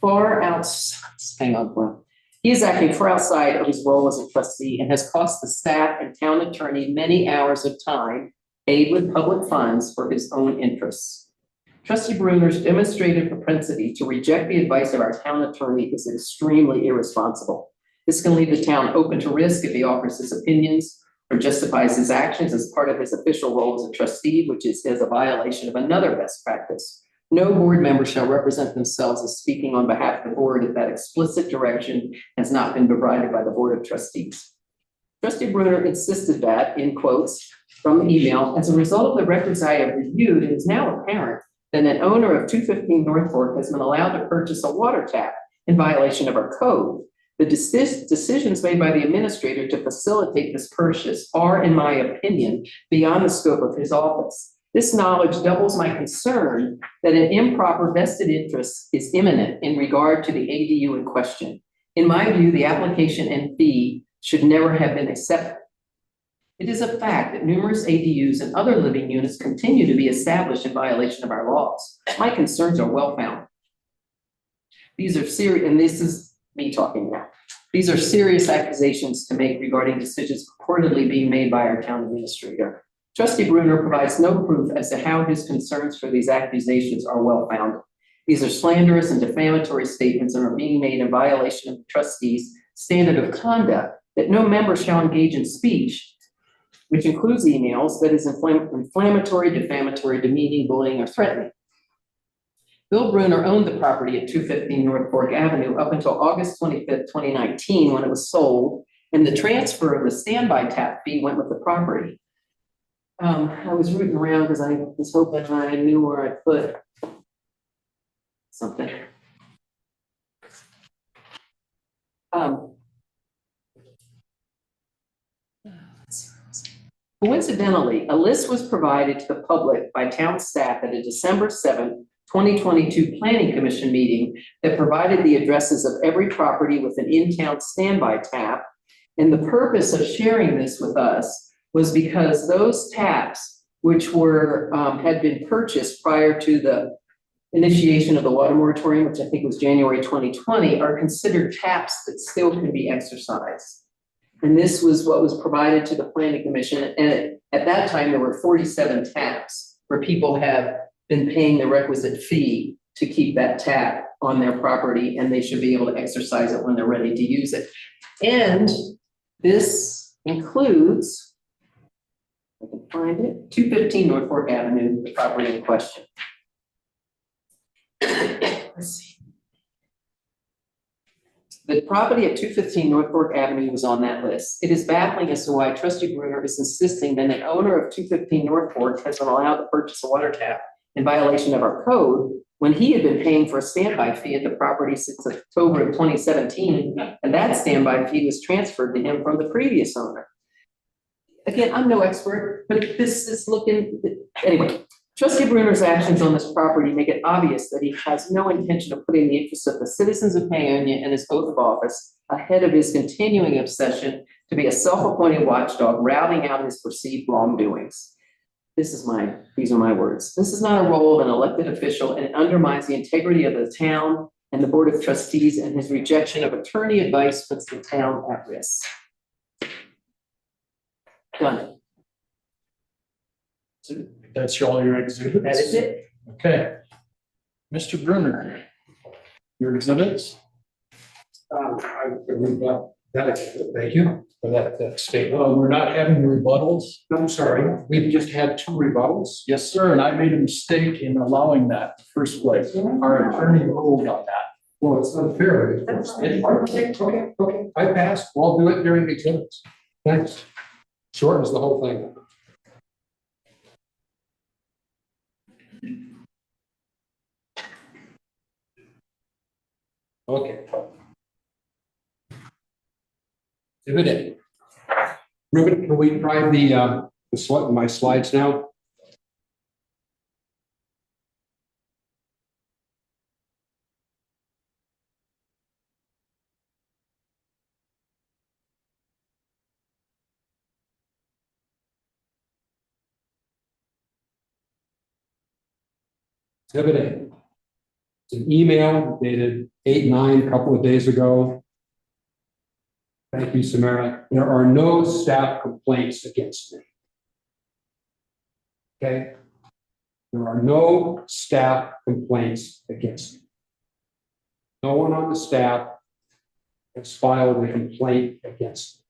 far outside, hang on, He is acting far outside of his role as a trustee and has cost the staff and town attorney many hours of time paid with public funds for his own interests. Trustee Bruner's demonstrated propensity to reject the advice of our town attorney is extremely irresponsible. This can leave the town open to risk if he offers his opinions or justifies his actions as part of his official role as a trustee, which is a violation of another best practice. No board member shall represent themselves as speaking on behalf of the board if that explicit direction has not been provided by the Board of Trustees. Trustee Bruner insisted that, in quotes from the email, as a result of the records I have reviewed, it is now apparent that an owner of 215 North Fork has been allowed to purchase a water tap in violation of our code. The decisions made by the administrator to facilitate this purchase are, in my opinion, beyond the scope of his office. This knowledge doubles my concern that an improper vested interest is imminent in regard to the ADU in question. In my view, the application and fee should never have been accepted. It is a fact that numerous ADUs and other living units continue to be established in violation of our laws. My concerns are well-founded. These are serious, and this is me talking now. These are serious accusations to make regarding decisions purportedly being made by our town administrator. Trustee Bruner provides no proof as to how his concerns for these accusations are well-founded. These are slanderous and defamatory statements and are being made in violation of the trustee's standard of conduct that no member shall engage in speech, which includes emails that is inflammatory, defamatory, demeaning, bullying, or threatening. Bill Bruner owned the property at 215 North Fork Avenue up until August 25th, 2019, when it was sold, and the transfer of the standby tap fee went with the property. I was rooting around because I was hoping I knew where I put something. Coincidentally, a list was provided to the public by town staff at a December 7th, 2022 Planning Commission meeting that provided the addresses of every property with an in-town standby tap. And the purpose of sharing this with us was because those taps, which were had been purchased prior to the initiation of the water moratorium, which I think was January 2020, are considered taps that still can be exercised. And this was what was provided to the Planning Commission. And at that time, there were 47 taps where people have been paying the requisite fee to keep that tap on their property, and they should be able to exercise it when they're ready to use it. And this includes, I can find it, 215 North Fork Avenue, the property in question. Let's see. The property at 215 North Fork Avenue was on that list. It is baffling as to why Trustee Bruner is insisting that an owner of 215 North Fork has been allowed to purchase a water tap in violation of our code when he had been paying for a standby fee at the property since October of 2017, and that standby fee was transferred to him from the previous owner. Again, I'm no expert, but this is looking, anyway. Trustee Bruner's actions on this property make it obvious that he has no intention of putting the interests of the citizens of Paonia and his oath of office ahead of his continuing obsession to be a self-appointed watchdog, routing out his perceived wrongdoings. These are my words. This is not a role of an elected official, and it undermines the integrity of the town and the Board of Trustees, and his rejection of attorney advice puts the town at risk. Done. That's all your exhibits? That is it. Okay. Mr. Bruner, your exhibits? Thank you for that statement. We're not having rebuttals? I'm sorry, we've just had 2 rebuttals. Yes, sir, and I made a mistake in allowing that in the first place. Our attorney ruled on that. Well, it's unfair. Okay, I passed. We'll do it during the exhibits. Thanks. Shortens the whole thing. Okay. Exhibit A. Ruben, can we try my slides now? Exhibit A. It's an email dated 8/9, a couple of days ago. It says, "Dear Trustee Brunner, I am requesting your indulgence in the following. I am requesting your indulgence in the following. Exhibit A. It's an email dated 8/9, a couple of days ago. It says, "Dear Trustee Brunner, I am requesting your indulgence in the following. Thank you, Samara. There are no staff complaints against me. Okay? There are no staff complaints against me. No one on the staff has filed a complaint against me.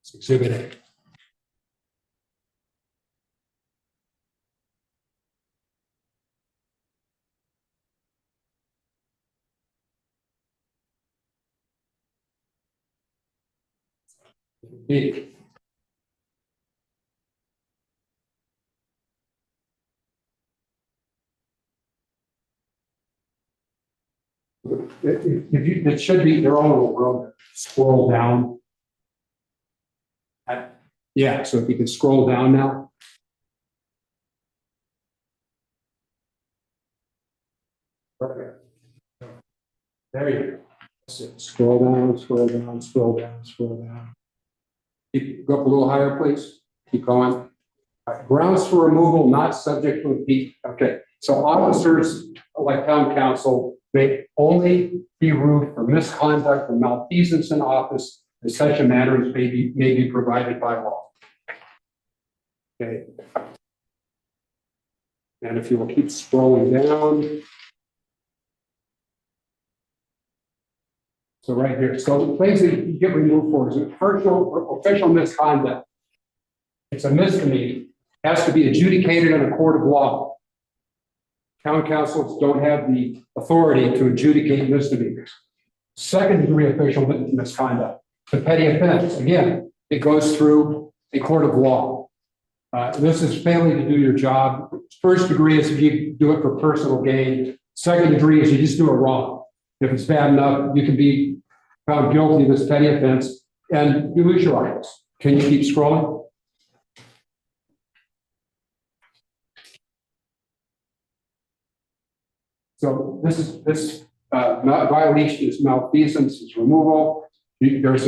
It's Exhibit A. B. If you, it should be, they're all in a row. Scroll down. Yeah, so if you can scroll down now. Perfect. There you go. That's it. Scroll down, scroll down, scroll down, scroll down. Go up a little higher, please. Keep going. All right, grounds for removal not subject to impeachment. Okay, so officers like town council may only be removed for misconduct or malfeasance in office in such a manner as may be provided by law. Okay. And if you will keep scrolling down. So right here, so the things that you get removed for is official misconduct. It's a misdemeanor, has to be adjudicated in a court of law. Town councils don't have the authority to adjudicate misdemeanors. Second degree official misconduct, the petty offense, again, it goes through a court of law. This is failing to do your job. First degree is if you do it for personal gain. Second degree is you just do it wrong. If it's bad enough, you can be found guilty of this petty offense and you lose your rights. Can you keep scrolling? So this violation is malfeasance, is removal. There's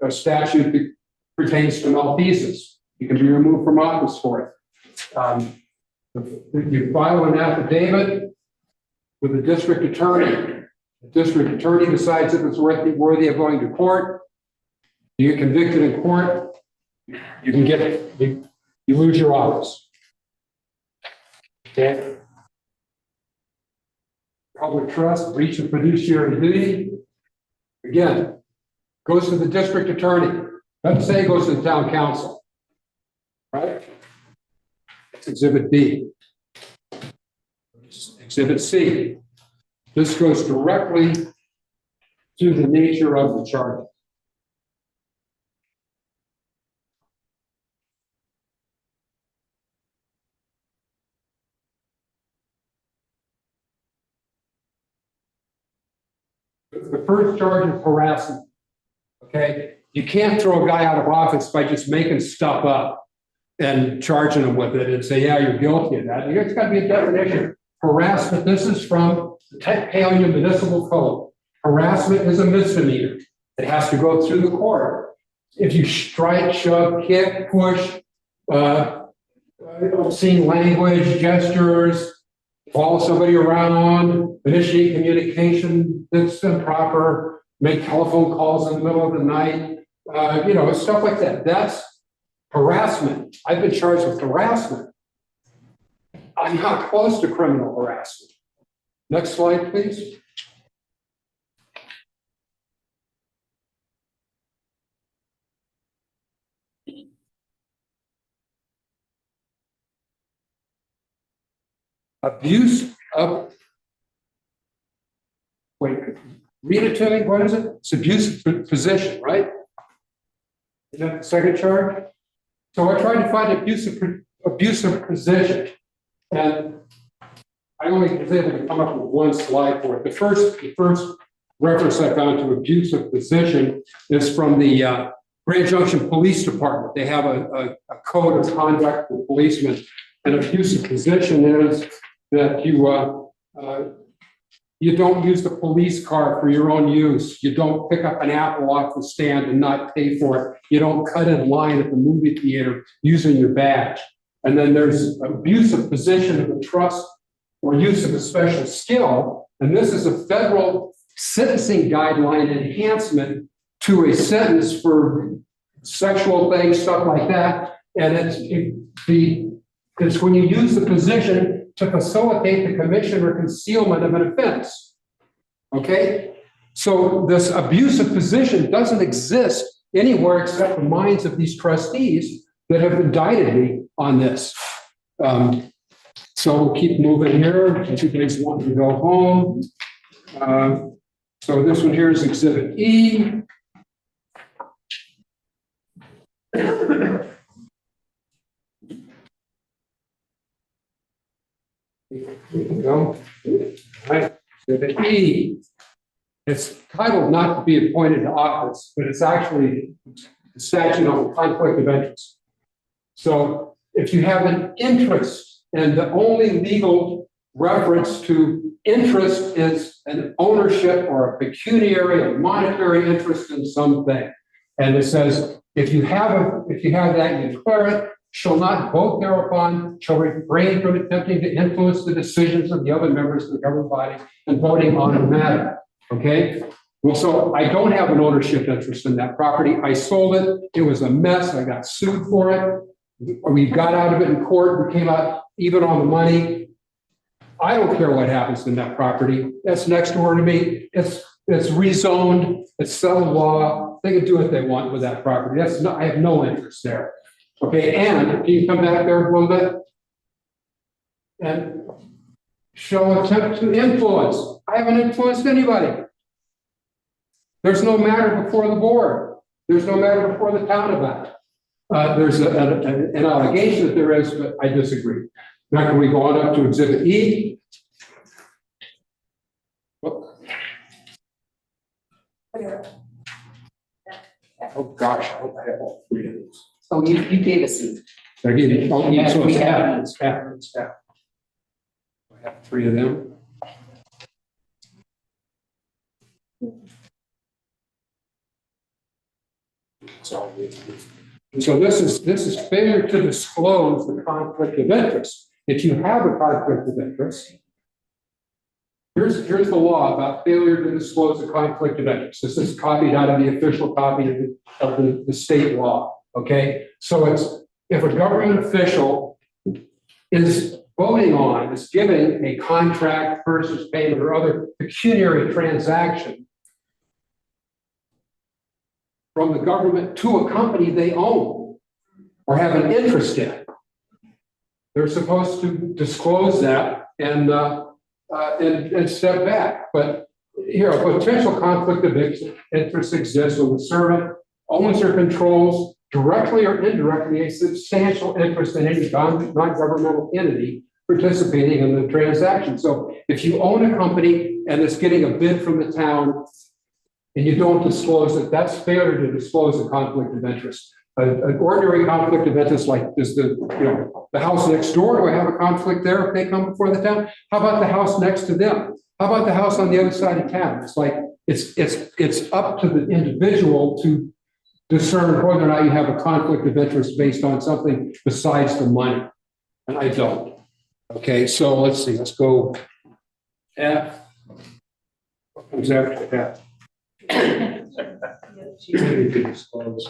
a statute that pertains to malfeasance. You can be removed from office for it. You file an affidavit with the district attorney. The district attorney decides if it's worthy of going to court. You get convicted in court, you can get it. You lose your office. Okay. Public trust, breach of fiduciary duty. Again, goes to the district attorney. Doesn't say it goes to the town council. Right? It's Exhibit B. Exhibit C. This goes directly to the nature of the charge. The first charge is harassment. Okay, you can't throw a guy out of office by just making stuff up and charging him with it and say, yeah, you're guilty of that. It's got to be a definition. Harassment, this is from the Paonia Municipal Code. Harassment is a misdemeanor. It has to go through the court. If you strike, shove, kick, push, obscene language, gestures, follow somebody around, initiate communication that's improper, make telephone calls in the middle of the night, stuff like that. That's harassment. I've been charged with harassment. I'm not close to criminal harassment. Next slide, please. Abuse of, wait, read it to me, what is it? It's abusive position, right? Is that the second charge? So I tried to find abusive position, and I only was able to come up with one slide for it. The first reference I found to abusive position is from the Grand Junction Police Department. They have a code of conduct for policemen. An abusive position is that you don't use the police car for your own use. You don't pick up an apple off the stand and not pay for it. You don't cut in line at the movie theater using your badge. And then there's abusive position of the trust or use of a special skill. And this is a federal sentencing guideline enhancement to a sentence for sexual things, stuff like that. And it's when you use the position to facilitate the commission or concealment of an offense. Okay? So this abusive position doesn't exist anywhere except the minds of these trustees that have indicted me on this. So we'll keep moving here. If you guys want to go home. So this one here is Exhibit E. Here we go. All right, Exhibit E. It's titled not to be appointed to office, but it's actually the statute on conflict of interest. So if you have an interest, and the only legal reference to interest is an ownership or a pecuniary or monetary interest in something. And it says, if you have that, you declare it, shall not vote thereupon, shall refrain from attempting to influence the decisions of the other members of the governing body and voting on the matter. Okay? Well, so I don't have an ownership interest in that property. I sold it. It was a mess. I got sued for it. We got out of it in court. We came out even on the money. I don't care what happens in that property. That's next door to me. It's rezoned. It's settled law. They can do what they want with that property. I have no interest there. Okay, and can you come back there a little bit? And shall attempt to influence. I haven't influenced anybody. There's no matter before the board. There's no matter before the town about it. There's an allegation that there is, but I disagree. Now can we go on up to Exhibit E? Oh gosh, I hope I have all three of these. Oh, you gave us these. I gave you, oh, Yeah, so we it's have- half, it's half, it's half. I have three of them. So this is failure to disclose the conflict of interest. If you have a conflict of interest, here's the law about failure to disclose a conflict of interest. This is copied out of the official copy of the state law. Okay, so it's if a government official is voting on, is giving a contract, purchase, payment, or other pecuniary transaction from the government to a company they own or have an interest in, they're supposed to disclose that and step back. But here, a potential conflict of interest exists when the servant owns or controls directly or indirectly a substantial interest in any non-governmental entity participating in the transaction. So if you own a company and it's getting a bid from the town and you don't disclose it, that's failure to disclose a conflict of interest. An ordinary conflict of interest, like is the house next door, do I have a conflict there if they come before the town? How about the house next to them? How about the house on the other side of town? It's like it's up to the individual to discern whether or not you have a conflict of interest based on something besides the money. And I don't. Okay, so let's see, let's go F. What comes after F? Maybe to disclose.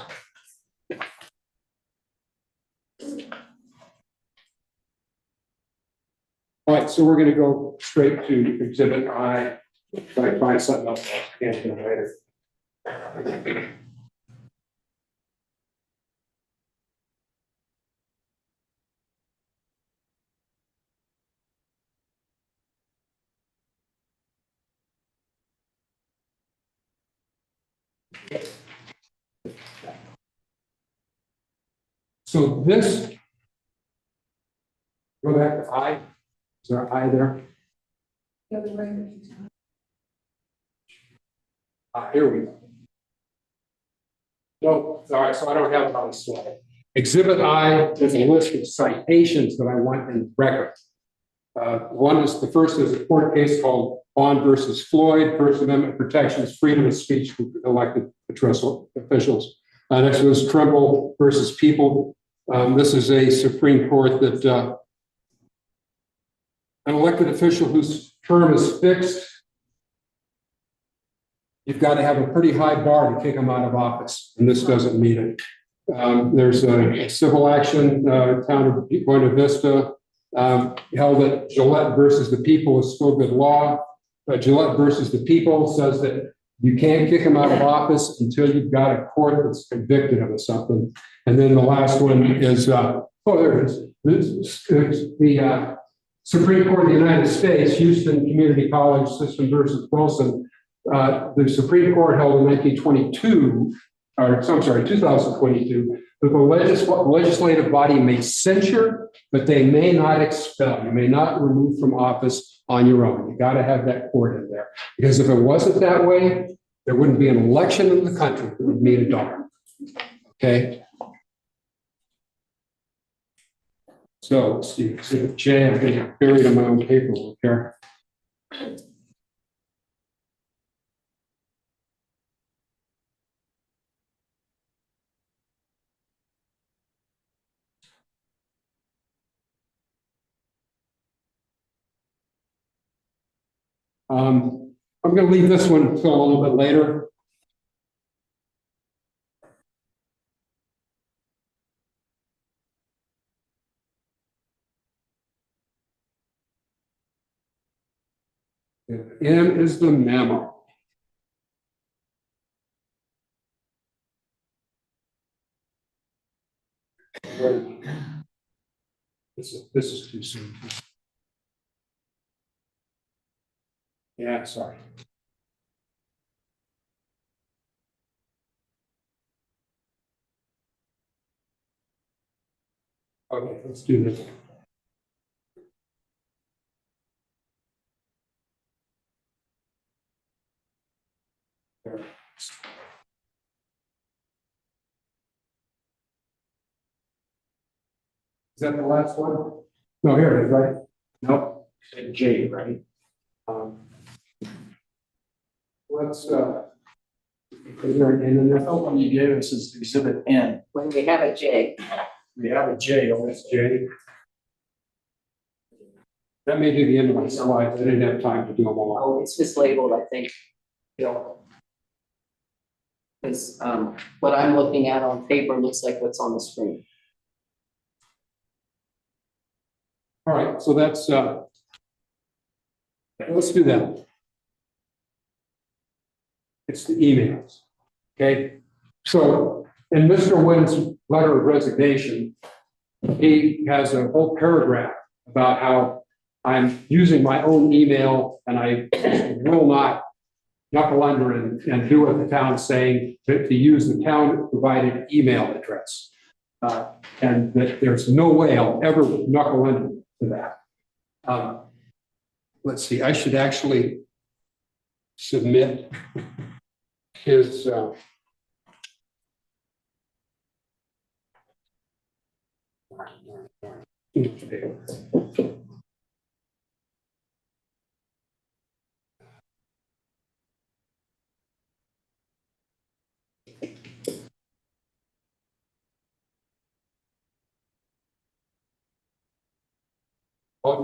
All right, so we're going to go straight to Exhibit I. If I find something else, I'll answer later. So this, go back to I. Is there I there? Here we go. No, all right, so I don't have it on the slide. Exhibit I is a list of citations that I want in record. The first is a court case called Bond versus Floyd, First Amendment protections, freedom of speech for elected officials. Next was Trimble versus People. This is a Supreme Court that an elected official whose term is fixed you've got to have a pretty high bar to kick them out of office, and this doesn't meet it. There's a civil action, town of Buena Vista, held that Gillette versus the people is still good law. Gillette versus the people says that you can't kick them out of office until you've got a court that's convicted of something. And then the last one is, there it is. The Supreme Court of the United States, Houston Community College System versus Wilson. The Supreme Court held in 2022, that the legislative body may censure, but they may not expel. You may not remove from office on your own. You got to have that court in there. Because if it wasn't that way, there wouldn't be an election in the country that would mean a darn. Okay. So let's see, Exhibit J, I'm getting buried in my own paperwork here. I'm going to leave this one until a little bit later. M is the memo. This is too soon. Yeah, sorry. Okay, let's do this. There. Is that the last one? No, here it is, right? Nope, J, right? Let's, is there an N in there? The one you gave us is Exhibit N. When we have a J. We have a J. Oh, That's J. That may be the end of my slides. I didn't have time to do them all. Oh, it's mislabeled, I think. Because what I'm looking at on paper looks like what's on the screen. All right, so that's, let's do that. It's the emails, okay? So in Mr. Wynn's letter of resignation, he has a whole paragraph about how I'm using my own email and I will not knuckle under and do what the town's saying to use the town provided email address. And that there's no way I'll ever knuckle under to that. Let's see, I should actually submit his I'll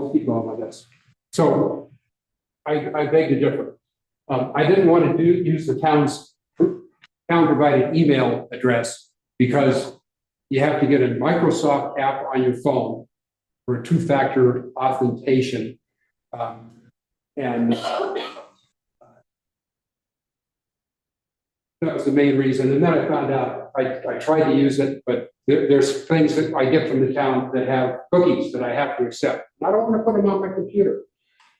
just keep going with this. So I beg to differ. I didn't want to use the town provided email address because you have to get a Microsoft app on your phone for two-factor authentication. And that was the main reason. And then I found out I tried to use it, but there's things that I get from the town that have cookies that I have to accept. I don't want to put them on my computer.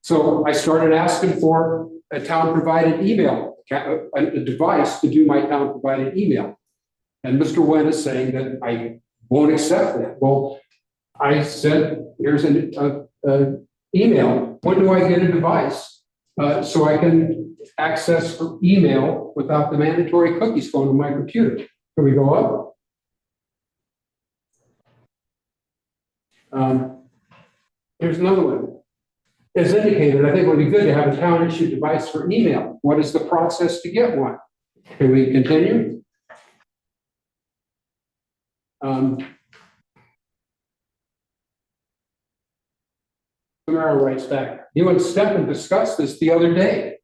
So I started asking for a town provided email, a device to do my town provided email. And Mr. Wynn is saying that I won't accept that. Well, I said, here's an email. When do I get a device so I can access email without the mandatory cookies going to my computer? Can we go up? Here's another one. As indicated, I think it would be good to have a town issued device for email. What is the process to get one? Can we continue? Tamara writes back, you and Stephen discussed this the other day.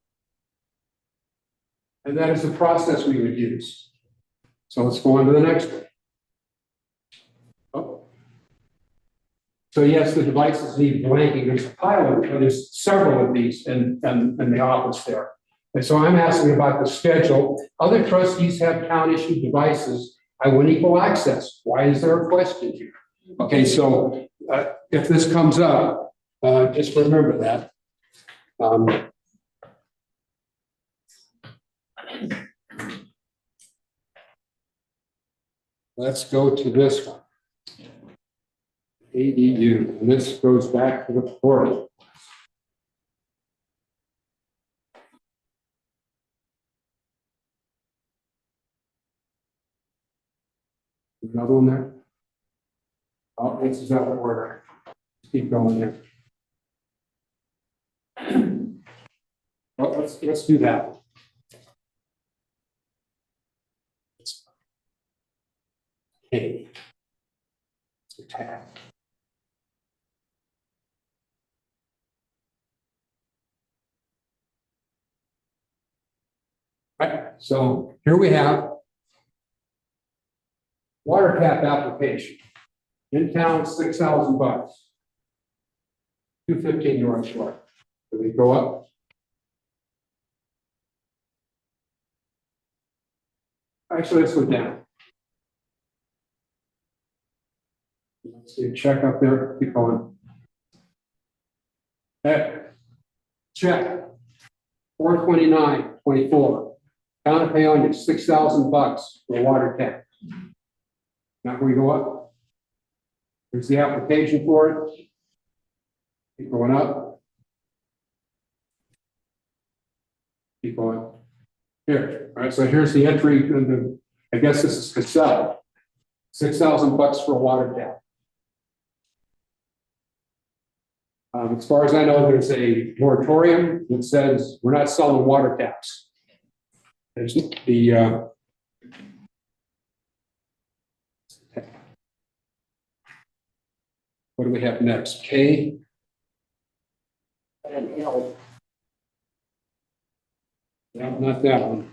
And that is the process we would use. So let's go on to the next one. Oh. So yes, the devices need blanking. There's a pile of, there's several of these in the office there. And so I'm asking about the schedule. Other trustees have town-issued devices. I want equal access. Why is there a question here? Okay, so if this comes up, just remember that. Let's go to this one. ADU, and this goes back to the portal. Another one there? Oh, this is out of order. Keep going there. Well, let's do that. Okay. Tab. Right, so here we have water tap application. In town, $6,000. 215 North Shore. Do we go up? Actually, let's go down. Let's see, check up there, keep going. Okay. Check. 429.24. Town of Paonia, $6,000 for a water tap. Now we go up. Here's the application for it. Keep going up. Keep going. Here. All right, so here's the entry. I guess this is Casella. $6,000 for a water tap. As far as I know, there's a moratorium that says we're not selling water taps. There's the what do we have next? K and L. No, not that one.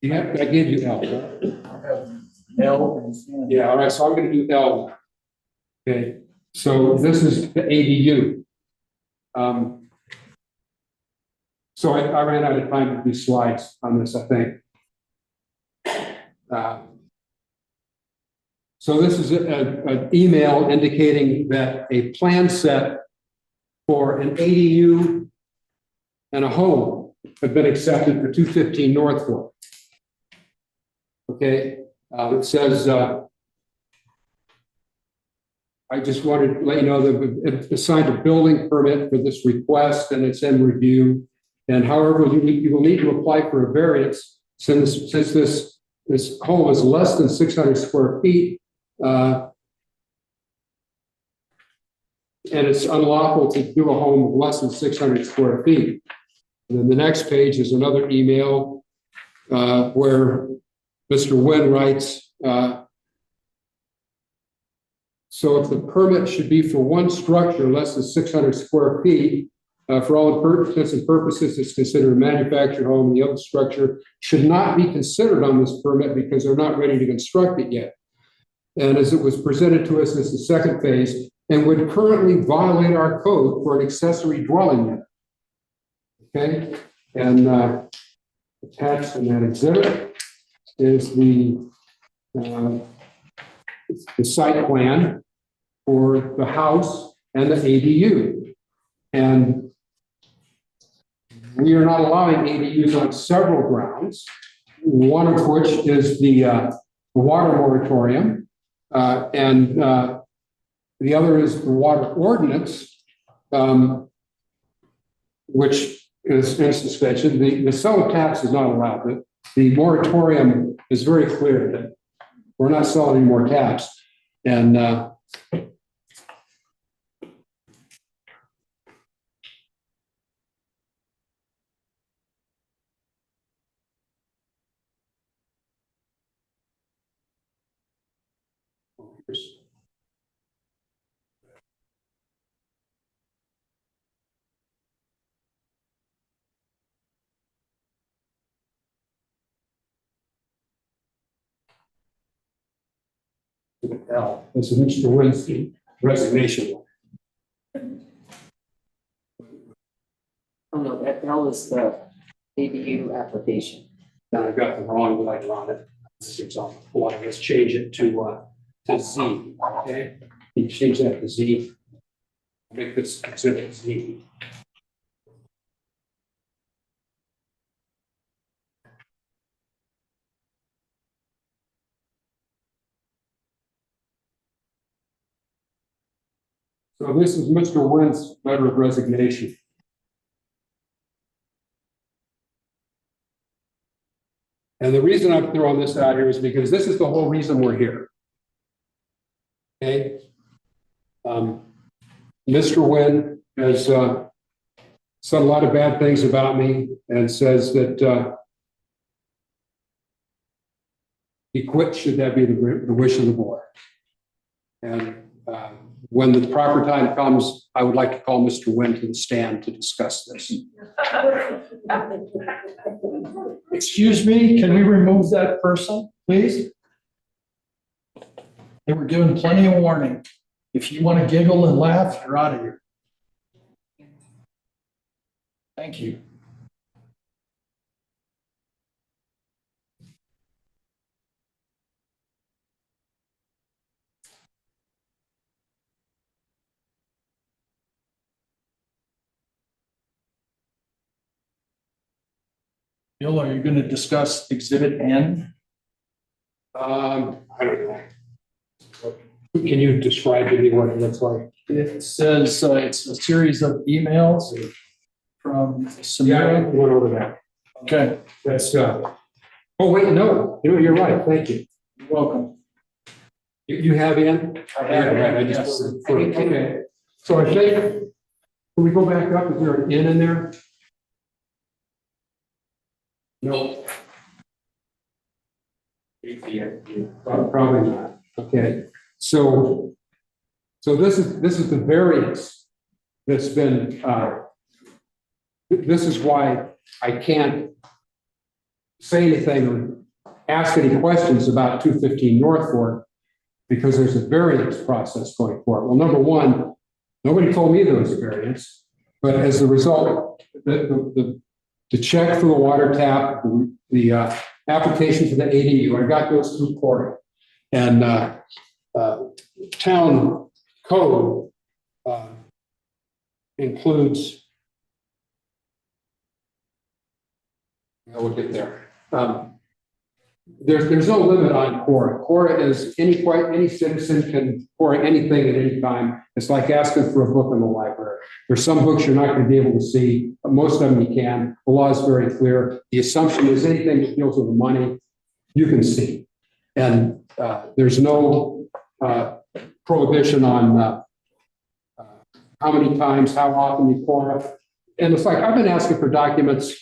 Yeah, I gave you L. L. Yeah, all right, so I'm gonna do L. Okay, so this is the ADU. So I ran out of time to do slides on this, I think. So this is an email indicating that a plan set for an ADU and a home have been accepted for 215 North Fork. Okay, it says, I just wanted to let you know that we've assigned a building permit for this request and it's in review. And however, you will need to apply for a variance since this home is less than 600 square feet. And it's unlawful to do a home of less than 600 square feet. And then the next page is another email where Mr. Nguyen writes, so if the permit should be for one structure less than 600 square feet, for all intents and purposes, it's considered a manufactured home. The other structure should not be considered on this permit because they're not ready to construct it yet. And as it was presented to us as the second phase, and would currently violate our code for an accessory dwelling unit. Okay, and attached in that exhibit is the site plan for the house and the ADU. And we are not allowing ADUs on several grounds, one of which is the water moratorium, and the other is the water ordinance, which is in suspension. The sale of taps is not allowed. The moratorium is very clear that we're not selling any more taps. And L. This is Mr. Wynn's resignation. Oh, no, that is the ADU application. Now I got the wrong letter on it. It's on the floor. Let's change it to Z, okay? You change that to Z. Make this exhibit Z. So this is Mr. Wynn's letter of resignation. And the reason I'm throwing this out here is because this is the whole reason we're here. Okay? Mr. Wynn has said a lot of bad things about me and says that he quit should that be the wish of the board. And when the proper time comes, I would like to call Mr. Wynn to the stand to discuss this. Excuse me, can we remove that person, please? They were given plenty of warning. If you want to giggle and laugh, you're out of here. Thank you. Bill, are you going to discuss Exhibit N? I don't know. Can you describe to me what it looks like? It says it's a series of emails from Yeah, Samira. went over that. Okay, That's, oh, wait, no, you're right, thank you. you're welcome. You have in? I have it, Right, I yes. just, okay. So I think, can we go back up? Is there an in there? No. Probably not. Okay, so this is the variance that's been, this is why I can't say anything or ask any questions about 215 North Fork, because there's a variance process going for it. Well, number one, nobody told me there was a variance, but as a result, the check for the water tap, the application for the ADU, I got those through court. And town code includes, we'll get there. There's no limit on Cora. Cora is any citizen can Cora anything at any time. It's like asking for a book in the library. There's some books you're not going to be able to see, but most of them you can. The law is very clear. The assumption is anything that deals with money, you can see. And there's no prohibition on how many times, how often you Cora. And it's like, I've been asking for documents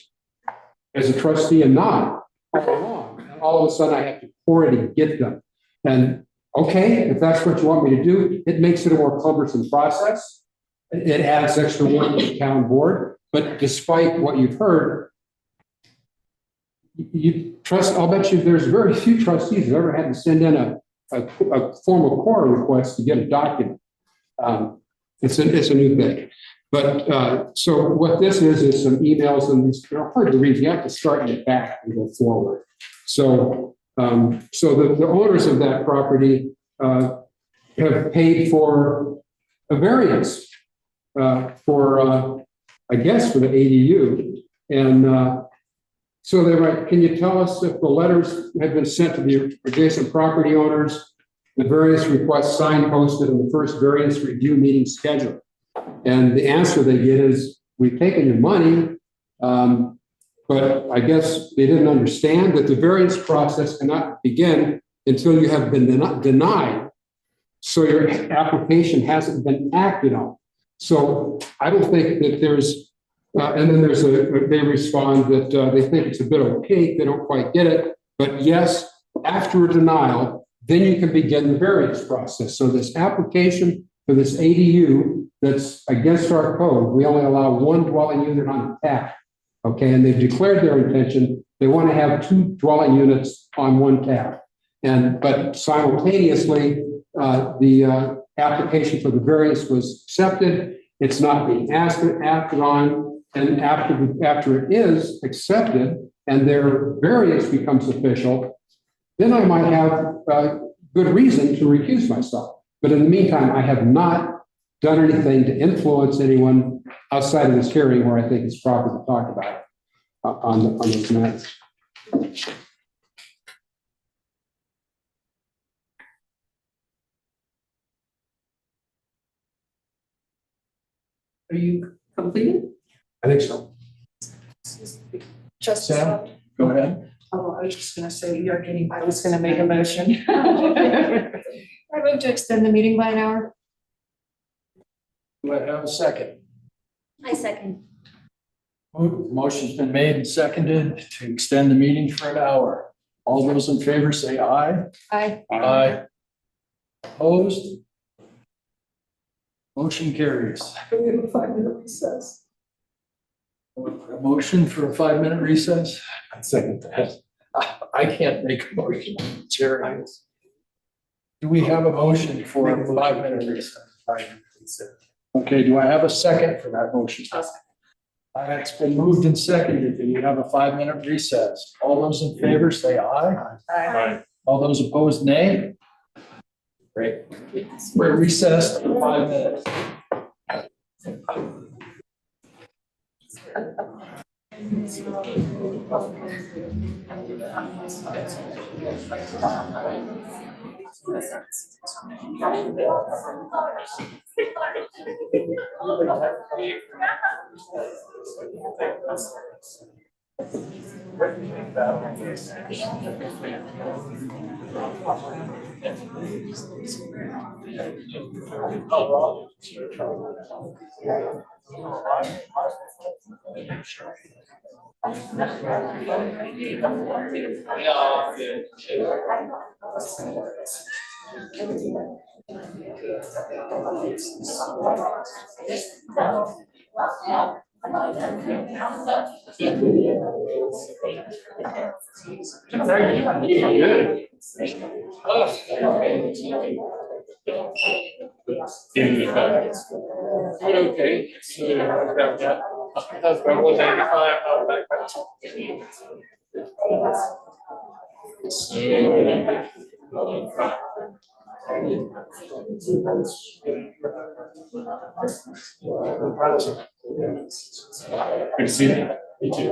as a trustee and not all along. And all of a sudden I have to Cora to get them. And okay, if that's what you want me to do, it makes it a more cumbersome process. It adds extra work to the town board. But despite what you've heard, I'll bet you there's very few trustees who ever had to send in a formal Cora request to get a document. It's a new thing. But so what this is some emails, and they're hard to read. You have to start in the back and go forward. So the owners of that property have paid for a variance for I guess for the ADU. And so they write, can you tell us if the letters have been sent to the adjacent property owners, the various requests signed, posted, and the first variance review meeting scheduled? And the answer they get is, we've taken your money, but I guess they didn't understand that the variance process cannot begin until you have been denied. So your application hasn't been acted on. So I don't think that there's, and then they respond that they think it's a bit opaque, they don't quite get it. But yes, after a denial, then you can begin the variance process. So this application for this ADU that's against our code, we only allow one dwelling unit on the tap. Okay, and they've declared their intention. They want to have two dwelling units on one tap. But simultaneously, the application for the variance was accepted. It's not being acted on, and after it is accepted and their variance becomes official, then I might have good reason to recuse myself. But in the meantime, I have not done anything to influence anyone outside of this hearing where I think it's proper to talk about it on those matters. Are you completed? I think so. Justice. Sam? Go ahead. Oh, I was just gonna say, you're getting, I was gonna make a motion. I move to extend the meeting by an hour. Do I have a second? I second. Motion's been made and seconded to extend the meeting for an hour. All those in favor say aye. Aye. Aye. Opposed? Motion carries. We have a 5-minute recess. A motion for a 5-minute recess? Second. I can't make a motion, Chair. Do we have a motion for a 5-minute recess? Okay, do I have a second for that motion? It's been moved and seconded. Do we have a 5-minute recess? All those in favor say aye. Aye. All those opposed, nay. Great. We're recessed for 5 minutes. Okay. That's about 195. Good to see you. You too.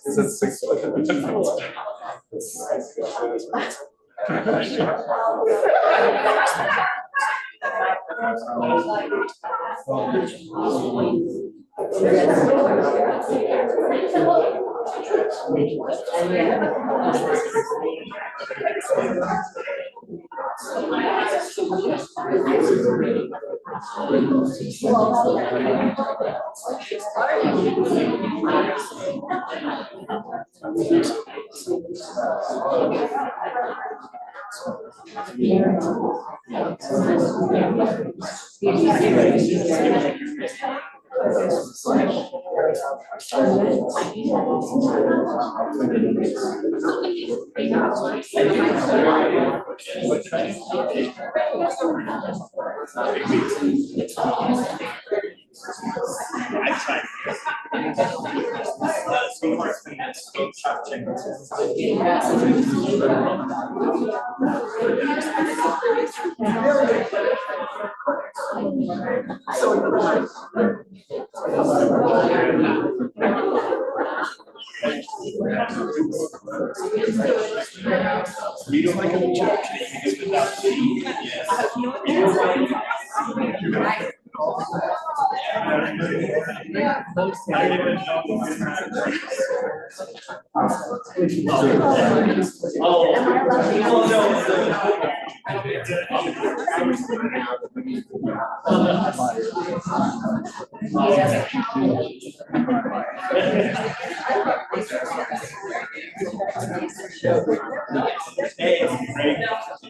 Is it 6?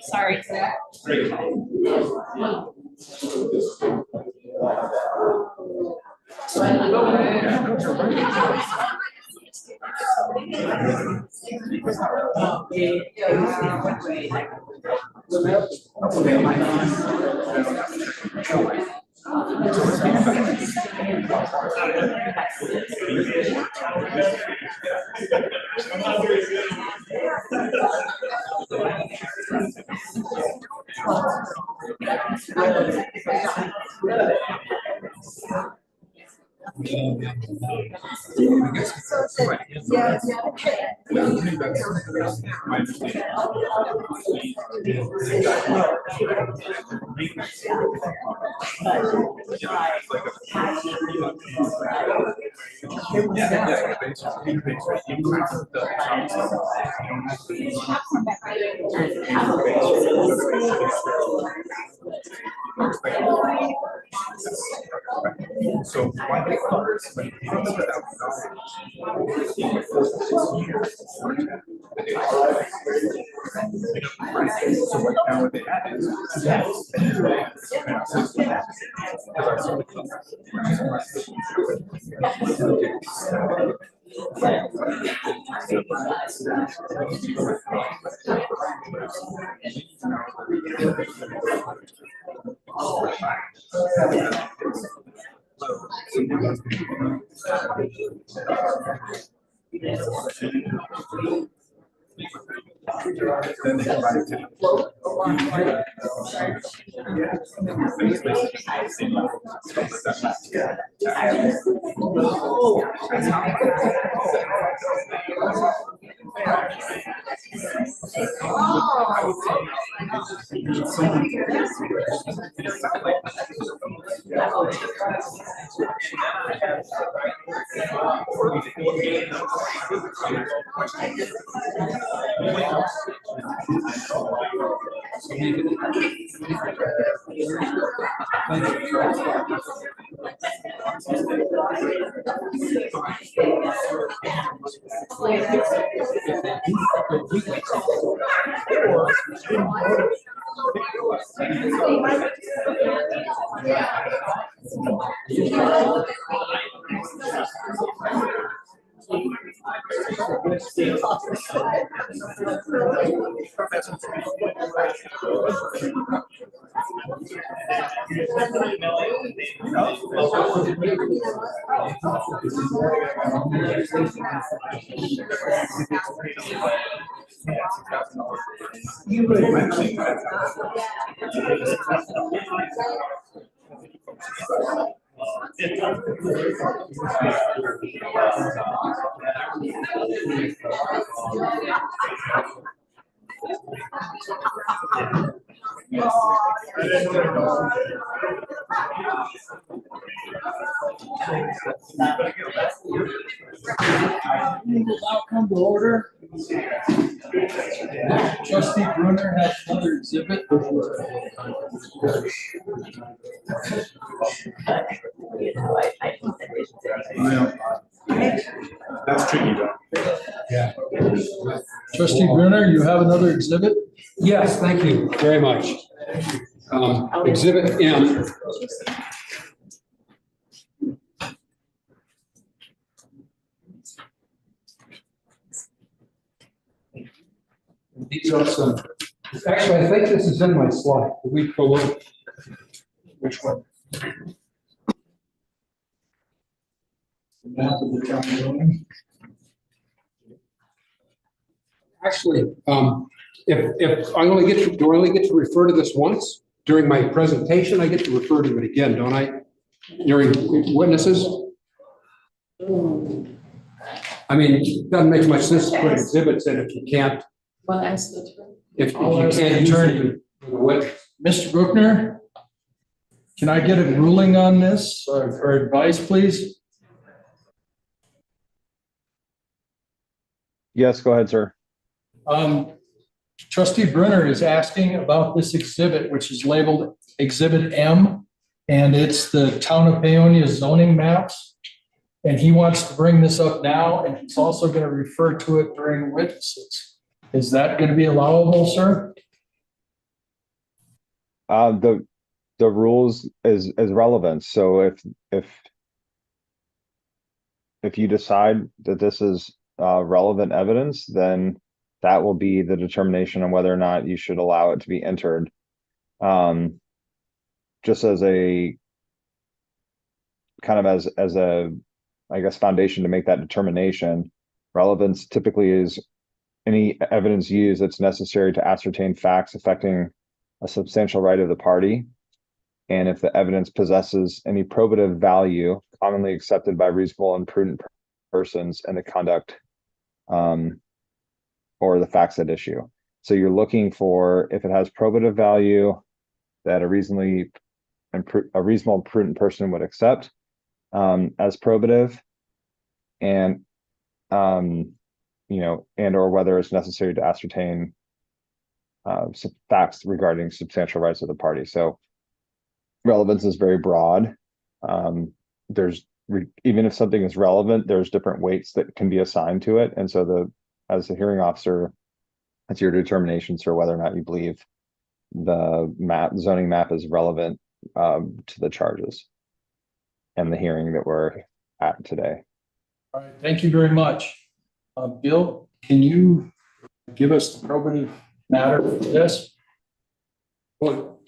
Sorry. So why they cars when it's without so what now what they add is then they combine it to Come to order. Trustee Brunner has another exhibit. that's tricky though. Yeah. Trustee Brunner, you have another exhibit? Yes, thank you very much. Exhibit M. These are some, actually, I think this is in my slide. Did we go over? Which one? Map of the town building. Actually, if I only get to, do I only get to refer to this once during my presentation? I get to refer to it again, don't I? During witnesses? I mean, it doesn't make much sense to put exhibits in if you can't, Well, ask the. if you can't use it. Mr. Bruckner, Can I get a ruling on this or advice, please? Yes, go ahead, sir. Trustee Brunner is asking about this exhibit, which is labeled Exhibit M, and it's the Town of Paonia zoning maps. And he wants to bring this up now, and he's also going to refer to it during witnesses. Is that going to be allowable, sir? The rules is relevant. So if you decide that this is relevant evidence, then that will be the determination on whether or not you should allow it to be entered. Just as a kind of as a, I guess, foundation to make that determination, relevance typically is any evidence used that's necessary to ascertain facts affecting a substantial right of the party. And if the evidence possesses any probative value commonly accepted by reasonable and prudent persons in the conduct or the facts at issue. So you're looking for if it has probative value that a reasonable and prudent person would accept as probative, and and or whether it's necessary to ascertain some facts regarding substantial rights of the party. So relevance is very broad. Even if something is relevant, there's different weights that can be assigned to it. And so as a hearing officer, it's your determination, sir, whether or not you believe the zoning map is relevant to the charges and the hearing that we're at today. All right, thank you very much. Bill, can you give us the probative matter for this? Well,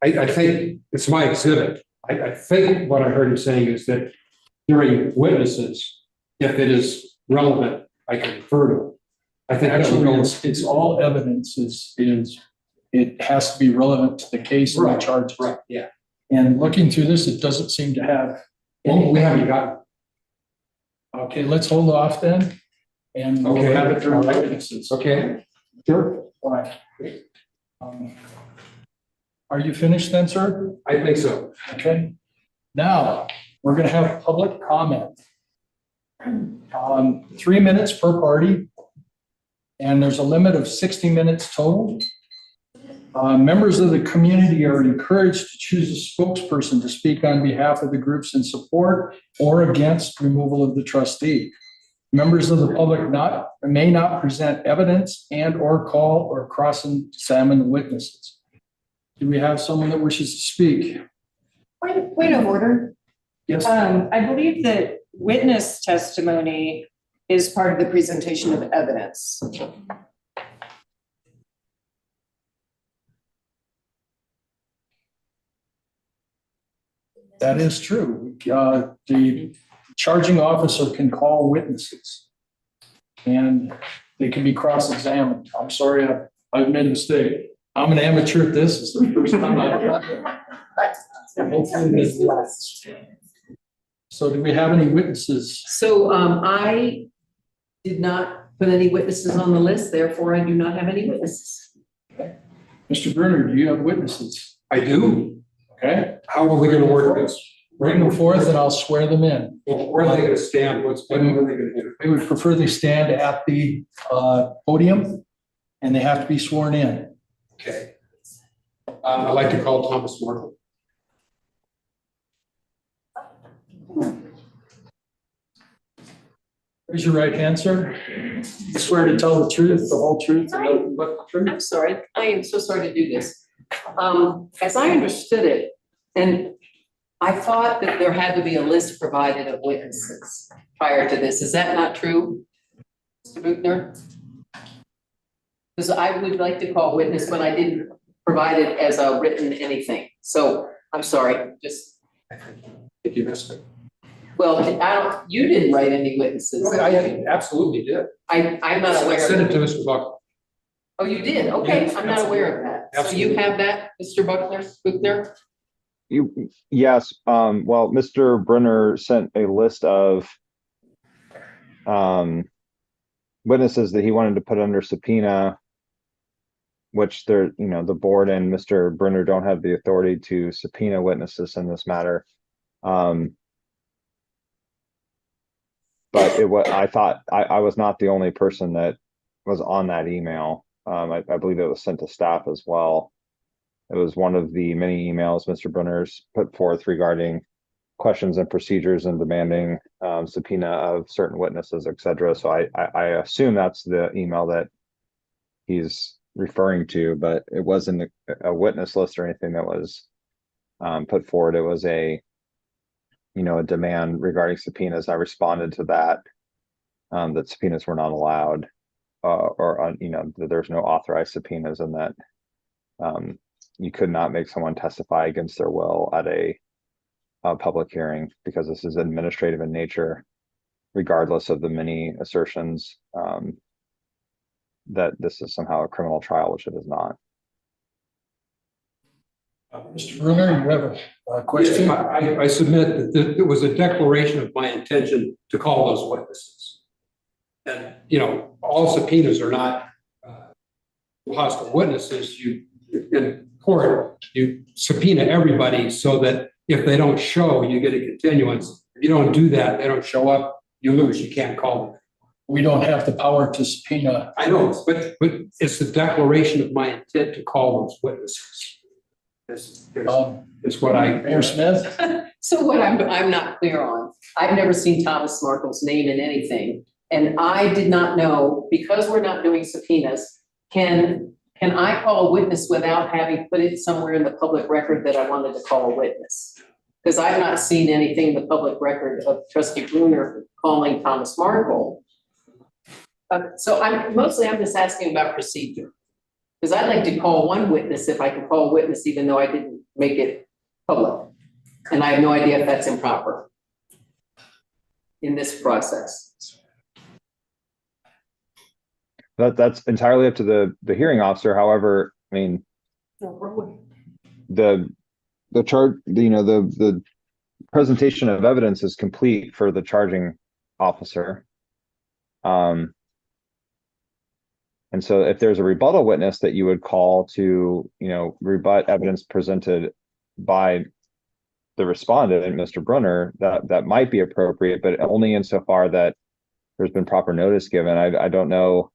I think it's my exhibit. I think what I heard him saying is that during witnesses, if it is relevant, I can refer to it. I think Actually, it's all evidence is it has to be relevant to the case and the charges. right, yeah. And looking through this, it doesn't seem to have. Well, we haven't got. Okay, let's hold off then, and we'll Okay. have it during All right. witnesses. Okay, sure. All right. Are you finished then, sir? I think so. Okay. Now, we're going to have public comment. 3 minutes per party, and there's a limit of 60 minutes total. Members of the community are encouraged to choose a spokesperson to speak on behalf of the groups in support or against removal of the trustee. Members of the public may not present evidence and or call or cross-examine witnesses. Do we have someone that wishes to speak? Point of order. Yes. I believe that witness testimony is part of the presentation of evidence. That is true. The charging officer can call witnesses and they can be cross-examined. I'm sorry, I've made a mistake. I'm an amateur at this. It's the first time I've done it. Hopefully this is the last. So do we have any witnesses? So I did not put any witnesses on the list, therefore I do not have any witnesses. Mr. Brunner, do you have witnesses? I do. Okay, How are we going to work this? bring them forth and I'll swear them in. Where are they going to stand? What are they going to do? We would prefer they stand at the podium and they have to be sworn in. Okay. I'd like to call Thomas Morton. Raise your right hand, sir. You swear to tell the truth, the whole truth, and nothing but the truth? I'm sorry, I am so sorry to do this. As I understood it, and I thought that there had to be a list provided of witnesses prior to this. Is that not true, Mr. Buchner? Because I would like to call witness when I didn't provide it as a written anything. So I'm sorry, just, If you missed it. well, you didn't write any witnesses. I absolutely did. I'm not I aware sent of it it. to Mr. Buckler. Oh, you did? Okay, Yes, I'm not aware of that. So you Absolutely. have that, Mr. Buchner? Yes, well, Mr. Brunner sent a list of witnesses that he wanted to put under subpoena which there, the board and Mr. Brunner don't have the authority to subpoena witnesses in this matter. But I thought I was not the only person that was on that email. I believe it was sent to staff as well. It was one of the many emails Mr. Brunner's put forth regarding questions and procedures and demanding subpoena of certain witnesses, et cetera. So I assume that's the email that he's referring to, but it wasn't a witness list or anything that was put forward. It was a demand regarding subpoenas. I responded to that, that subpoenas were not allowed, that there's no authorized subpoenas, and that you could not make someone testify against their will at a public hearing, because this is administrative in nature, regardless of the many assertions that this is somehow a criminal trial, which it is not. Mr. Brunner, you have a question? I submit that it was a declaration of my intention to call those witnesses. And, all subpoenas are not hostile witnesses. In court, you subpoena everybody so that if they don't show, you get a continuance. If you don't do that, they don't show up, you lose. You can't call them. We don't have the power to subpoena. I know, but it's the declaration of my intent to call those witnesses. It's what Mayor Smith? So what I'm not clear on, I've never seen Thomas Markle's name in anything. And I did not know, because we're not doing subpoenas, can I call a witness without having put it somewhere in the public record that I wanted to call a witness? Because I've not seen anything in the public record of Trustee Brunner calling Thomas Markle. So I'm just asking about procedure. Because I'd like to call one witness if I can call a witness, even though I didn't make it public. And I have no idea if that's improper in this process. That's entirely up to the hearing officer. However, I mean, the chart, the presentation of evidence is complete for the charging officer. And so if there's a rebuttal witness that you would call to, rebut evidence presented by the respondent, Mr. Brunner, that might be appropriate, but only insofar that there's been proper notice given. I don't know.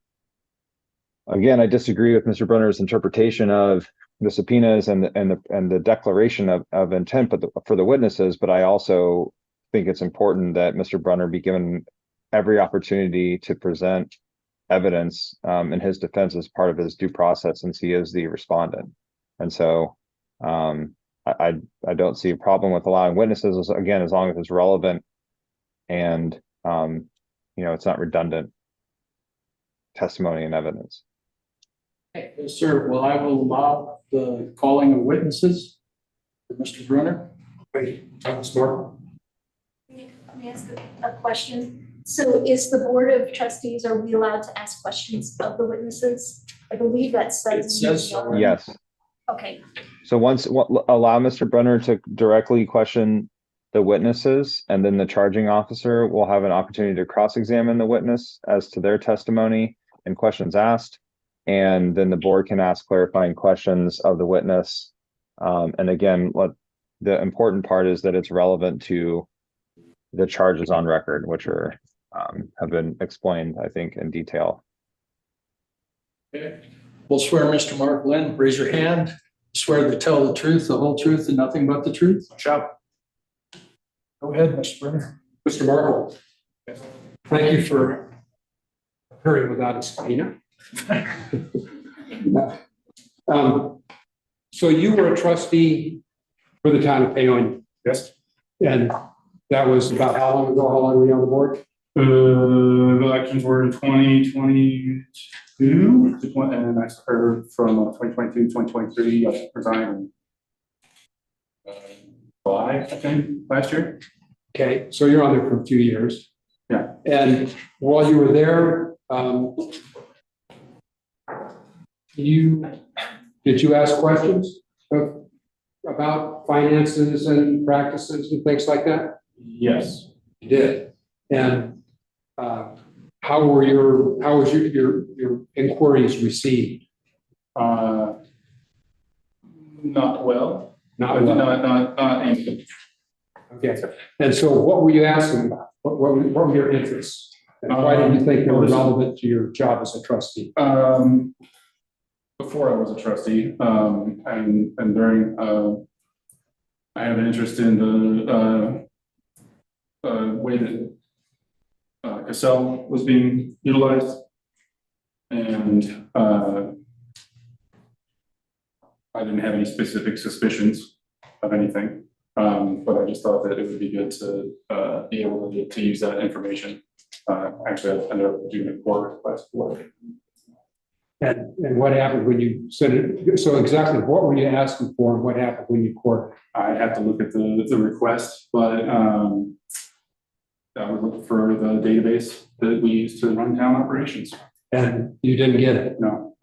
Again, I disagree with Mr. Brunner's interpretation of the subpoenas and the declaration of intent, but for the witnesses. But I also think it's important that Mr. Brunner be given every opportunity to present evidence in his defense as part of his due process, since he is the respondent. And so I don't see a problem with allowing witnesses, again, as long as it's relevant and it's not redundant testimony and evidence. Yes, sir. Well, I will allow the calling of witnesses for Mr. Brunner. Thomas Markle. Let me ask a question. So is the Board of Trustees, are we allowed to ask questions of the witnesses? I believe that says. It says so. Yes. Okay. So allow Mr. Brunner to directly question the witnesses, and then the charging officer will have an opportunity to cross-examine the witness as to their testimony and questions asked. And then the board can ask clarifying questions of the witness. And again, the important part is that it's relevant to the charges on record, which are have been explained, I think, in detail. Okay. We'll swear Mr. Markle in. Raise your hand. Swear to tell the truth, the whole truth, and nothing but the truth. Shout. Go ahead, Mr. Brunner. Mr. Markle, thank you for appearing without a subpoena. So you were a trustee for the town of Paonia? Yes. And that was about how long ago? How long were you on the board? The elections were in 2022, and then I served from 2022 to 2023. I resigned in July, I think, last year. Okay, so you're on there for a few years. Yeah. And while you were there, did you ask questions about finances and practices and things like that? Yes. You did. And how was your inquiries received? Not well. Not well. Not anything. Okay, and so what were you asking about? What were your interests? And why did you think they were relevant to your job as a trustee? Before I was a trustee, and during, I have an interest in the way that Cassell was being utilized. And I didn't have any specific suspicions of anything, but I just thought that it would be good to be able to use that information. Actually, I ended up doing a core request for it. And what happened when you sent it? So exactly what were you asking for and what happened when you court? I have to look at the request, but I would look for the database that we use to run town operations. And you didn't get it? No.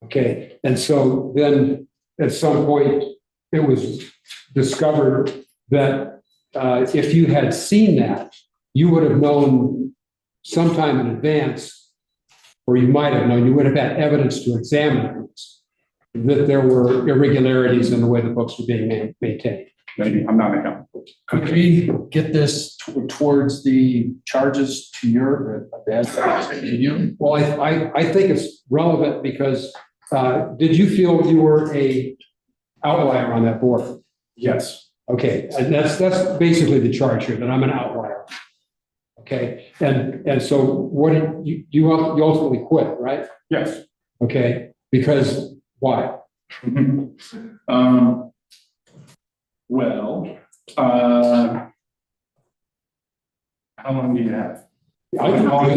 Okay, and so then at some point it was discovered that if you had seen that, you would have known sometime in advance, or you might have known, you would have had evidence to examine this, that there were irregularities in the way the books were being maintained. Maybe I'm not an accountant. Could we get this towards the charges to your, to you? Well, I think it's relevant because did you feel you were a outlier on that board? Yes. Okay, and that's basically the charge here, that I'm an outlier. Okay, and so what did you ultimately quit, right? Yes. Okay, because why? Well, how long do you have? How long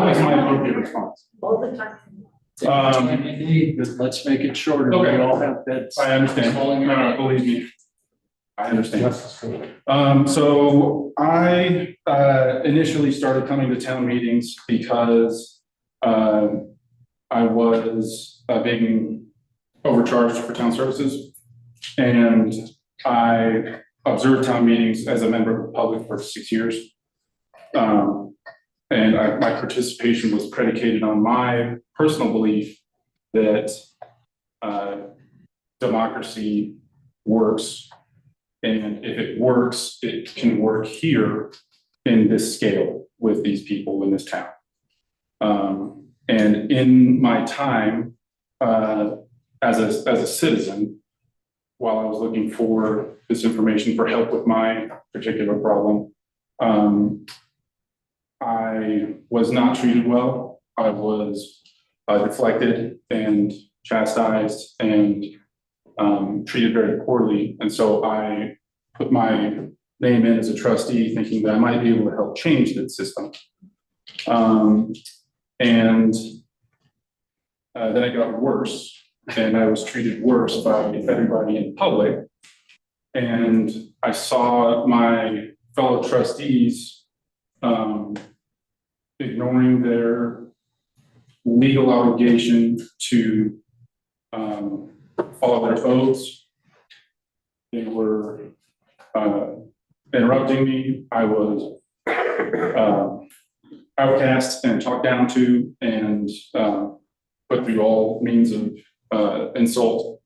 is my appropriate response? All the time. Let's make it shorter. Okay. We all have beds. I understand. No, believe me. I understand. So I initially started coming to town meetings because I was being overcharged for town services. And I observed town meetings as a member of the public for 6 years. And my participation was predicated on my personal belief that democracy works. And if it works, it can work here in this scale with these people in this town. And in my time as a citizen, while I was looking for this information for help with my particular problem, I was not treated well. I was deflected and chastised and treated very poorly. And so I put my name in as a trustee thinking that I might be able to help change that system. And then it got worse, and I was treated worse by everybody in public. And I saw my fellow trustees ignoring their legal obligation to follow their oaths. They were interrupting me. I was outcast and talked down to and put through all means of insult.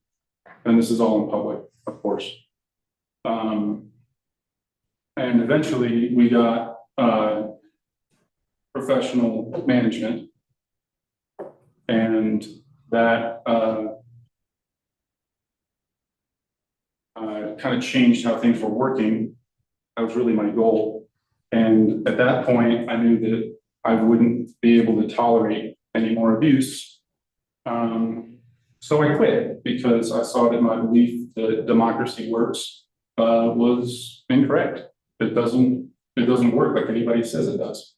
And this is all in public, of course. And eventually we got professional management, and that kind of changed how things were working. That was really my goal. And at that point, I knew that I wouldn't be able to tolerate any more abuse. So I quit because I saw that my belief that democracy works was incorrect. It doesn't work like anybody says it does.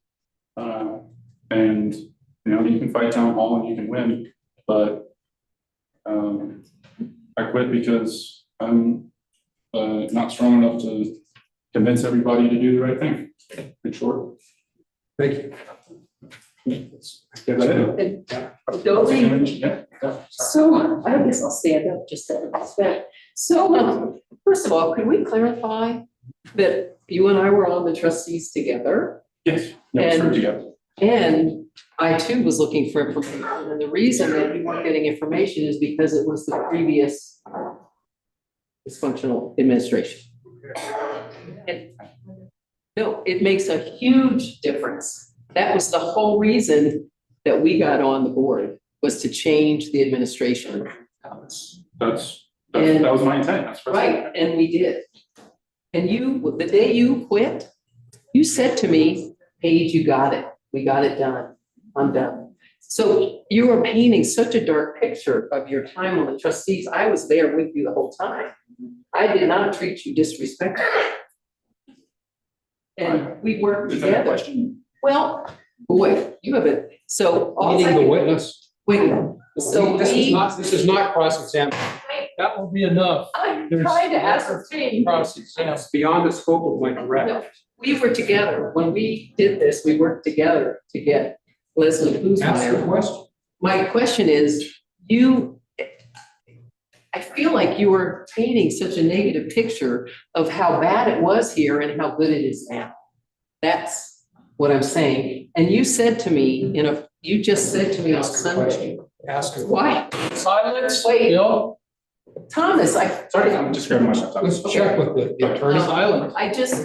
And you know, you can fight town hall and you can win, but I quit because I'm not strong enough to convince everybody to do the right thing. In short. Thank you. Is that it? Dolly, so I guess I'll stand up just a bit. So first of all, could we clarify that you and I were on the trustees together? Yes. No, it's And- together. And I too was looking for information, and the reason that you weren't getting information is because it was the previous dysfunctional administration. And no, it makes a huge difference. That was the whole reason that we got on the board, was to change the administration. That was my intent. That's Right, and we did. And you, the day you quit, you said to me, Paige, you got it. We got it done. I'm done. So you were painting such a dark picture of your time on the trustees. I was there with you the whole time. I did not treat you disrespectfully. And we worked Is that a together. question? Well, boy, you have it. So all Meeting the I, witness. wait, so This is we, not cross-examination. That will be enough. I'm There's- trying to ascertain. Cross-exam. It's beyond the scope of my No, direct. we were together. When we did this, we worked together to get Leslie Ask the Kuzma. question. My question is, I feel like you were painting such a negative picture of how bad it was here and how good it is now. That's what I'm saying. And you said to me, you just said to me on Ask a Sunday, question. Ask a why? Silence, Wait. Bill. Thomas, Sorry, I'm just grabbing myself. Let's check with the attorney. Silence.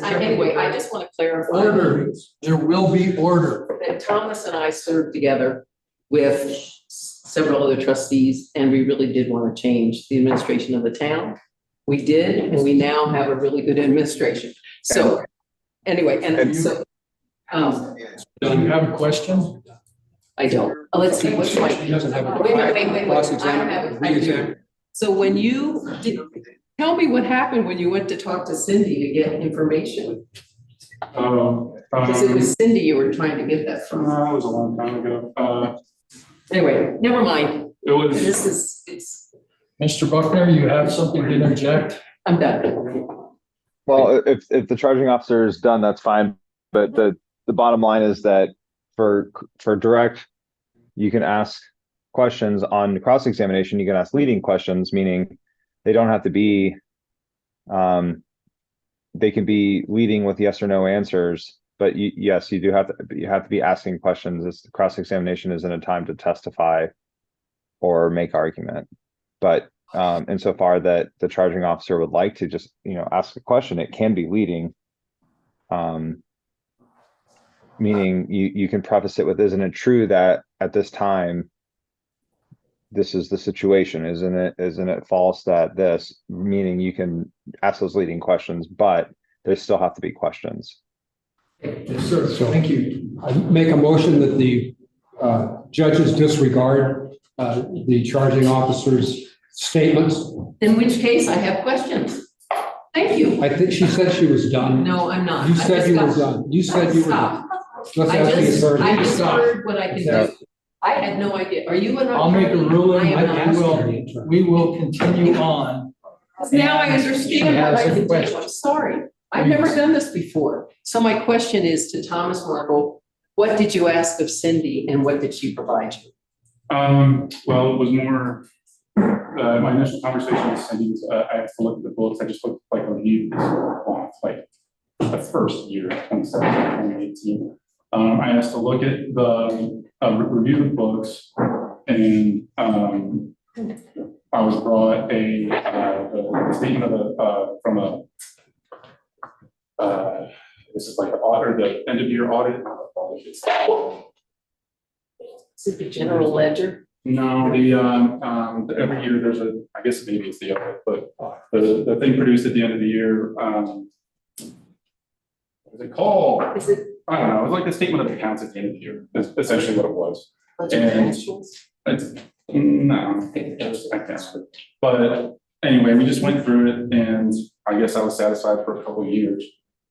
anyway, I just want to clarify. Order. There will be order. That Thomas and I served together with several other trustees, and we really did want to change the administration of the town. We did, and we now have a really good administration. So, anyway, and so, Do you have a question? I don't. Let's see, what's my, He doesn't have a. wait. I have it. Cross-examine. I do. So when you did, tell me what happened when you went to talk to Cindy to get information? Because it was Cindy you were trying to get that from. That was a long time ago. Anyway, never mind. It was, It's, Mr. Buckner, you have something to interject? I'm done. Well, if the charging officer is done, that's fine. But the bottom line is that for direct, you can ask questions. On cross-examination, you can ask leading questions, meaning they don't have to be, they can be leading with yes or no answers. But yes, you have to be asking questions. This cross-examination isn't a time to testify or make argument. But insofar that the charging officer would like to just, ask a question, it can be leading. Meaning you can preface it with, isn't it true that at this time, this is the situation? Isn't it false that this, meaning you can ask those leading questions, but there still have to be questions. Yes, sir. So thank you. I make a motion that the judges disregard the charging officer's statements. In which case I have questions. Thank you. I think she said she was done. No, I'm not. You I said just you were got- done. You said you were done. Stop. Let's I ask the just attorney. heard what I can Yeah. do. I had no idea. Are you an attorney? I'll make a ruling. I am I not. asked We will continue on. Now I She understand has what I a can do. question. I'm sorry. I've never done this before. So my question is to Thomas Markle, what did you ask of Cindy and what did she provide you? well, it was more, my initial conversation with Cindy was, I had to look at the books. I just looked like a review, like the first year, 2017, 2018. I asked to look at the, review the books, and, I was brought the statement of from this is like the audit, the end of year audit. Is it the general ledger? No, every year there's I guess maybe it's the audit, but the thing produced at the end of the year, what is it called? Is it I don't know, it was like the statement of accounts at the end of the year, that's essentially what it was. budget And- actuals? No, I guess, but anyway, we just went through it, and I guess I was satisfied for a couple of years,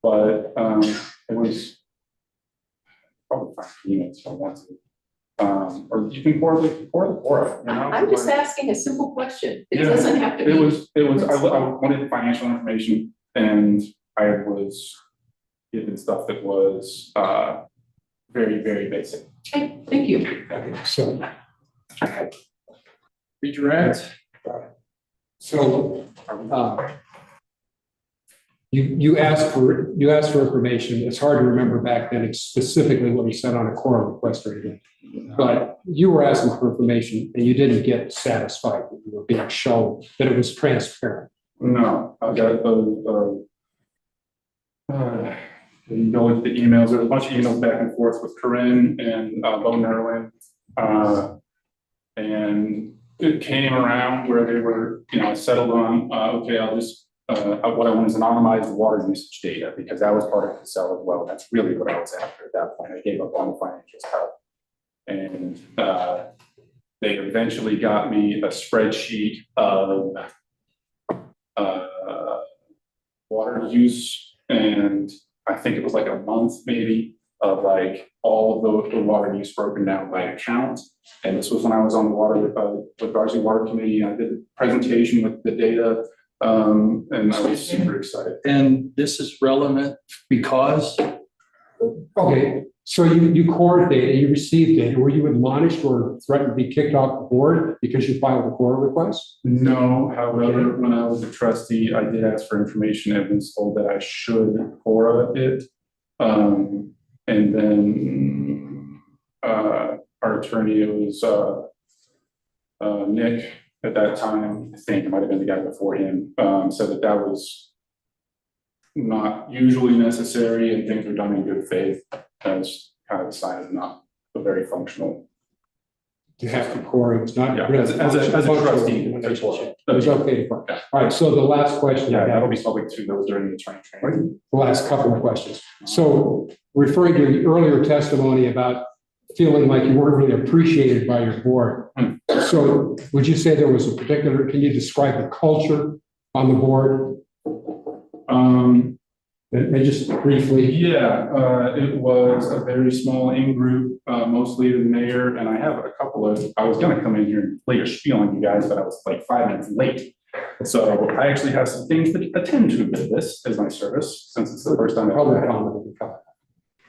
but it was probably 5 minutes if I want to. Or you can pour the pour, you know? I'm just asking a simple question. It Yeah, doesn't have to be. It was, I wanted financial information, and I was given stuff that was very, very basic. Okay, thank you. So, Redirect. so You asked for information. It's hard to remember back then specifically what you said on a core request or anything. But you were asking for information and you didn't get satisfied that you were being shown that it was transparent. No, I got you go with the emails, there was a bunch of emails back and forth with Corinne and Bo Nerlin. And it came around where they were, settled on, okay, I'll just, what I want is anonymized water usage data, because that was part of the sell as well. That's really what I was after at that point. I gave up on the financial stuff. And they eventually got me a spreadsheet of water use, and I think it was like a month maybe of like all of the water use broken down by account. And this was when I was on the with Varsity Water Committee. I did a presentation with the data, and I was super excited. And this is relevant because Okay, so you core data, you received data. Were you admonished or threatened to be kicked off the board because you filed a core request? No, however, when I was a trustee, I did ask for information and was told that I should Quora it. And then our attorney, it was Nick at that time, I think it might have been the guy before him, said that that was not usually necessary and things are done in good faith. That's kind of a sign of not a very functional. You have to core, it's not. Yeah, as a trustee. Relationship. It's okay to core. All right, so the last question. Yeah, I have, that'll be public too. That was during the attorney training. the last couple of questions. So referring to your earlier testimony about feeling like you weren't really appreciated by your board. So would you say there was a particular, can you describe the culture on the board? And just briefly. Yeah, it was a very small in-group, mostly the mayor, and I have a couple of, I was gonna come in here and lay a spiel on you guys, but I was like 5 minutes late. So I actually have some things that attend to with this as my service, since it's the first time. Public comment.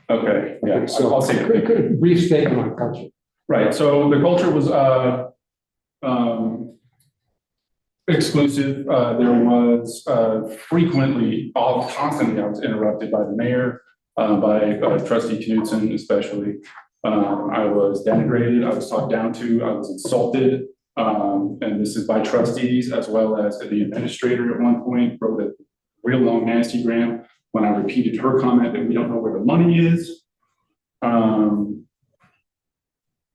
Okay, yeah, Okay, so I'll say it. brief statement on culture. Right, so the culture was exclusive. There was constantly, I was interrupted by the mayor, by trustee Knudsen especially. I was denigrated, I was talked down to, I was insulted. And this is by trustees as well as the administrator at one point wrote a real long nasty gram when I repeated her comment that we don't know where the money is.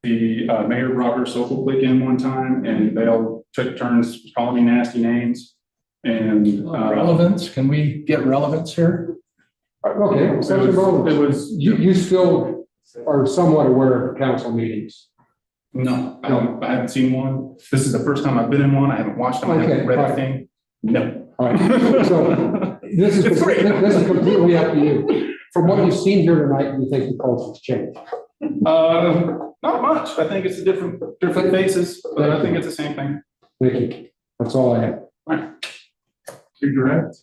The mayor brought her social clique in one time and they all took turns calling me nasty names. And relevance, can we get relevance here? Okay, it was you still are somewhat aware of council meetings. no, I haven't seen one. This is the first time I've been in one. I haven't watched them. I haven't read a thing. No. All right, so this is completely up to you. From what you've seen here tonight, do you think the culture's changed? Not much. I think it's a different faces, but I think it's the same thing. Thank you. That's all I have. You're direct.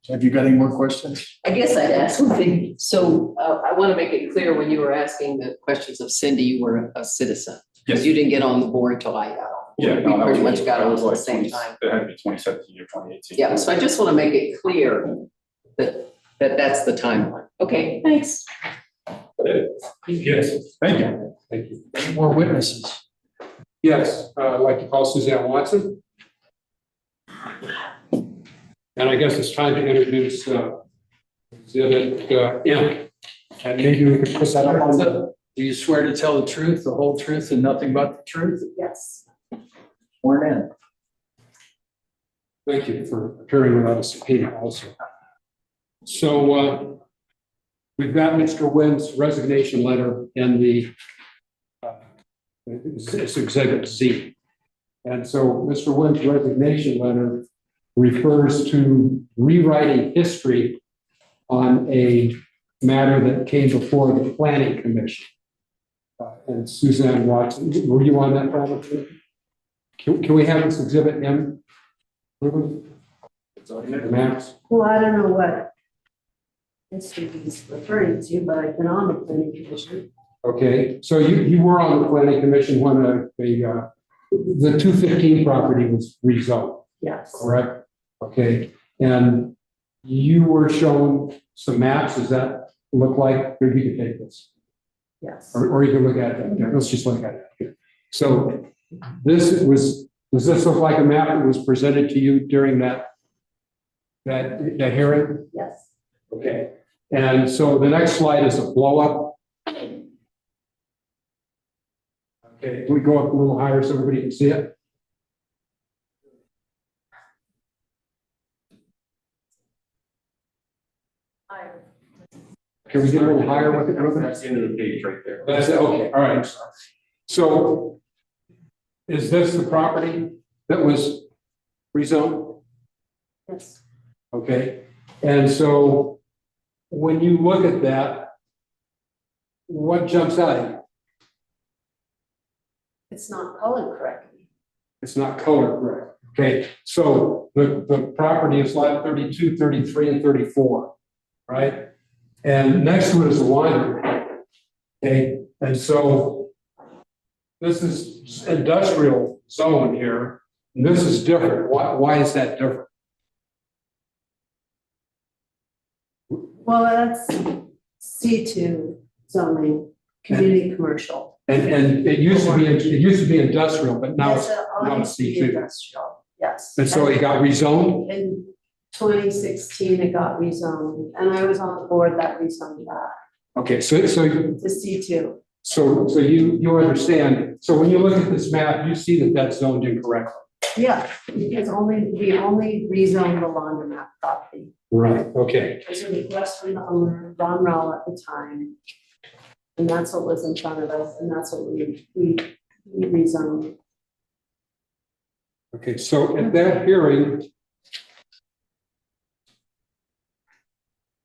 Have you got any more questions? I guess I'd ask one thing. So I want to make it clear when you were asking the questions of Cindy, you were a citizen. Yes. You didn't get on the board till I got on. Yeah, We no, that pretty was much got that on was at the like same 20 time. It had to be 2017 or 2018. Yeah, so I just want to make it clear that that's the timeline. Okay. Thanks. Yes, thank you. Thank you. Any more witnesses? Yes, I'd like to call Suzanne Watson. And I guess it's time to introduce Exhibit M. And maybe we could put that up on the. Do you swear to tell the truth, the whole truth, and nothing but the truth? Yes. Sworn in. Thank you for appearing without a subpoena also. So we've got Mr. Wynn's resignation letter in the it's Exhibit Z. And so Mr. Wynn's resignation letter refers to rewriting history on a matter that came before the Planning Commission. And Suzanne Watson, were you on that panel? Can we have this Exhibit M? Maps? Well, I don't know what history he's referring to, but I've been on the planning commission. Okay, so you were on the Planning Commission when the 215 property was rezoned, Yes. correct? Okay, And you were shown some maps. Does that look like, maybe you can take this, Yes. or you can look at it. Let's just look at it. So does this look like a map that was presented to you during that hearing? Yes. Okay. And so the next slide is a blow up. Okay, can we go up a little higher so everybody can see it? Can we get a little higher with it? That's the end of the page right there. That's it, okay, all right. So is this the property that was rezoned? Yes. Okay, and so when you look at that, what jumps out at you? It's not colored correctly. It's not color correct. Okay, so the property is lot 32, 33, and 34, right? And next to it is a laundry. Okay, and so this is industrial zone here, and this is different. Why is that different? Well, that's C2 zoning, community commercial. And it used to be industrial, but now it's, now it's C2. Industrial, yes. And so it got rezoned? In 2016, it got rezoned, and I was on the board that rezoned that Okay, so to C2. So you understand, so when you look at this map, you see that that's zoned incorrectly. Yeah, because we only rezoned the laundromat property. Right. Okay, It was a request from the owner, Ron Rowell at the time. And that's what was in front of us, and that's what we rezoned. okay, so at that hearing,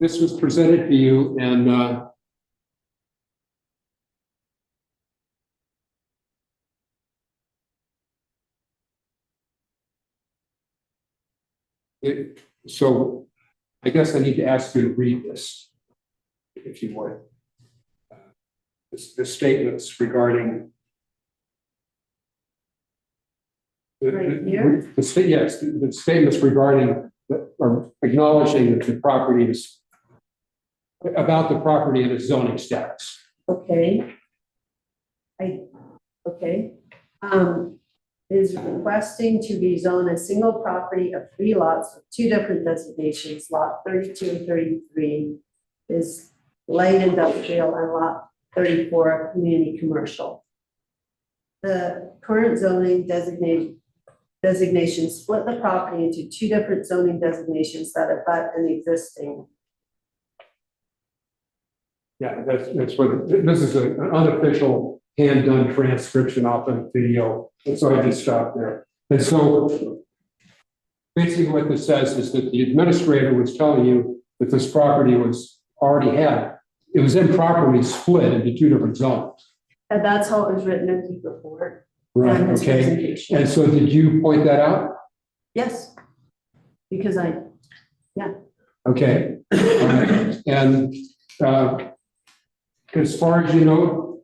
this was presented to you and so I guess I need to ask you to read this, if you would. The statements regarding. Right here? Yes, the statements regarding, or acknowledging that the property is, about the property and its zoning status. Okay. Okay. Is requesting to rezone a single property of 3 lots with 2 different designations, lot 32 and 33 is light industrial and lot 34 community commercial. The current zoning designation split the property into 2 different zoning designations that abut an existing. Yeah, that's what, this is an unofficial hand-done transcription off the video, and so I just stopped there. And so basically what this says is that the administrator was telling you that this property was already it was improperly split into 2 different zones. And that's how it was written in the report. Right, and this okay. presentation. And so did you point that out? Yes, because Okay. And as far as you know,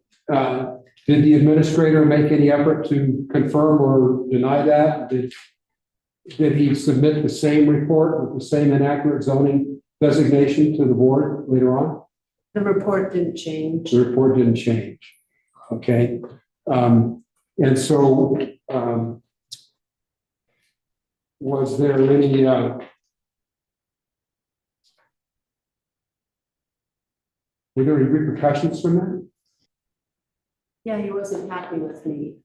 did the administrator make any effort to confirm or deny that? Did he submit the same report with the same inaccurate zoning designation to the board later on? the report didn't change. The report didn't change. Okay. And so was there any were there any repercussions from that? Yeah, he wasn't happy with me.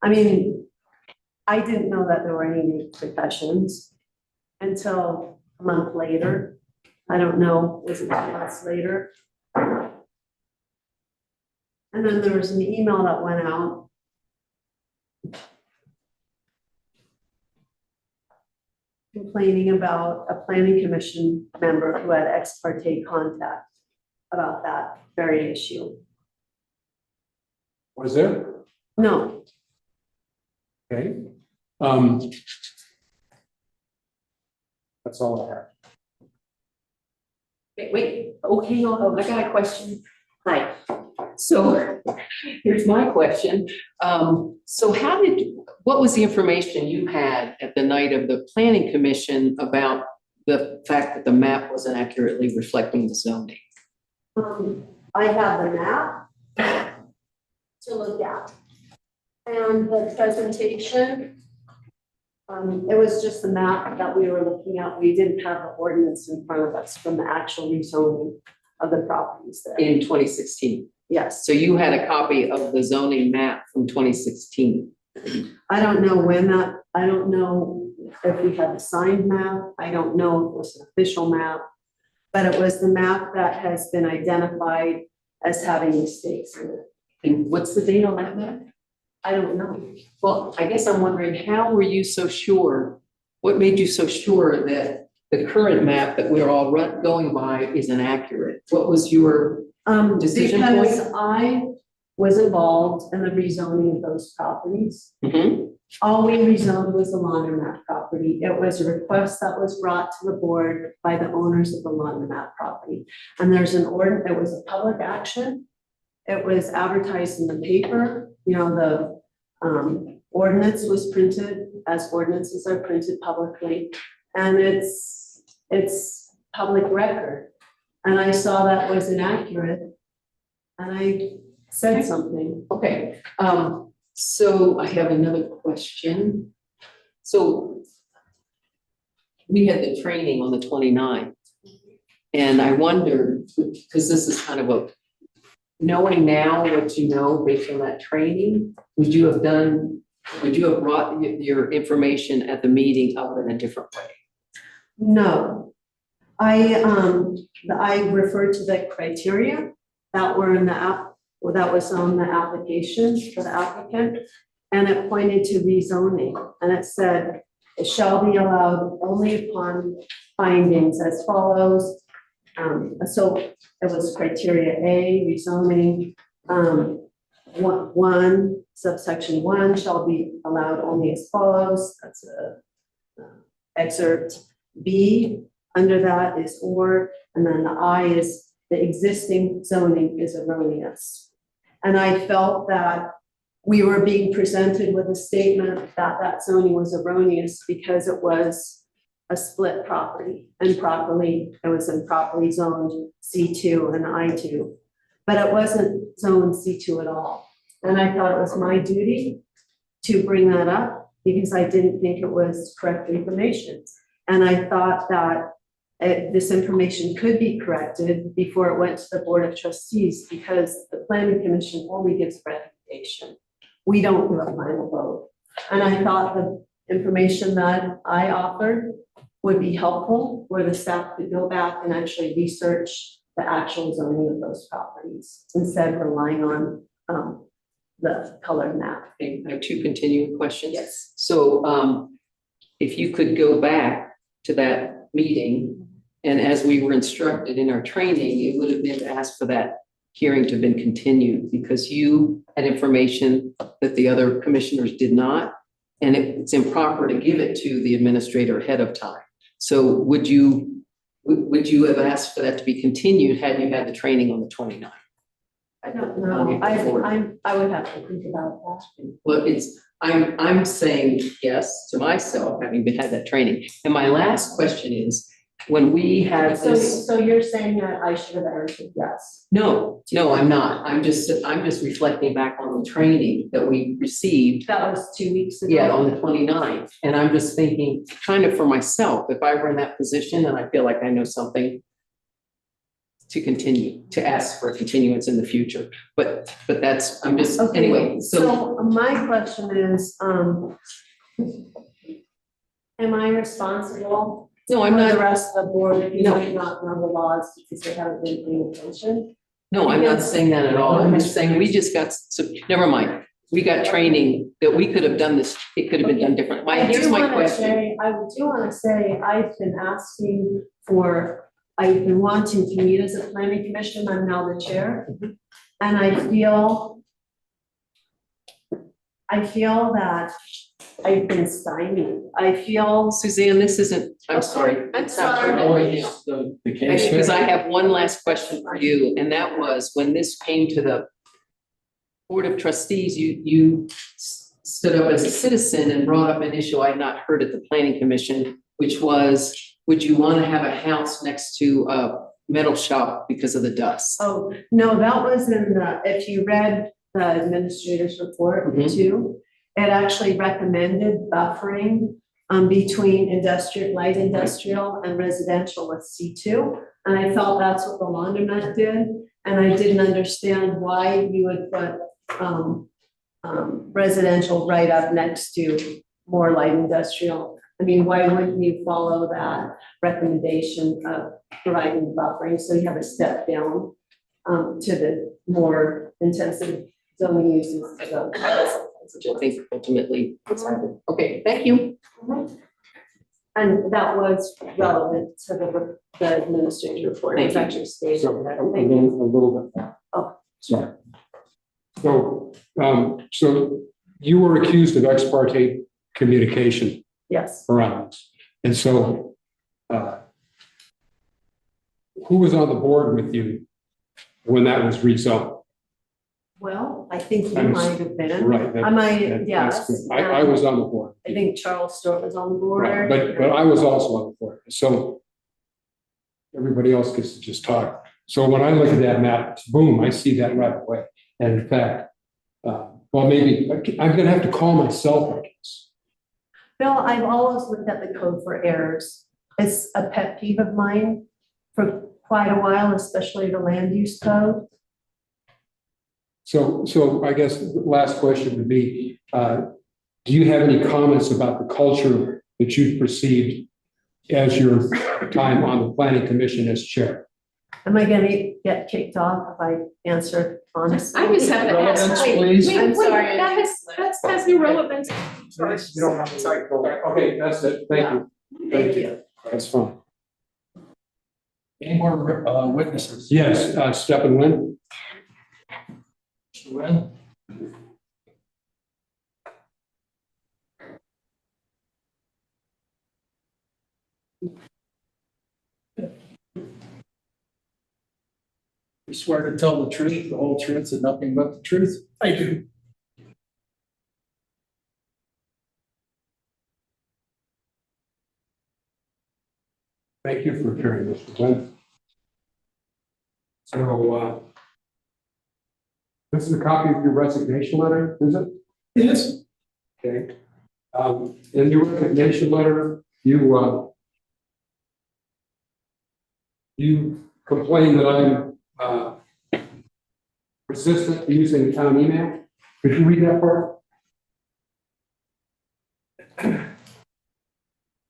I mean, I didn't know that there were any repercussions until a month later. I don't know, was it 2 months later? And then there was an email that went out. Complaining about a planning commission member who had ex parte contact about that very issue. Was there? No, Okay. That's all I have. Wait, okay, hold on, I got a question. Hi. So here's my question. So what was the information you had at the night of the planning commission about the fact that the map wasn't accurately reflecting the zoning? I have the map to look at. And the presentation, it was just the map that we were looking at. We didn't have the ordinance in front of us from the actual rezoning of the properties there. In 2016. Yes, So you had a copy of the zoning map from 2016. I don't know when that, I don't know if we had a signed map. I don't know if it was an official map. But it was the map that has been identified as having mistakes in it. And what's the date on that map? I don't know. Well, I guess I'm wondering, how were you so sure? What made you so sure that the current map that we're all going by is inaccurate? What was your decision point? Because I was involved in the rezoning of those properties. All we rezoned was the laundromat property. It was a request that was brought to the board by the owners of the laundromat property. And there's an order, it was a public action. It was advertised in the paper, you know, the ordinance was printed as ordinances are printed publicly. And it's public record. And I saw that was inaccurate. And I said something. Okay, so I have another question. So we had the training on the 29th. And I wonder, because this is kind of a, knowing now what you know based on that training, would you have brought your information at the meeting up in a different way? No. I referred to the criteria that were in the app, or that was on the application for the applicant. And it pointed to rezoning, and it said, it shall be allowed only upon findings as follows. So it was criteria A, rezoning, one, subsection 1 shall be allowed only as follows. That's a excerpt. B, under that is or, and then the I is the existing zoning is erroneous. And I felt that we were being presented with a statement that that zoning was erroneous because it was a split property and it was improperly zoned C2 and I2, but it wasn't zoned C2 at all. And I thought it was my duty to bring that up because I didn't think it was correct information. And I thought that this information could be corrected before it went to the Board of Trustees because the Planning Commission only gives recommendation. We don't do a final vote. And I thought the information that I offered would be helpful where the staff could go back and actually research the actual zoning of those properties instead of relying on the colored map. Okay, I have two continuing questions. Yes. So if you could go back to that meeting, and as we were instructed in our training, it would have been to ask for that hearing to have been continued because you had information that the other commissioners did not, and it's improper to give it to the administrator ahead of time. So would you have asked for that to be continued had you had the training on the 29th? I don't know. I would have to think about that. Well, I'm saying yes to myself, having had that training. And my last question is, when we had this. So you're saying that I should have answered yes? No, I'm not. I'm just reflecting back on the training that we received. That was 2 weeks ago? Yeah, on the 29th. And I'm just thinking, kind of for myself, if I were in that position and I feel like I know something, to continue, to ask for a continuance in the future. But that's, I'm just, Okay, anyway, so my question is, am I responsible? No, I'm for not. the rest of the board, if you No. might not know the laws because they haven't been paying attention? No, I'm not saying that at all. I'm just saying we just got, so never mind. We got training that we could have done this, it could have been done different. Here's my question. I do want to say, I've been asking for, I've been wanting to meet as a planning commission, I'm now the chair. And I feel that I've been stymied. I feel. Suzanne, this isn't, I'm sorry. I'm It's not sorry. right now. The case Because here. I have one last question for you, and that was when this came to the Board of Trustees, you stood up as a citizen and brought up an issue I had not heard at the Planning Commission, which was would you want to have a house next to a metal shop because of the dust? Oh, no, that was in the, if you read the administrator's report Mhm. too, it actually recommended buffering between industrial, light industrial and residential with C2. And I felt that's what the laundromat did. And I didn't understand why you would put residential right up next to more light industrial. I mean, why wouldn't you follow that recommendation of providing buffering? So you have a step down to the more intensive zoning uses. Which I think ultimately. Okay, thank you. And that was relevant to the administrative report. It was Thank you. actually stated So that. a little bit. Oh. Sorry. So, so you were accused of ex parte communication Yes. around this. And so, who was on the board with you when that was rezoned? Well, I think you I'm- might have been. Right. that- I might, that's yes. good. I was on the board. I think Charles Stewart was on the board. Right, but I was also on the board, so everybody else gets to just talk. So when I look at that map, boom, I see that right away. And in fact, well, maybe, I'm gonna have to call myself, I guess. Bill, I've always looked at the code for errors. It's a pet peeve of mine for quite a while, especially the land use code. So I guess the last question would be, do you have any comments about the culture that you've perceived as your time on the planning commission as chair? Am I gonna get kicked off if I answer honestly? I just have to ask, Relevance, wait, please. wait, I'm wait, sorry. that has no relevance. You don't have to. Sorry. Okay, that's it. Thank you. Thank you. That's fine. Any more witnesses? Yes, Step and Win. Mr. Nguyen? You swear to tell the truth, the whole truth, and nothing but the truth? I do. Thank you for appearing, Mr. Glenn. So, this is a copy of your resignation letter, is it? It is. Okay. In your resignation letter, you complain that I'm resistant to using town email. Could you read that part?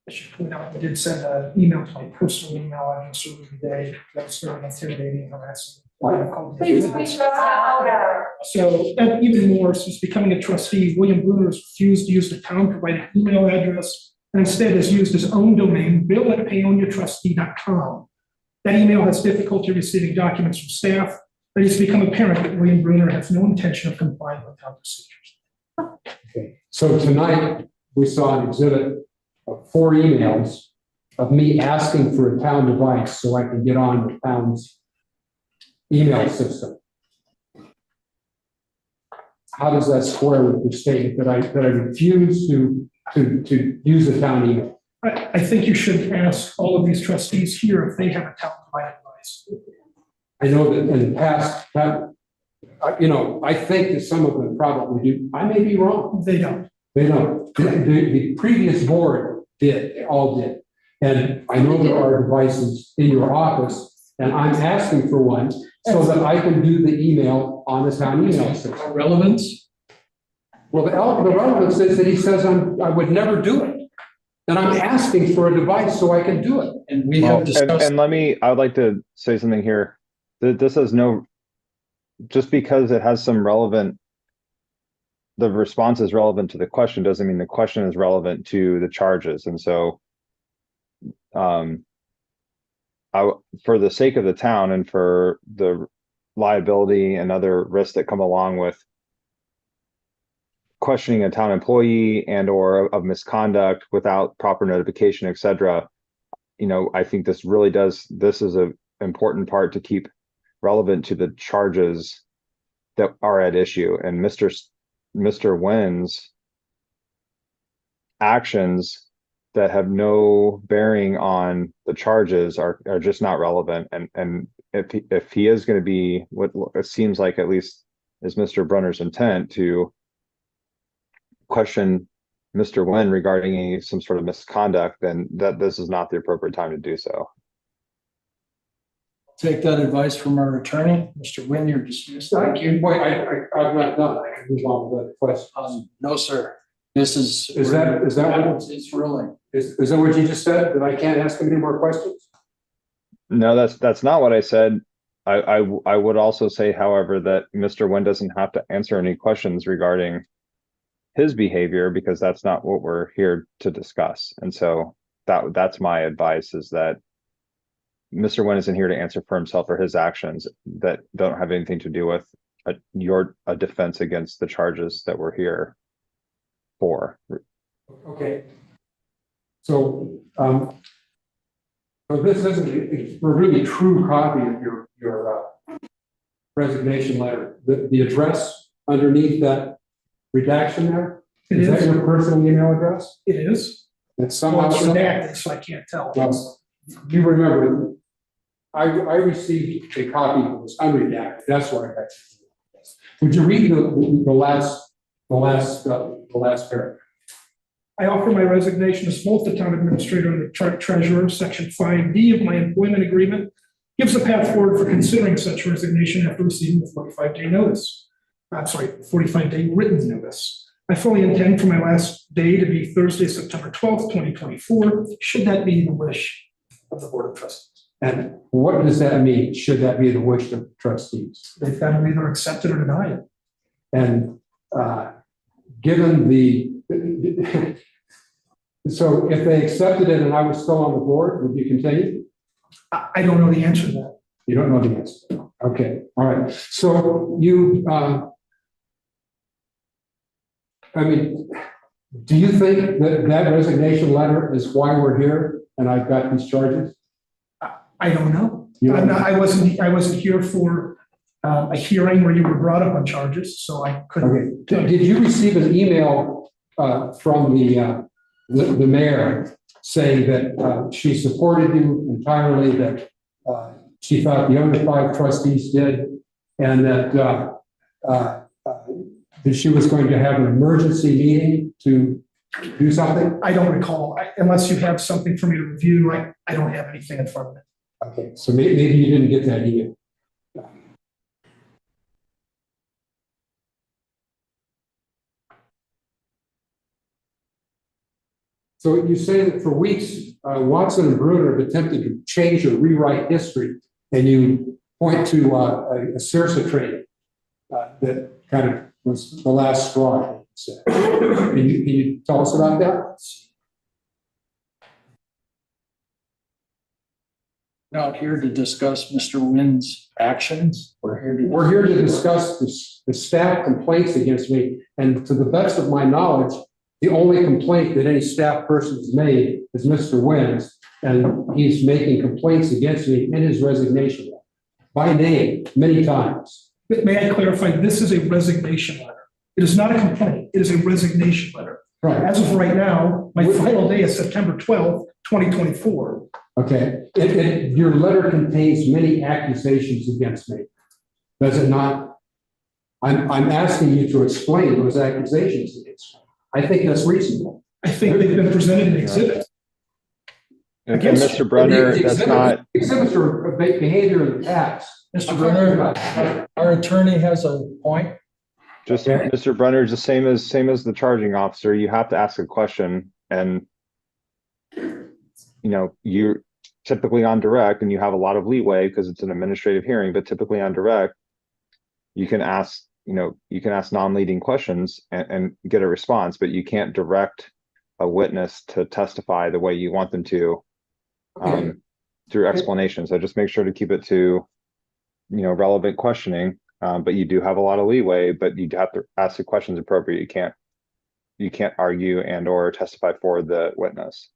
I should point out, I did send an email to my personal email address earlier today. That's very intimidating and harassing. Please speak louder. So, and even more, since becoming a trustee, William Bruner has refused to use the town-provided email address and instead has used his own domain, bill@paoniatrustee.com. That email has difficulty receiving documents from staff, but it's become apparent that William Bruner has no intention of complying with town procedures. Okay. So tonight, we saw an exhibit of 4 emails of me asking for a town device so I can get on the town's email system. How does that square with the statement that I refuse to use a town email? I think you should ask all of these trustees here if they have a town-provided device. I know that in the past, I think that some of them probably do. I may be wrong. They don't. They don't. The previous board did, they all did. And I know there are devices in your office, and I'm asking for one so that I can do the email on the town email system. Relevance? Well, the relevance is that he says I would never do it. And I'm asking for a device so I can do it. And we Well, have discussed. and I would like to say something here. This has no, just because it has some relevant, the response is relevant to the question doesn't mean the question is relevant to the charges. And so, for the sake of the town and for the liability and other risks that come along with questioning a town employee and or of misconduct without proper notification, et cetera, I think this is an important part to keep relevant to the charges that are at issue. And Mr. Nguyen's actions that have no bearing on the charges are just not relevant. And if he is going to be what it seems like, at least is Mr. Brunner's intent, to question Mr. Nguyen regarding some sort of misconduct, then this is not the appropriate time to do so. Take that advice from our attorney. Mr. Nguyen, you're dismissed. Thank you. Wait, I'm not done. I can move on with the question. No, sir. This is. Is that what- It's ruling. Is that what you just said? That I can't ask him any more questions? No, that's not what I said. I would also say, however, that Mr. Nguyen doesn't have to answer any questions regarding his behavior, because that's not what we're here to discuss. And so that's my advice, is that Mr. Nguyen isn't here to answer for himself or his actions that don't have anything to do with your defense against the charges that we're here for. Okay. So, so this isn't a really true copy of your resignation letter. The address underneath that redaction there? It Is that is. your personal email address? It is. It's Well, somehow. it's redacted, so I can't tell. Well, you remember, I received a copy that was unredacted. That's why I got you. Would you read the last paragraph? I offer my resignation as both the town administrator and the treasurer. Section 5D of my employment agreement gives a path forward for considering such resignation after receiving a 45-day notice. 45-day written notice. I fully intend for my last day to be Thursday, September 12th, 2024, should that be the wish of the Board of Trustees. And what does that mean? Should that be the wish of the trustees? They've got to either accept it or deny it. And given the, so if they accepted it and I was still on the board, would you continue? I don't know the answer to that. You don't know the answer. Okay, all right. So you, I mean, do you think that that resignation letter is why we're here and I've got these charges? I don't know. You don't know? I wasn't here for a hearing where you were brought up on charges, so I couldn't. Okay. Did you receive an email from the mayor saying that she supported you entirely, that she thought the other 5 trustees did, and that she was going to have an emergency meeting to do something? I don't recall, unless you have something for me to review. I don't have anything in front of me. Okay, so maybe you didn't get that email. So you say that for weeks, Watson and Bruner have attempted to change or rewrite history, and you point to a CIRSA training that kind of was the last straw. Can you tell us about that? Not here to discuss Mr. Nguyen's actions. We're We're here to discuss the staff complaints against me, and to the best of my knowledge, the only complaint that any staff person has made is Mr. Nguyen's, and he's making complaints against me in his resignation letter, by name, many times. But may I clarify, this is a resignation letter. It is not a complaint, it is a resignation letter. Right. As of right now, my final day is September 12th, 2024. Okay, your letter contains many accusations against me, does it not? I'm asking you to explain those accusations against me. I think that's reasonable. I think they've been presented in exhibit. And Yes. Mr. Brunner, The that's exhibit- not, Exhibits are behavior in the past. Mr. Brunner, our attorney has a point. just, Okay. Mr. Brunner, just same as the charging officer, you have to ask a question, and you're typically on direct and you have a lot of leeway because it's an administrative hearing, but typically on direct, you can ask non-leading questions and get a response, but you can't direct a witness to testify the way you want them to through explanation. So just make sure to keep it to, relevant questioning. But you do have a lot of leeway, but you have to ask the questions appropriate. You can't argue and or testify for the witness.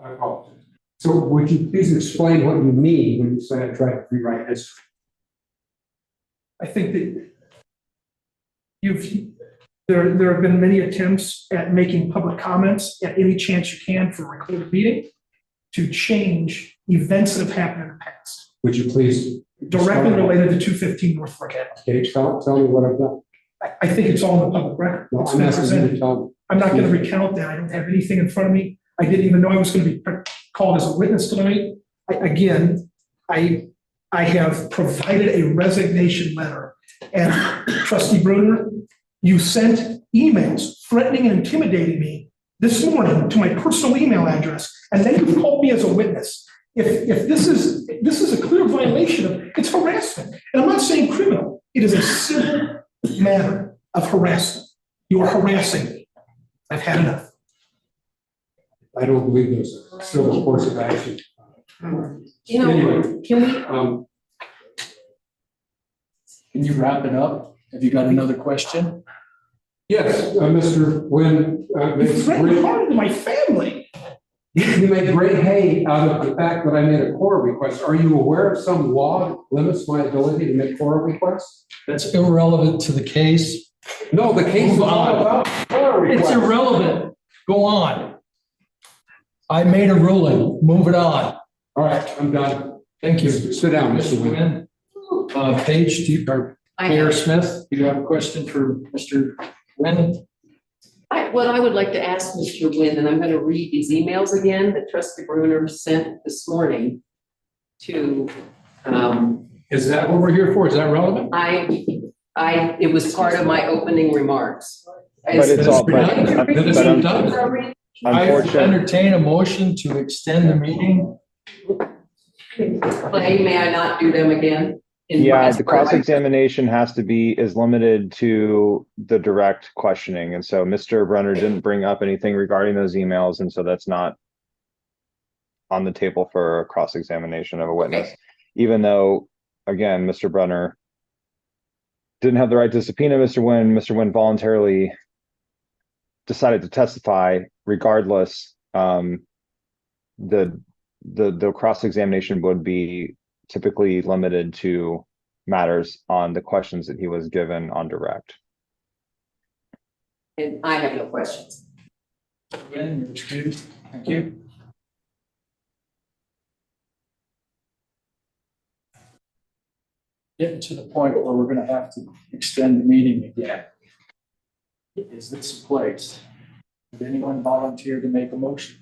I apologize. So would you please explain what you mean when you say I tried to rewrite history? I think that There have been many attempts at making public comments at any chance you can for a recorded meeting to change events that have happened in the past, Would you please? directly related to 215 North Fork Avenue. Okay, tell me what I've done. I think it's all in the public record. No, It's I'm been asking you presented. to tell me. I'm not going to recount that. I don't have anything in front of me. I didn't even know I was going to be called as a witness tonight. I have provided a resignation letter. And Trustee Brunner, you sent emails threatening and intimidating me this morning to my personal email address, and then you called me as a witness. If this is a clear violation of, it's harassment. And I'm not saying criminal. It is a civil matter of harassment. You are harassing me. I've had enough. I don't believe there's a civil course of action. You know, Anyway. can we, Can you wrap it up? Have you got another question? Yes, Mr. Wynn, You threatened harm to my family. you made great hay out of the fact that I made a core request. Are you aware of some law that limits my ability to make core requests? That's irrelevant to the case. No, the case is Move all on. about core It's requests. irrelevant. Go on. I made a ruling. Move it on. All right, I'm done. Thank you. Sit down, Mr. Wynn. Paige, or I Mayor have, Smith, do you have a question for Mr. Wynn? what I would like to ask Mr. Wynn, and I'm going to read these emails again that Trustee Brunner sent this morning to, Is that what we're here for? Is that relevant? it was part of my opening remarks. But it's all, but Then it's but done. I unfortunately, entertain a motion to extend the meeting. May I not do them again? yeah, the cross-examination is limited to the direct questioning. And so Mr. Brunner didn't bring up anything regarding those emails. And so that's not on the table for a cross-examination of a witness, even though, again, Mr. Brunner didn't have the right to subpoena Mr. Wynn. Mr. Wynn voluntarily decided to testify regardless. The cross-examination would be typically limited to matters on the questions that he was given on direct. And I have no questions. Wynn, you're excused. Thank you. Getting to the point where we're gonna have to extend the meeting again. Is this in place? Would anyone volunteer to make a motion?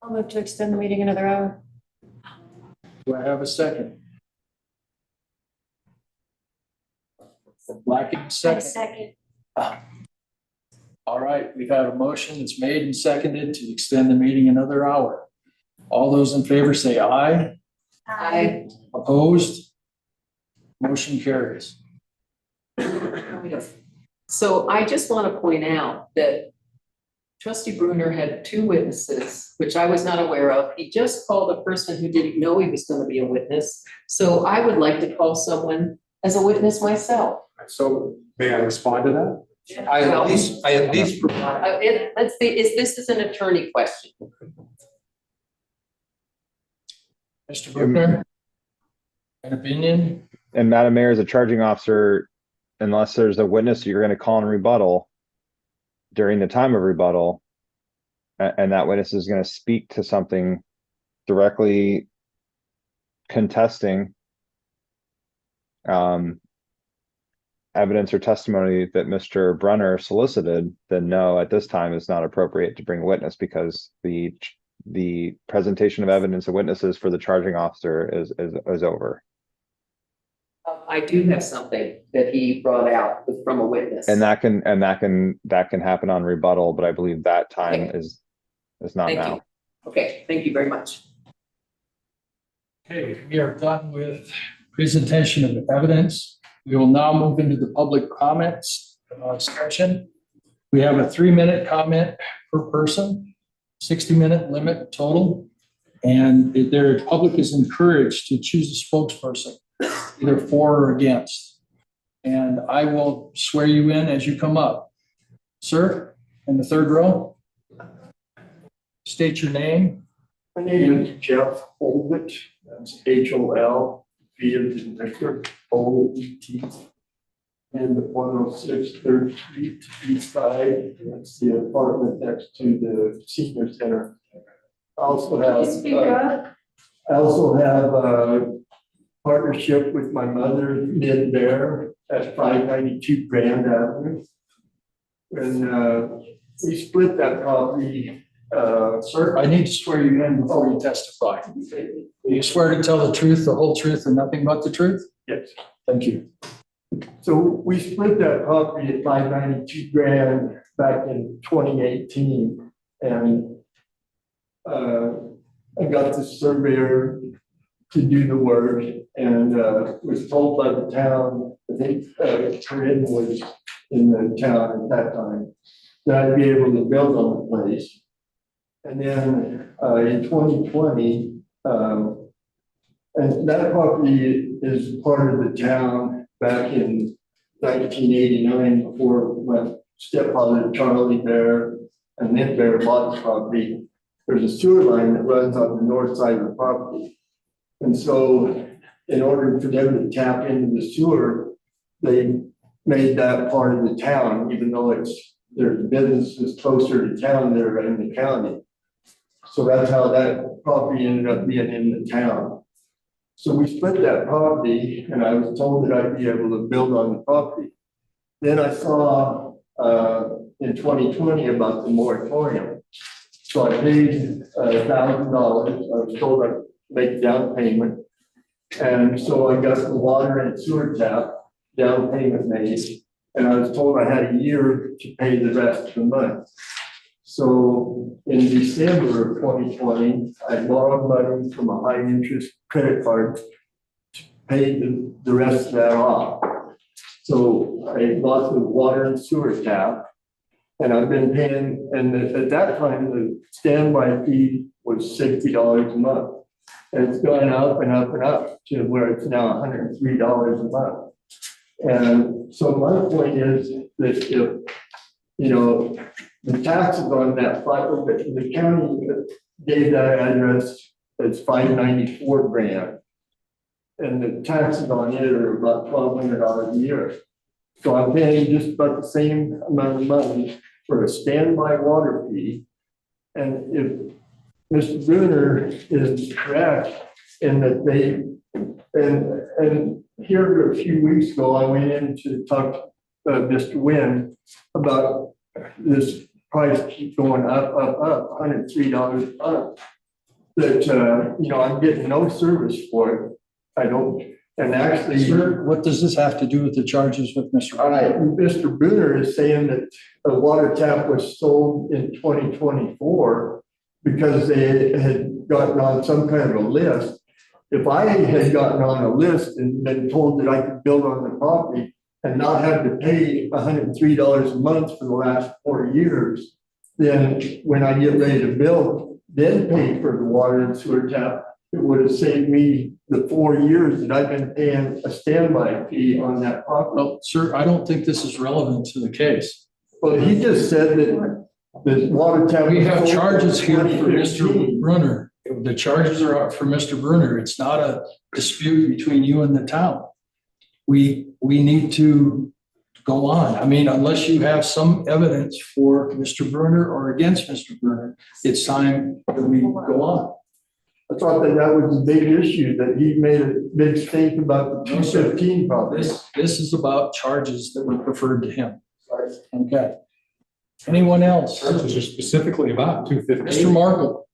I'll move to extend the meeting another hour. Do I have a second? Lacking second. Second. All right, we've had a motion that's made and seconded to extend the meeting another hour. All those in favor say aye. Opposed? Motion carries. So I just want to point out that Trustee Brunner had two witnesses, which I was not aware of. He just called a person who didn't know he was going to be a witness. So I would like to call someone as a witness myself. So may I respond to that? I at least provide. Let's see, this is an attorney question. Mr. Bruckner? An opinion? And Madam Mayor, as a charging officer, unless there's a witness you're going to call in rebuttal during the time of rebuttal, and that witness is going to speak to something directly contesting evidence or testimony that Mr. Brunner solicited, then no, at this time it's not appropriate to bring a witness because the presentation of evidence of witnesses for the charging officer is over. I do have something that he brought out from a witness. And that can happen on rebuttal, but I believe that time is not Thank now. you. Okay, thank you very much. Okay, we are done with presentation of evidence. We will now move into the public comments section. We have a 3-minute comment per person, 60-minute limit total. And the public is encouraged to choose a spokesperson, either for or against. And I will swear you in as you come up. Sir, in the third row. State your name. My name is Jeff Holbert. That's HOL, V as in Victor, OET. and 106 Third Street, East Side. That's the apartment next to the senior center. I also have, I also have a partnership with my mother, Lynn Bear, at 592 Grand Avenue. And we split that property. Sir, I need to swear you in before you testify. Do you swear to tell the truth, the whole truth, and nothing but the truth? Yes. Thank you. So we split that property at 592 Grand back in 2018. And I got the surveyor to do the work and was told by the town, I think Corinne was in the town at that time, that I'd be able to build on the place. And then in 2020, and that property is part of the town back in 1989 before my stepfather, Charlie Bear, and Nick Bear bought the property. There's a sewer line that runs on the north side of the property. And so in order for them to tap into the sewer, they made that part of the town, even though there's businesses closer to town there in the county. So that's how that property ended up being in the town. So we split that property and I was told that I'd be able to build on the property. Then I saw in 2020 about the moratorium. So I paid $1,000. I was told I'd make a down payment. And so I got the water and sewer tap down payment made. And I was told I had a year to pay the rest of the month. So in December of 2020, I borrowed money from a high interest credit card to pay the rest of that off. So I bought the water and sewer tap and I've been paying, and at that time, the standby fee was $60 a month. And it's gone up and up and up to where it's now $103 a month. And so my point is that if, you know, the taxes on that, the county gave that address as 594 grand. And the taxes on it are about $1,200 a year. So I'm paying just about the same amount of money for a standby water fee. And if Mr. Bruner is correct in that and here a few weeks ago, I went in to talk to Mr. Wynn about this price keep going up, $103 a month. That, you know, I'm getting no service for it. I don't, and actually. Sir, what does this have to do with the charges with Mr. Mr. Bruner is saying that the water tap was sold in 2024 because they had gotten on some kind of a list. If I had gotten on a list and been told that I could build on the property and not have to pay $103 a month for the last 4 years, then when I get ready to build, then pay for the water and sewer tap, it would have saved me the 4 years that I've been paying a standby fee on that property. Well, sir, I don't think this is relevant to the case. Well, he just said that the water tap. We have charges here for Mr. Brunner. The charges are up for Mr. Brunner. It's not a dispute between you and the town. We need to go on. I mean, unless you have some evidence for Mr. Brunner or against Mr. Brunner, it's time that we go on. I thought that was a big issue, that he made a big stink about the 215 property. This is about charges that were preferred to him. Okay. Anyone else? Charges are specifically about 250. Mr. Markle.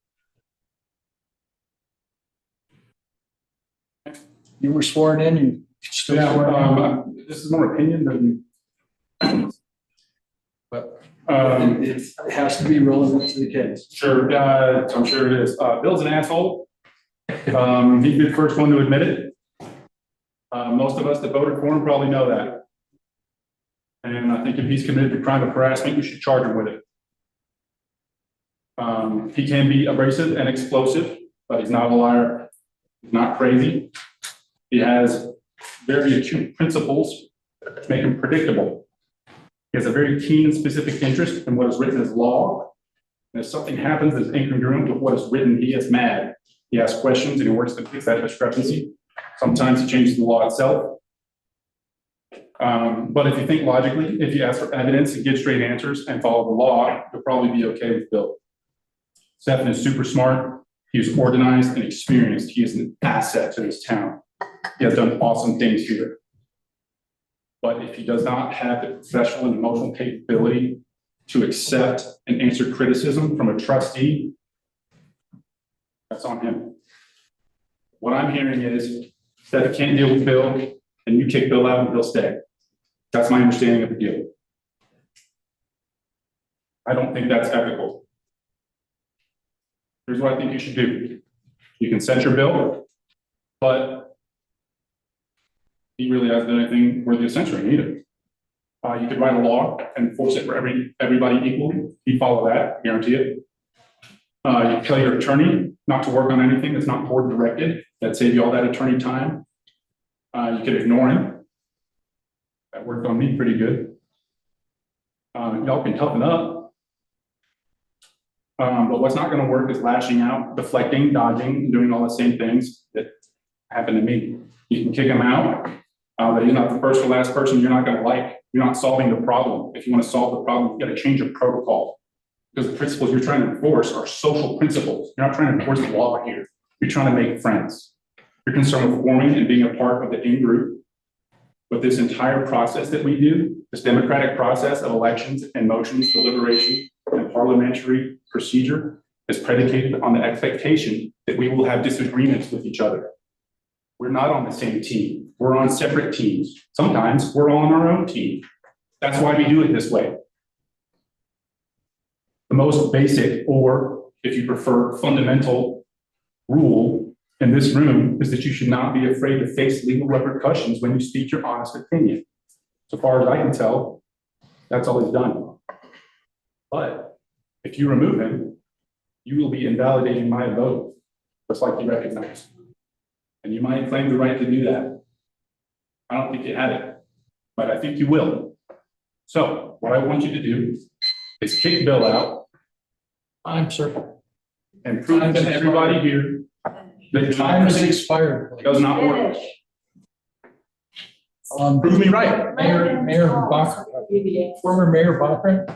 You were sworn in, you still sworn in. This is more opinion than. But It has to be relevant to the case. Sure, I'm sure it is. Bill's an asshole. He'd be the first one to admit it. Most of us that voted for him probably know that. And I think if he's committed to crime of harassment, we should charge him with it. He can be abrasive and explosive, but he's not a liar. He's not crazy. He has very acute principles that make him predictable. He has a very keen and specific interest in what is written as law. And if something happens that's incongruent with what is written, he gets mad. He asks questions and he works to fix that discrepancy. Sometimes he changes the law itself. But if you think logically, if you ask for evidence and give straight answers and follow the law, you'll probably be okay with Bill. Stephen is super smart. He is organized and experienced. He is an asset to this town. He has done awesome things here. But if he does not have the professional and emotional capability to accept and answer criticism from a trustee, that's on him. What I'm hearing is that he can't deal with Bill and you kick Bill out and he'll stay. That's my understanding of the deal. I don't think that's ethical. Here's what I think you should do. You can censure Bill, but he really hasn't done anything worthy of censoring either. You could write a law and force it for everybody equally. He'd follow that, I guarantee it. You tell your attorney not to work on anything that's not board directed. That'd save you all that attorney time. You could ignore him. That worked on me pretty good. Y'all can toughen up. But what's not going to work is lashing out, deflecting, dodging, and doing all the same things that happened to me. You can kick him out, but he's not the first or last person you're not going to like. You're not solving the problem. If you want to solve the problem, you got to change your protocol. Because the principles you're trying to enforce are social principles. You're not trying to enforce the law here. You're trying to make friends. You're concerned with forming and being a part of the in-group. But this entire process that we do, this democratic process of elections and motions, deliberation, and parliamentary procedure is predicated on the expectation that we will have disagreements with each other. We're not on the same team. We're on separate teams. Sometimes we're on our own team. That's why we do it this way. The most basic, or if you prefer, fundamental rule in this room is that you should not be afraid to face legal repercussions when you speak your honest opinion. So far as I can tell, that's all he's done. But if you remove him, you will be invalidating my vote, just like you recognize. And you might claim the right to do that. I don't think you had it, but I think you will. So what I want you to do is kick Bill out. I'm sorry. And prove to everybody here that Time has expired. does not work. Prove me right. Mayor Bach, former Mayor Bachman.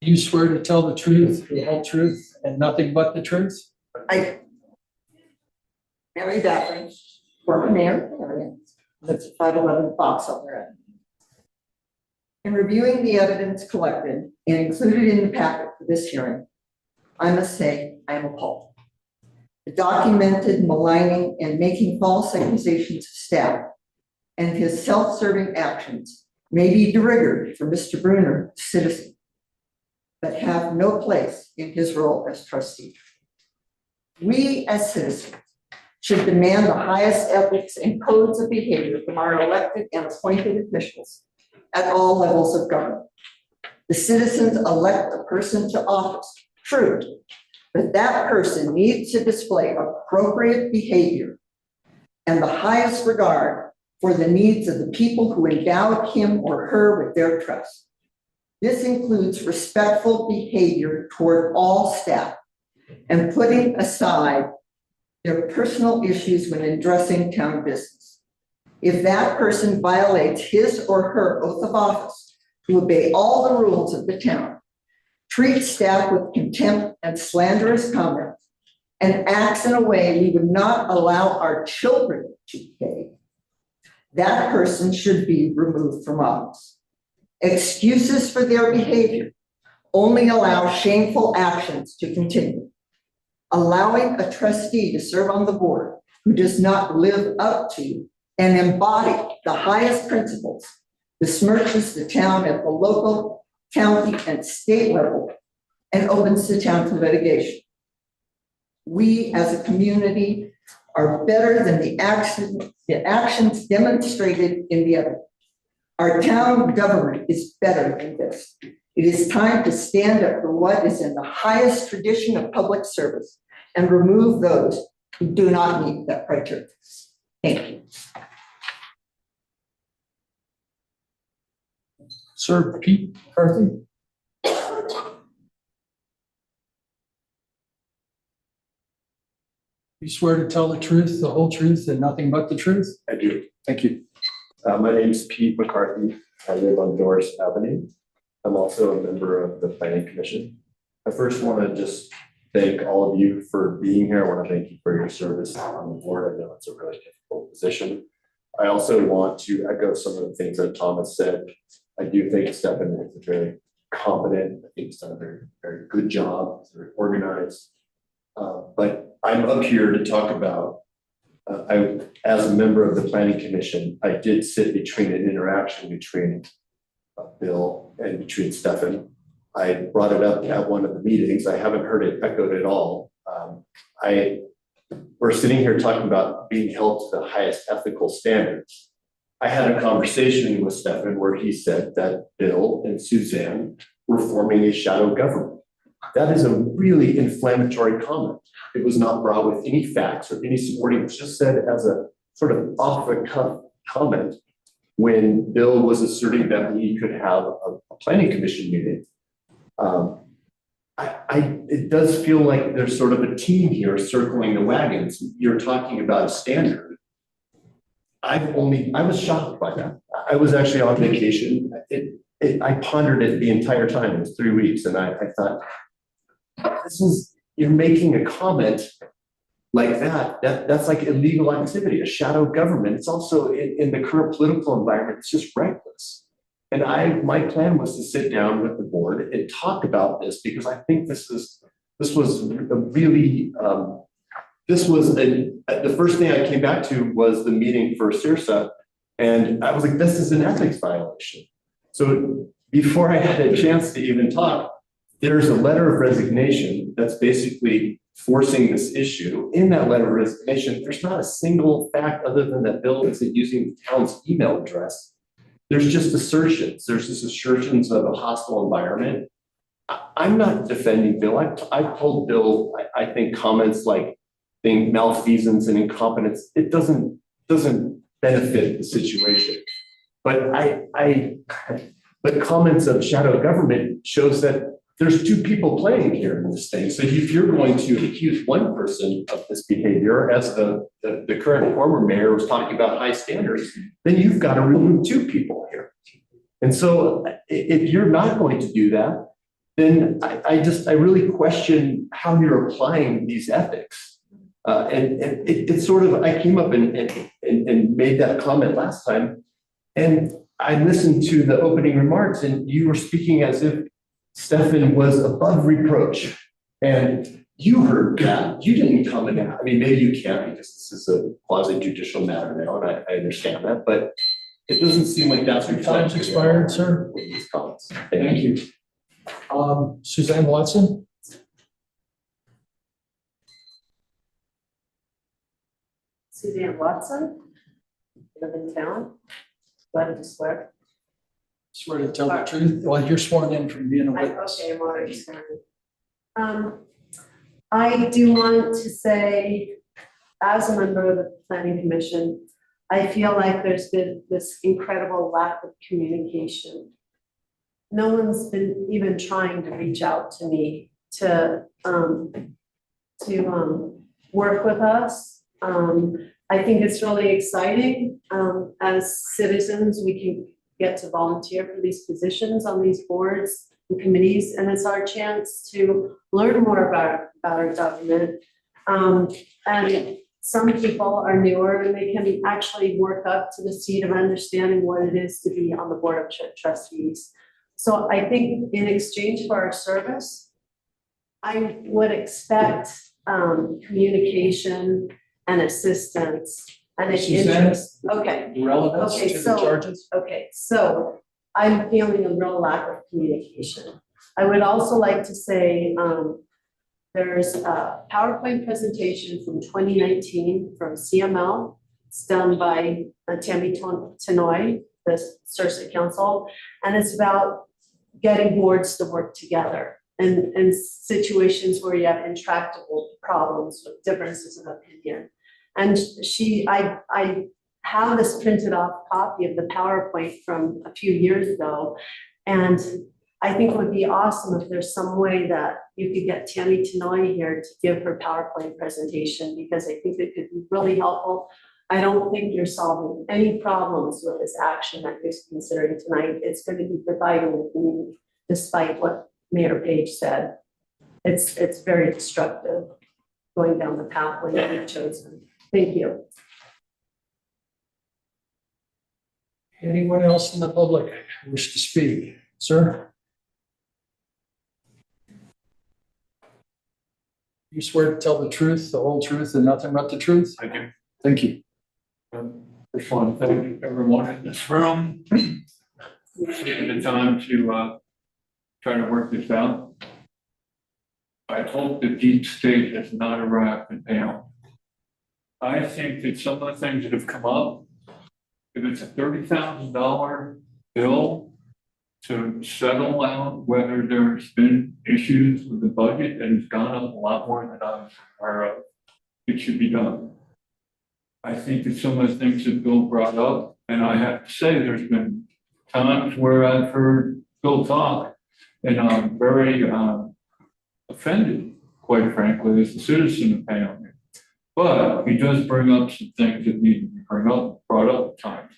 You swear to tell the truth, the whole truth, and nothing but the truth? Mary Daffrey, former mayor, that's 511 Fox on there. In reviewing the evidence collected and included in the packet for this hearing, I must say I am appalled. The documented maligning and making false accusations of staff and his self-serving actions may be de rigueur for Mr. Bruner, citizen, but have no place in his role as trustee. We as citizens should demand the highest ethics and codes of behavior from our elected and appointed officials at all levels of government. The citizens elect a person to office, true, but that person needs to display appropriate behavior and the highest regard for the needs of the people who endowed him or her with their trust. This includes respectful behavior toward all staff and putting aside their personal issues when addressing town business. If that person violates his or her oath of office to obey all the rules of the town, treats staff with contempt and slanderous comments, and acts in a way we would not allow our children to behave, that person should be removed from office. Excuses for their behavior only allow shameful actions to continue. Allowing a trustee to serve on the board who does not live up to and embody the highest principles besmirches the town at the local, county, and state level and opens the town to litigation. We as a community are better than the actions demonstrated in the evidence. Our town government is better than this. It is time to stand up for what is in the highest tradition of public service and remove those who do not meet that criteria. Thank you. Sir Pete McCarthy. You swear to tell the truth, the whole truth, and nothing but the truth? I do. Thank you. My name's Pete McCarthy. I live on Doris Avenue. I'm also a member of the Planning Commission. I first want to just thank all of you for being here. I want to thank you for your service on the board. I know it's a really difficult position. I also want to echo some of the things that Thomas said. I do think Stefan is a very competent, I think he's done a very, very good job, he's very organized. But I'm up here to talk about, as a member of the Planning Commission, I did sit between an interaction between Bill and between Stefan. I brought it up at one of the meetings. I haven't heard it echoed at all. We're sitting here talking about being held to the highest ethical standards. I had a conversation with Stefan where he said that Bill and Suzanne were forming a shadow government. That is a really inflammatory comment. It was not brought with any facts or any supporting. It was just said as a sort of off the cuff comment when Bill was asserting that we could have a planning commission meeting. It does feel like there's sort of a team here circling the wagons. You're talking about a standard. I was shocked by that. I was actually on vacation. I pondered it the entire time. It was 3 weeks. And I thought, you're making a comment like that's like illegal activity, a shadow government. It's also in the current political environment, it's just reckless. And my plan was to sit down with the board and talk about this because I think the first thing I came back to was the meeting for CIRSA. And I was like, this is an ethics violation. So before I had a chance to even talk, there's a letter of resignation that's basically forcing this issue. In that letter of resignation, there's not a single fact other than that Bill isn't using the town's email address. There's just assertions. There's just assertions of a hostile environment. I'm not defending Bill. I've told Bill, I think comments like being malfeasance and incompetence, it doesn't benefit the situation. But but comments of shadow government shows that there's two people playing here in this thing. So if you're going to accuse one person of this behavior, as the current former mayor was talking about high standards, then you've got to remove two people here. And so if you're not going to do that, then I really question how you're applying these ethics. And it's sort of, I came up and made that comment last time, and I listened to the opening remarks, and you were speaking as if Stefan was above reproach. And you heard that. You didn't comment out. I mean, maybe you can't because this is a quasi-judicial matter now, and I understand that, but it doesn't seem like that's Your time's expired, sir. These comments. Thank you. Suzanne Watson? Suzanne Watson, live in town, glad to swear. Swear to tell the truth. Well, you're sworn in from being a witness. Okay, I'm already sworn. I do want to say, as a member of the Planning Commission, I feel like there's been this incredible lack of communication. No one's been even trying to reach out to me to work with us. I think it's really exciting. As citizens, we can get to volunteer for these positions on these boards and committees, and it's our chance to learn more about our government. And some people are newer and they can actually work up to the seat of understanding what it is to be on the Board of Trustees. So I think in exchange for our service, I would expect communication and assistance and an interest. Okay. Relevance Okay, to the so- charges? Okay, so I'm feeling a real lack of communication. I would also like to say, there's a PowerPoint presentation from 2019 from CML. It's done by Tammy Tenoy, the CIRSA Council, and it's about getting boards to work together in situations where you have intractable problems with differences of opinion. And I have this printed off copy of the PowerPoint from a few years ago, and I think it would be awesome if there's some way that you could get Tammy Tenoi here to give her PowerPoint presentation, because I think it could be really helpful. I don't think you're solving any problems with this action that you're considering tonight. It's going to be dividing the community, despite what Mayor Page said. It's very destructive going down the pathway that you've chosen. Thank you. Anyone else in the public wish to speak? Sir? You swear to tell the truth, the whole truth, and nothing but the truth? I do. Thank you. Just want to thank everyone in this room for taking the time to try to work this out. I hope the deep state has not arrived in Pam. I think that some of the things that have come up, if it's a $30,000 bill to settle out whether there's been issues with the budget that has gone up a lot more than I'm aware of, it should be done. I think that some of the things that Bill brought up, and I have to say, there's been times where I've heard Bill talk, and I'm very offended, quite frankly, as a citizen of Paonia. But he does bring up some things that need to be brought up at times.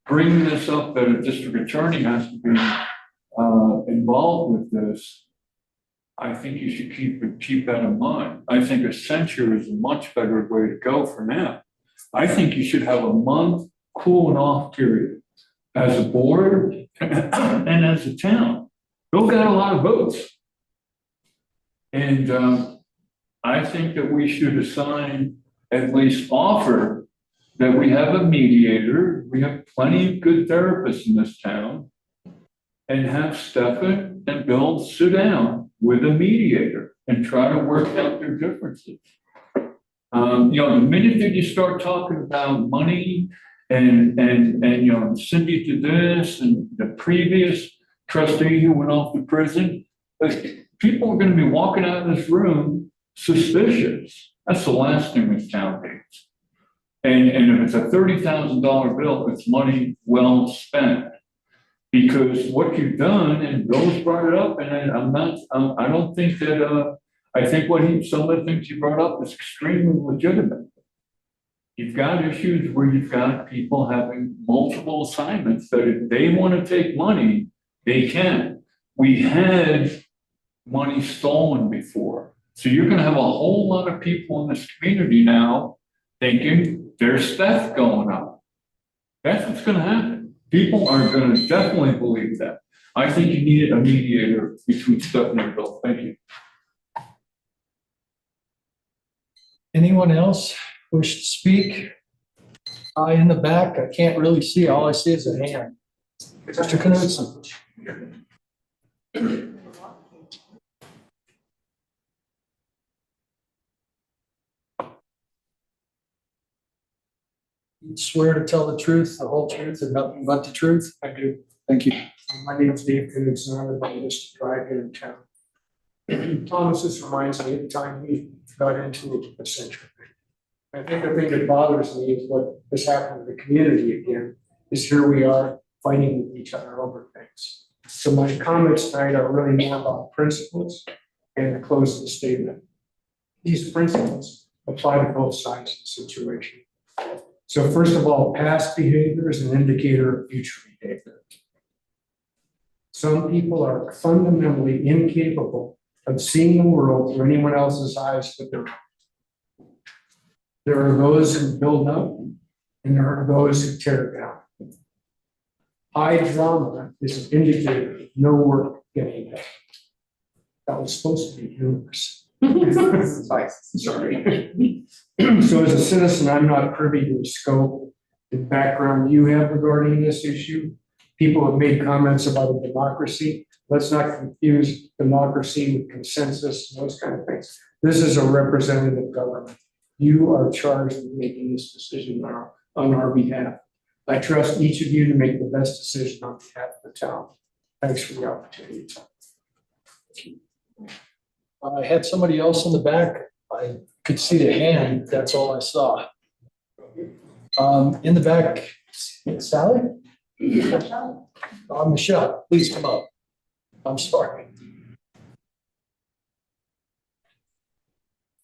Bringing this up that a district attorney has to be involved with this, I think you should keep that in mind. I think a censure is a much better way to go for now. I think you should have a month cooling off period as a board and as a town. Bill got a lot of votes. And I think that we should assign, at least offer, that we have a mediator. We have plenty of good therapists in this town, and have Stefan and Bill sit down with a mediator and try to work out their differences. The minute that you start talking about money and Cindy did this and the previous trustee who went off to prison, people are going to be walking out of this room suspicious. That's the last thing this town needs. And if it's a $30,000 bill, it's money well spent. Because what you've done, and Bill's brought it up, and I don't think that, I think some of the things you brought up is extremely legitimate. You've got issues where you've got people having multiple assignments that if they want to take money, they can. We had money stolen before. So you're going to have a whole lot of people in this community now thinking there's theft going on. That's what's going to happen. People are going to definitely believe that. I think you need a mediator between Stefan and Bill. Thank you. Anyone else wish to speak? In the back, I can't really see. All I see is a hand. Mr. Knudsen. You swear to tell the truth, the whole truth, and nothing but the truth? I do. Thank you. My name is Dave Knudsen. I'm the latest drive here in town. Thomas, this reminds me of the time we got into a century. I think the thing that bothers me is what has happened to the community again, is here we are fighting with each other over things. So my comments tonight are really more about principles and the closing statement. These principles apply to both sides of the situation. So first of all, past behavior is an indicator of future behavior. Some people are fundamentally incapable of seeing the world through anyone else's eyes but their own. There are those who build up and there are those who tear down. High drama is an indicator of no work getting done. That was supposed to be humorous. Sorry. So as a citizen, I'm not privy to the scope and background you have regarding this issue. People have made comments about a democracy. Let's not confuse democracy with consensus and those kind of things. This is a representative government. You are charged with making this decision on our behalf. I trust each of you to make the best decision on behalf of the town. Thanks for the opportunity. I had somebody else in the back. I could see the hand. That's all I saw. In the back, Sally? Michelle, please come up. I'm sorry.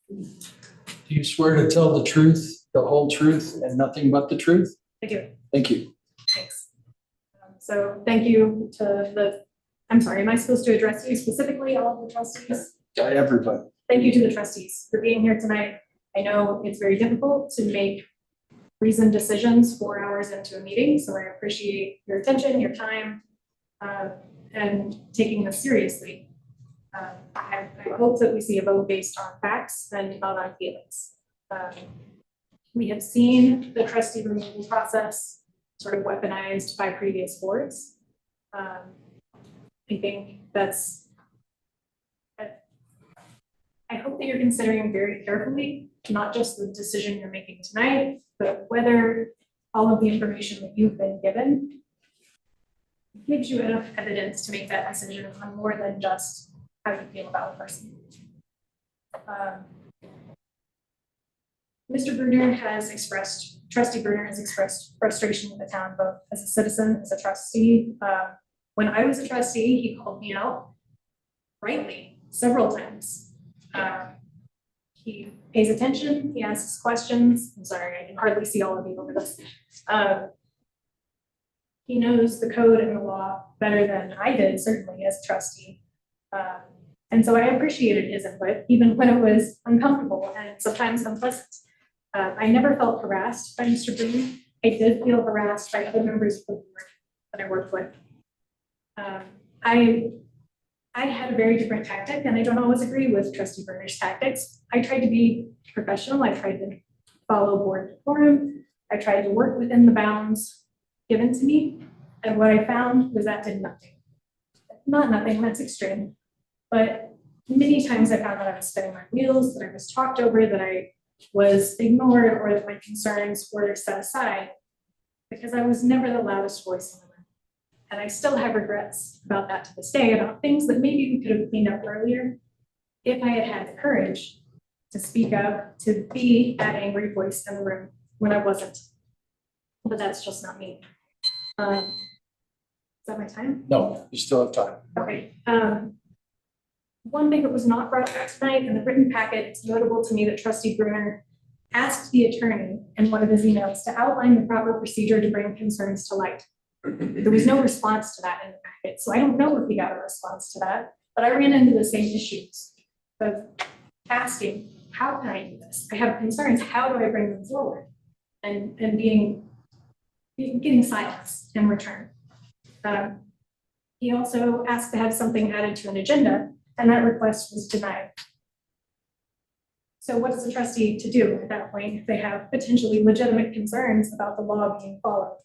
Do you swear to tell the truth, the whole truth, and nothing but the truth? I do. Thank you. Thanks. So thank you to I'm sorry, am I supposed to address you specifically, all of the trustees? Everybody. Thank you to the trustees for being here tonight. I know it's very difficult to make reasoned decisions 4 hours into a meeting, so I appreciate your attention, your time, and taking this seriously. I hope that we see a vote based on facts and not on feelings. We have seen the trustee removal process sort of weaponized by previous boards. I think that's, I hope that you're considering very carefully, not just the decision you're making tonight, but whether all of the information that you've been given gives you enough evidence to make that decision on more than just how you feel about a person. Mr. Bruner has expressed, Trustee Bruner has expressed frustration with the town, both as a citizen, as a trustee. When I was a trustee, he called me out rightly several times. He pays attention, he asks questions. I'm sorry, I can hardly see all of you over this. He knows the code and the law better than I did, certainly as a trustee. And so I appreciated his input, even when it was uncomfortable and sometimes unpleasant. I never felt harassed by Mr. Bruner. I did feel harassed by other members of the board that I worked with. I had a very different tactic, and I don't always agree with Trustee Bruner's tactics. I tried to be professional. I tried to follow board decorum. I tried to work within the bounds given to me. And what I found was that did nothing. Not nothing, that's extreme. But many times I found that I was spinning my wheels, that I was talked over, that I was ignored, or that my concerns were set aside because I was never the loudest voice in the room. And I still have regrets about that to this day, about things that maybe we could have cleaned up earlier if I had had the courage to speak up, to be that angry voice in the room when I wasn't. But that's just not me. Is that my time? No, you still have time. Okay. One thing that was not brought up tonight in the written packet, it's notable to me that Trustee Bruner asked the attorney in one of his emails to outline the proper procedure to bring concerns to light. There was no response to that in the packet, so I don't know if he got a response to that, but I ran into the same issues of asking, how can I do this? I have concerns, how do I bring them forward? And getting silence in return. He also asked to have something added to an agenda, and that request was denied. So what is the trustee to do at that point if they have potentially legitimate concerns about the law being followed?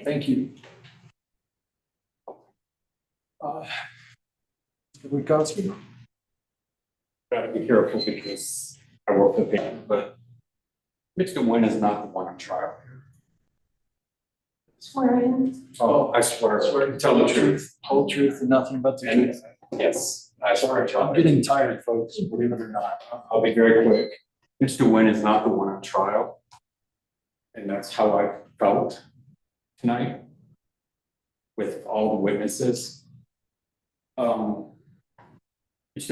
Thank you. Witkowski? Gotta be careful because I work with him, but Mr. Nguyen is not the one on trial here. Swear in. Oh, I swear to tell the truth. Whole truth and nothing but the truth. Yes, I swear to tell. I'm getting tired, folks, believe it or not. I'll be very quick. Mr. Nguyen is not the one on trial. And that's how I felt tonight with all the witnesses. Mr.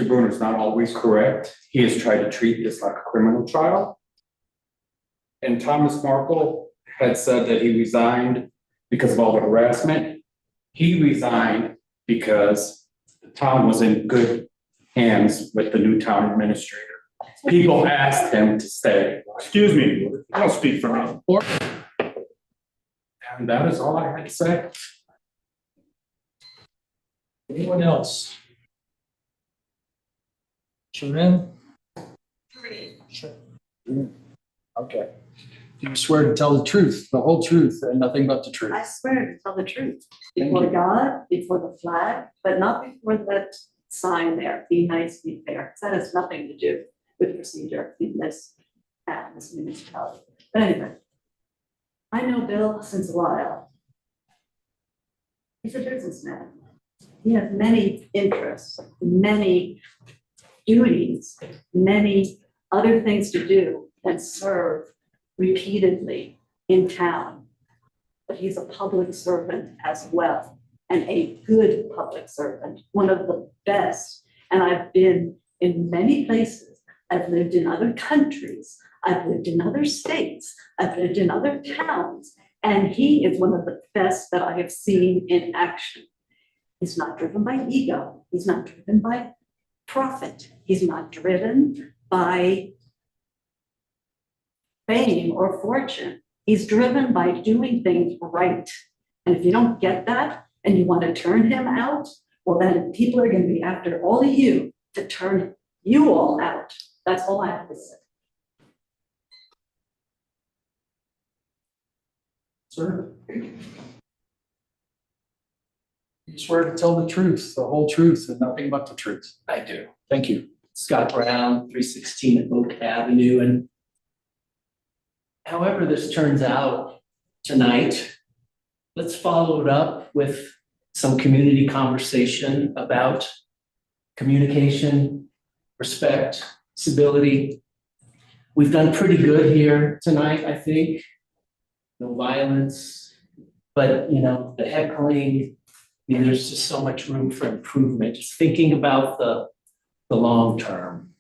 Bruner is not always correct. He has tried to treat this like a criminal trial. And Thomas Markle had said that he resigned because of all the harassment. He resigned because the town was in good hands with the new town administrator. People asked him to stay. Excuse me, I don't speak for me. And that is all I had to say. Anyone else? Sharon? Sure. Okay. Do you swear to tell the truth, the whole truth, and nothing but the truth? I swear to tell the truth before God, before the flag, but not before that sign there, be nice, be fair. That has nothing to do with procedure in this municipality. But anyway, I know Bill since a while. He's a businessman. He has many interests, many duties, many other things to do than serve repeatedly in town. but he's a public servant as well, and a good public servant, one of the best. And I've been in many places. I've lived in other countries. I've lived in other states. I've lived in other towns. And he is one of the best that I have seen in action. He's not driven by ego. He's not driven by profit. He's not driven by fame or fortune. He's driven by doing things right. And if you don't get that and you want to turn him out, well, then people are going to be after all of you to turn you all out. That's all I have to say. Sir? You swear to tell the truth, the whole truth, and nothing but the truth. I do. Thank you. Scott Brown, 316 Oak Avenue, and however this turns out tonight, let's follow it up with some community conversation about communication, respect, civility. We've done pretty good here tonight, I think. No violence, but you know, the heckling, there's just so much room for improvement, just thinking about the long term.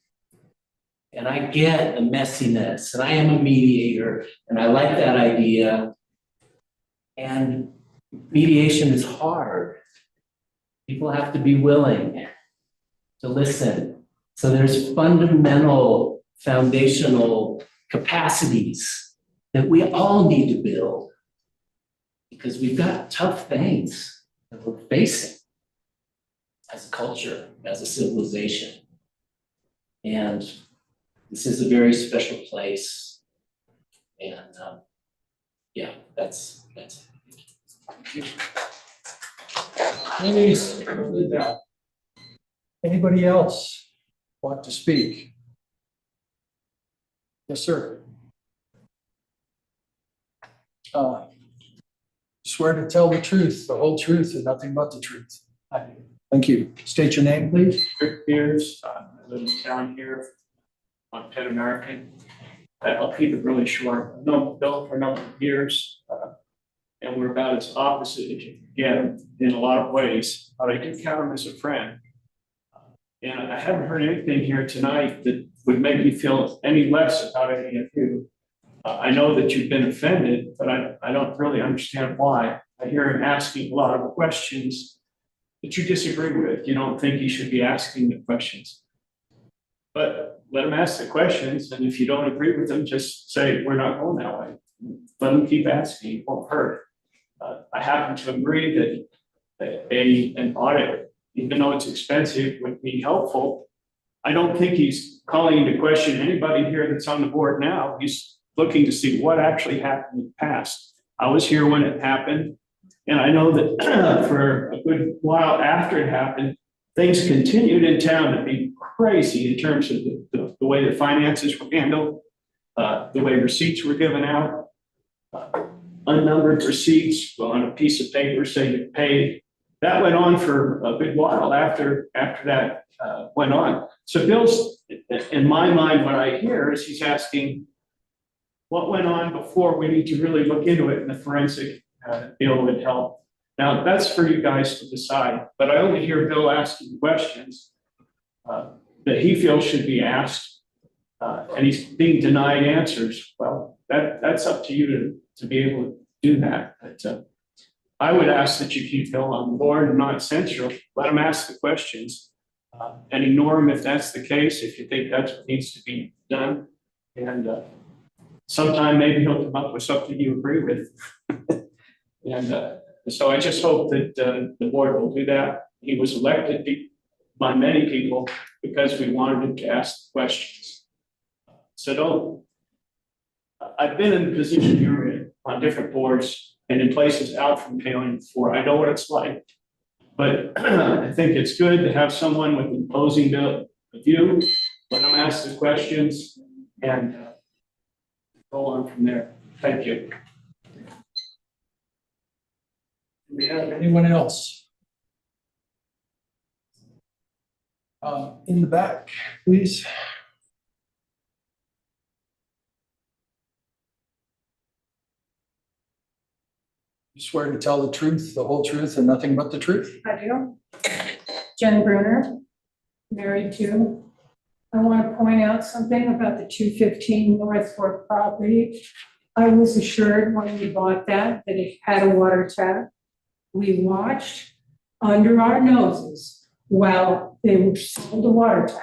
And I get the messiness, and I am a mediator, and I like that idea. And mediation is hard. People have to be willing to listen. So there's fundamental, foundational capacities that we all need to build, because we've got tough things that we're facing as a culture, as a civilization. And this is a very special place. And yeah, that's it. Ladies, anybody else want to speak? Yes, sir. Swear to tell the truth, the whole truth, and nothing but the truth. I do. Thank you. State your name, please. Rick Pierce, I live in town here on Penn American. I'll keep it really short. I've known Bill for a number of years, and we're about as opposite as you can get in a lot of ways, but I do count him as a friend. And I haven't heard anything here tonight that would make me feel any less about any of you. I know that you've been offended, but I don't really understand why. I hear him asking a lot of questions that you disagree with. You don't think he should be asking the questions. But let him ask the questions, and if you don't agree with them, just say, we're not going that way. Let him keep asking, it won't hurt. I happen to agree that an audit, even though it's expensive, would be helpful. I don't think he's calling into question anybody here that's on the board now. He's looking to see what actually happened in the past. I was here when it happened, and I know that for a good while after it happened, things continued in town to be crazy in terms of the way the finances were handled, the way receipts were given out, unnumbered receipts on a piece of paper saying you paid. That went on for a good while after that went on. So Bill's, in my mind, what I hear is he's asking, what went on before? We need to really look into it, and the forensic Bill would help. Now, that's for you guys to decide, but I only hear Bill asking questions that he feels should be asked, and he's being denied answers. Well, that's up to you to be able to do that. But I would ask that you keep Bill on board and not censure. Let him ask the questions and ignore him if that's the case, if you think that's what needs to be done. And sometime maybe he'll come up with something you agree with. And so I just hope that the board will do that. He was elected by many people because we wanted him to ask questions. So I've been in the position you're in on different boards and in places out from Paonia before. I know what it's like. But I think it's good to have someone with an opposing view, let them ask the questions, and go on from there. Thank you. Do we have anyone else? In the back, please. You swear to tell the truth, the whole truth, and nothing but the truth? I do. Jen Bruner, married to. I want to point out something about the 215 North Fork property. I was assured when we bought that it had a water tap. We watched under our noses while they were sold a water tap.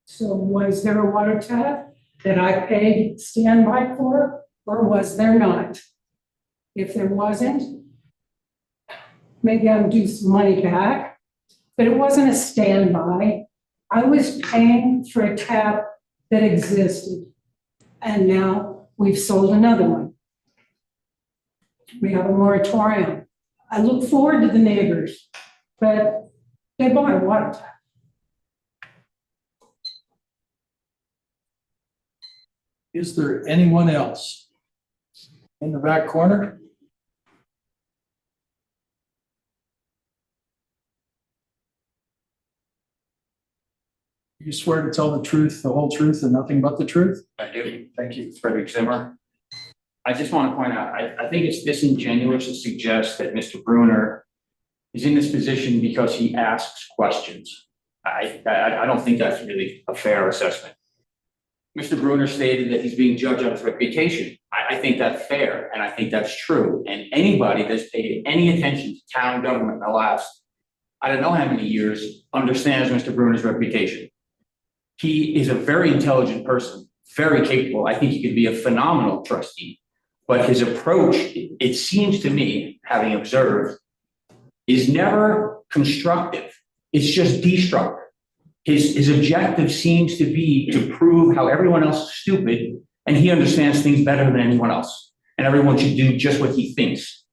So was there a water tap that I paid standby for, or was there not? If there wasn't, maybe I'm due some money back, but it wasn't a standby. I was paying for a tap that existed, and now we've sold another one. We have a moratorium. I look forward to the neighbors, but they bought a water tap. Is there anyone else? In the back corner? You swear to tell the truth, the whole truth, and nothing but the truth? I do. Thank you, Frederick Zimmer. I just want to point out, I think it's disingenuous to suggest that Mr. Bruner is in this position because he asks questions. I don't think that's really a fair assessment. Mr. Bruner stated that he's being judged on his reputation. I think that's fair, and I think that's true. And anybody that's paid any attention to town government in the last, I don't know how many years, understands Mr. Bruner's reputation. He is a very intelligent person, very capable. I think he could be a phenomenal trustee. But his approach, it seems to me, having observed, is never constructive. It's just destructive. His objective seems to be to prove how everyone else is stupid and he understands things better than anyone else. And everyone should do just what he thinks.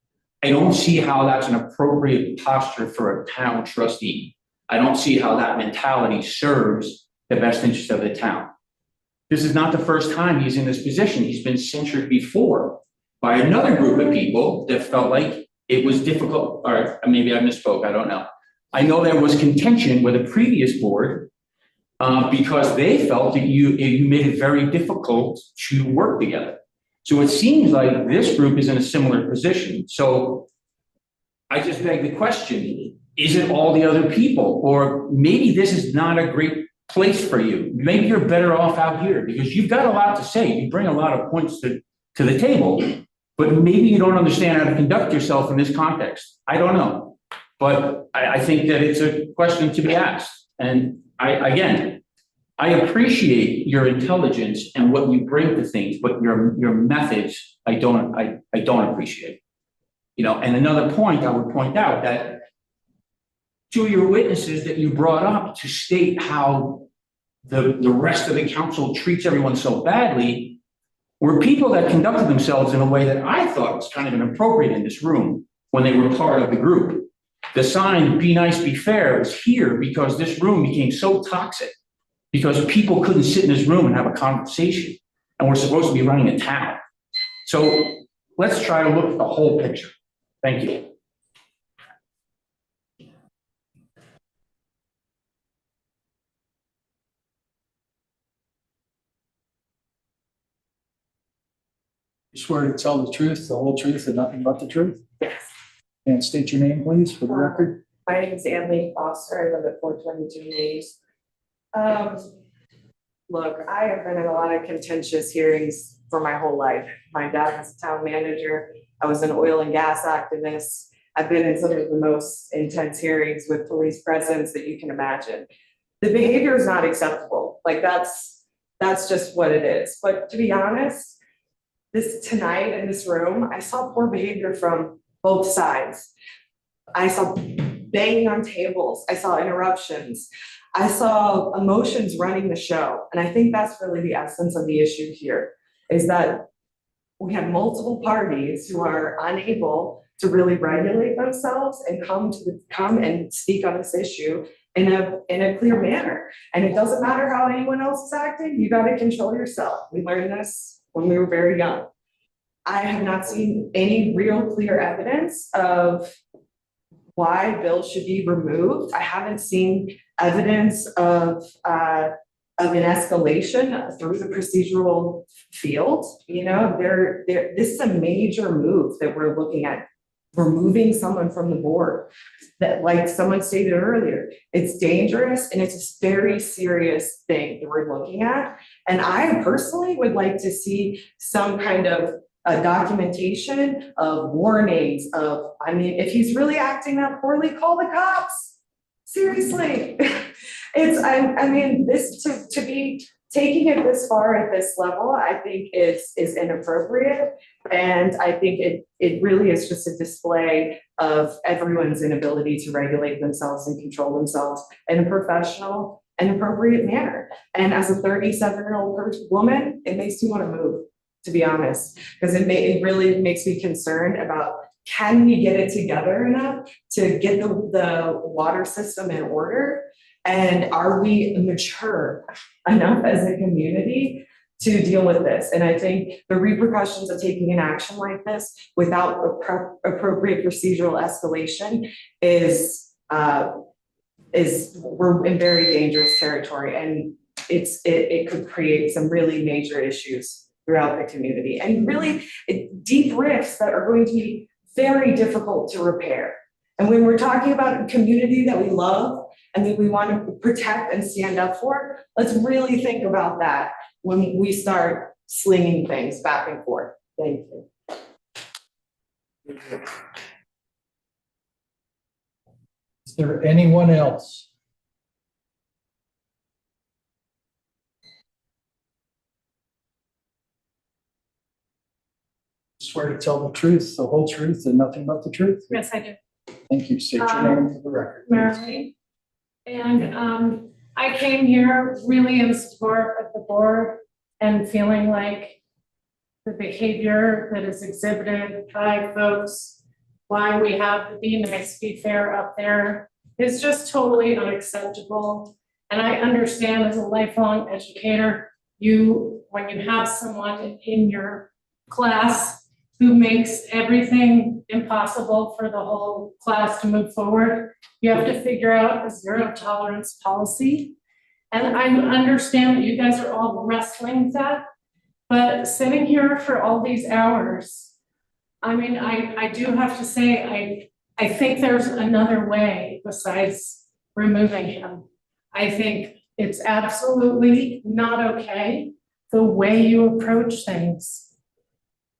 I don't see how that's an appropriate posture for a town trustee. I don't see how that mentality serves the best interest of the town. This is not the first time he's in this position. He's been censured before by another group of people that felt like it was difficult, or maybe I misspoke, I don't know. I know there was contention with a previous board because they felt that you made it very difficult to work together. So it seems like this group is in a similar position. So I just beg the question, is it all the other people? Or maybe this is not a great place for you. Maybe you're better off out here because you've got a lot to say. You bring a lot of points to the table, but maybe you don't understand how to conduct yourself in this context. I don't know. But I think that it's a question to be asked. And I appreciate your intelligence and what you bring to things, but your methods, I don't appreciate. You know, and another point I would point out that two of your witnesses that you brought up to state how the rest of the council treats everyone so badly were people that conducted themselves in a way that I thought was kind of inappropriate in this room when they were part of the group. The sign, "Be nice, be fair," is here because this room became so toxic because people couldn't sit in this room and have a conversation. And we're supposed to be running a town. So let's try to look at the whole picture. Thank you. You swear to tell the truth, the whole truth, and nothing but the truth? Yes. And state your name, please, for the record. My name is Anne Foster. I live at 422 Mays. Look, I have been in a lot of contentious hearings for my whole life. My dad was a town manager. I was an oil and gas activist. I've been in some of the most intense hearings with police presence that you can imagine. The behavior is not acceptable. Like that's just what it is. But to be honest, this tonight in this room, I saw poor behavior from both sides. I saw banging on tables. I saw interruptions. I saw emotions running the show. And I think that's really the essence of the issue here, is that we have multiple parties who are unable to really regulate themselves and come and speak on this issue in a clear manner. And it doesn't matter how anyone else is acting, you got to control yourself. We learned this when we were very young. I have not seen any real clear evidence of why bills should be removed. I haven't seen evidence of an escalation through the procedural field. You know, this is a major move that we're looking at removing someone from the board. That, like someone stated earlier, it's dangerous and it's a very serious thing that we're looking at. And I personally would like to see some kind of documentation of warnings of, I mean, if he's really acting that poorly, call the cops. Seriously. I mean, this to be taking it this far at this level, I think is inappropriate. And I think it really is just a display of everyone's inability to regulate themselves and control themselves in a professional and appropriate manner. And as a 37-year-old woman, it makes me want to move, to be honest, because it really makes me concerned about, can we get it together enough to get the water system in order? And are we mature enough as a community to deal with this? And I think the repercussions of taking an action like this without appropriate procedural escalation is we're in very dangerous territory, and it could create some really major issues throughout the community, and really deep rifts that are going to be very difficult to repair. And when we're talking about a community that we love and that we want to protect and stand up for, let's really think about that when we start slinging things back and forth. Thank you. Is there anyone else? Swear to tell the truth, the whole truth, and nothing but the truth? Yes, I do. Thank you. State your name for the record. Marilyn. And I came here really in support of the board and feeling like the behavior that is exhibited by folks, why we have the Be Nice, Be Fair up there, is just totally unacceptable. And I understand as a lifelong educator, when you have someone in your class who makes everything impossible for the whole class to move forward, you have to figure out a zero tolerance policy. And I understand that you guys are all wrestling with that, but sitting here for all these hours, I mean, I do have to say, I think there's another way besides removing him. I think it's absolutely not okay the way you approach things.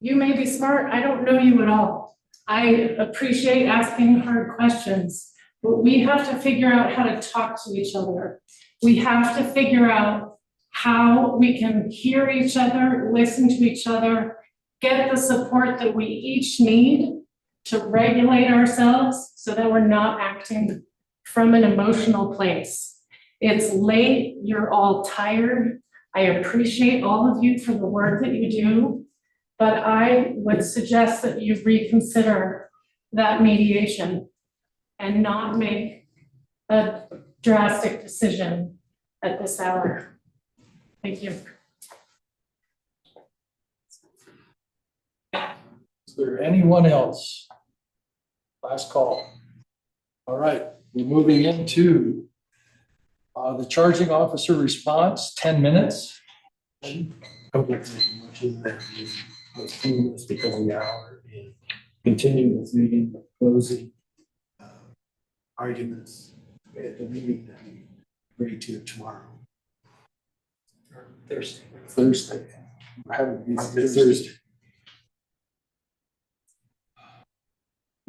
You may be smart, I don't know you at all. I appreciate asking hard questions, but we have to figure out how to talk to each other. We have to figure out how we can hear each other, listen to each other, get the support that we each need to regulate ourselves so that we're not acting from an emotional place. It's late, you're all tired. I appreciate all of you for the work that you do, but I would suggest that you reconsider that mediation and not make a drastic decision at this hour. Thank you. Is there anyone else? Last call. All right, we're moving into the charging officer response, 10 minutes. Postpone this because of the hour and continue this meeting with closing arguments at the meeting that we agree to tomorrow. Or Thursday. We're having a meeting Thursday.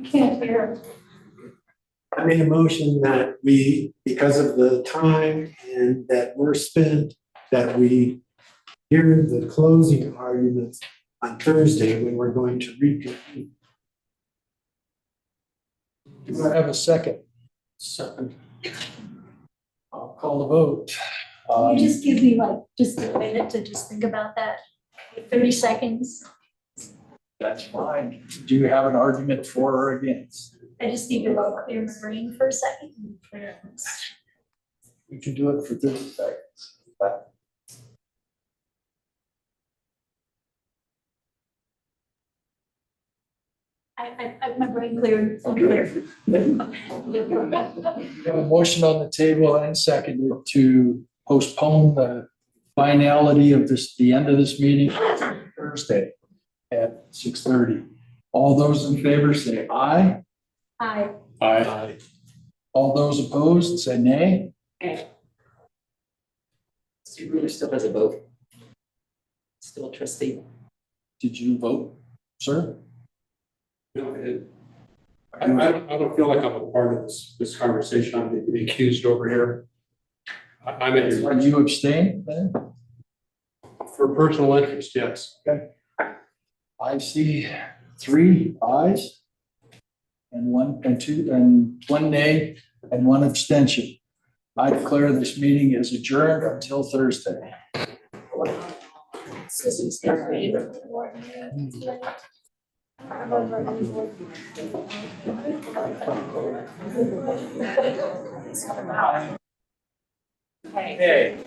Can't hear. I made a motion that we, because of the time and that we're spent, that we hear the closing arguments on Thursday when we're going to reconvene. Do I have a second? Second. I'll call the vote. Can you just give me like just a minute to just think about that? 30 seconds. That's fine. Do you have an argument for or against? I just need to clear my brain for a second. We can do it for 30 seconds. My brain cleared. I'm clear. We have a motion on the table and seconded to postpone the finality of the end of this meeting Thursday at 6:30. All those in favor say aye. Aye. Aye. All those opposed say nay. Steve Ruler still has a vote. Still a trustee. Did you vote, sir? I don't feel like I'm a part of this conversation. I'm the accused over here. I'm at Did you abstain then? for personal interest, yes. I see 3 ayes and 1 nay and 1 abstention. I declare this meeting is adjourned until Thursday. Hey.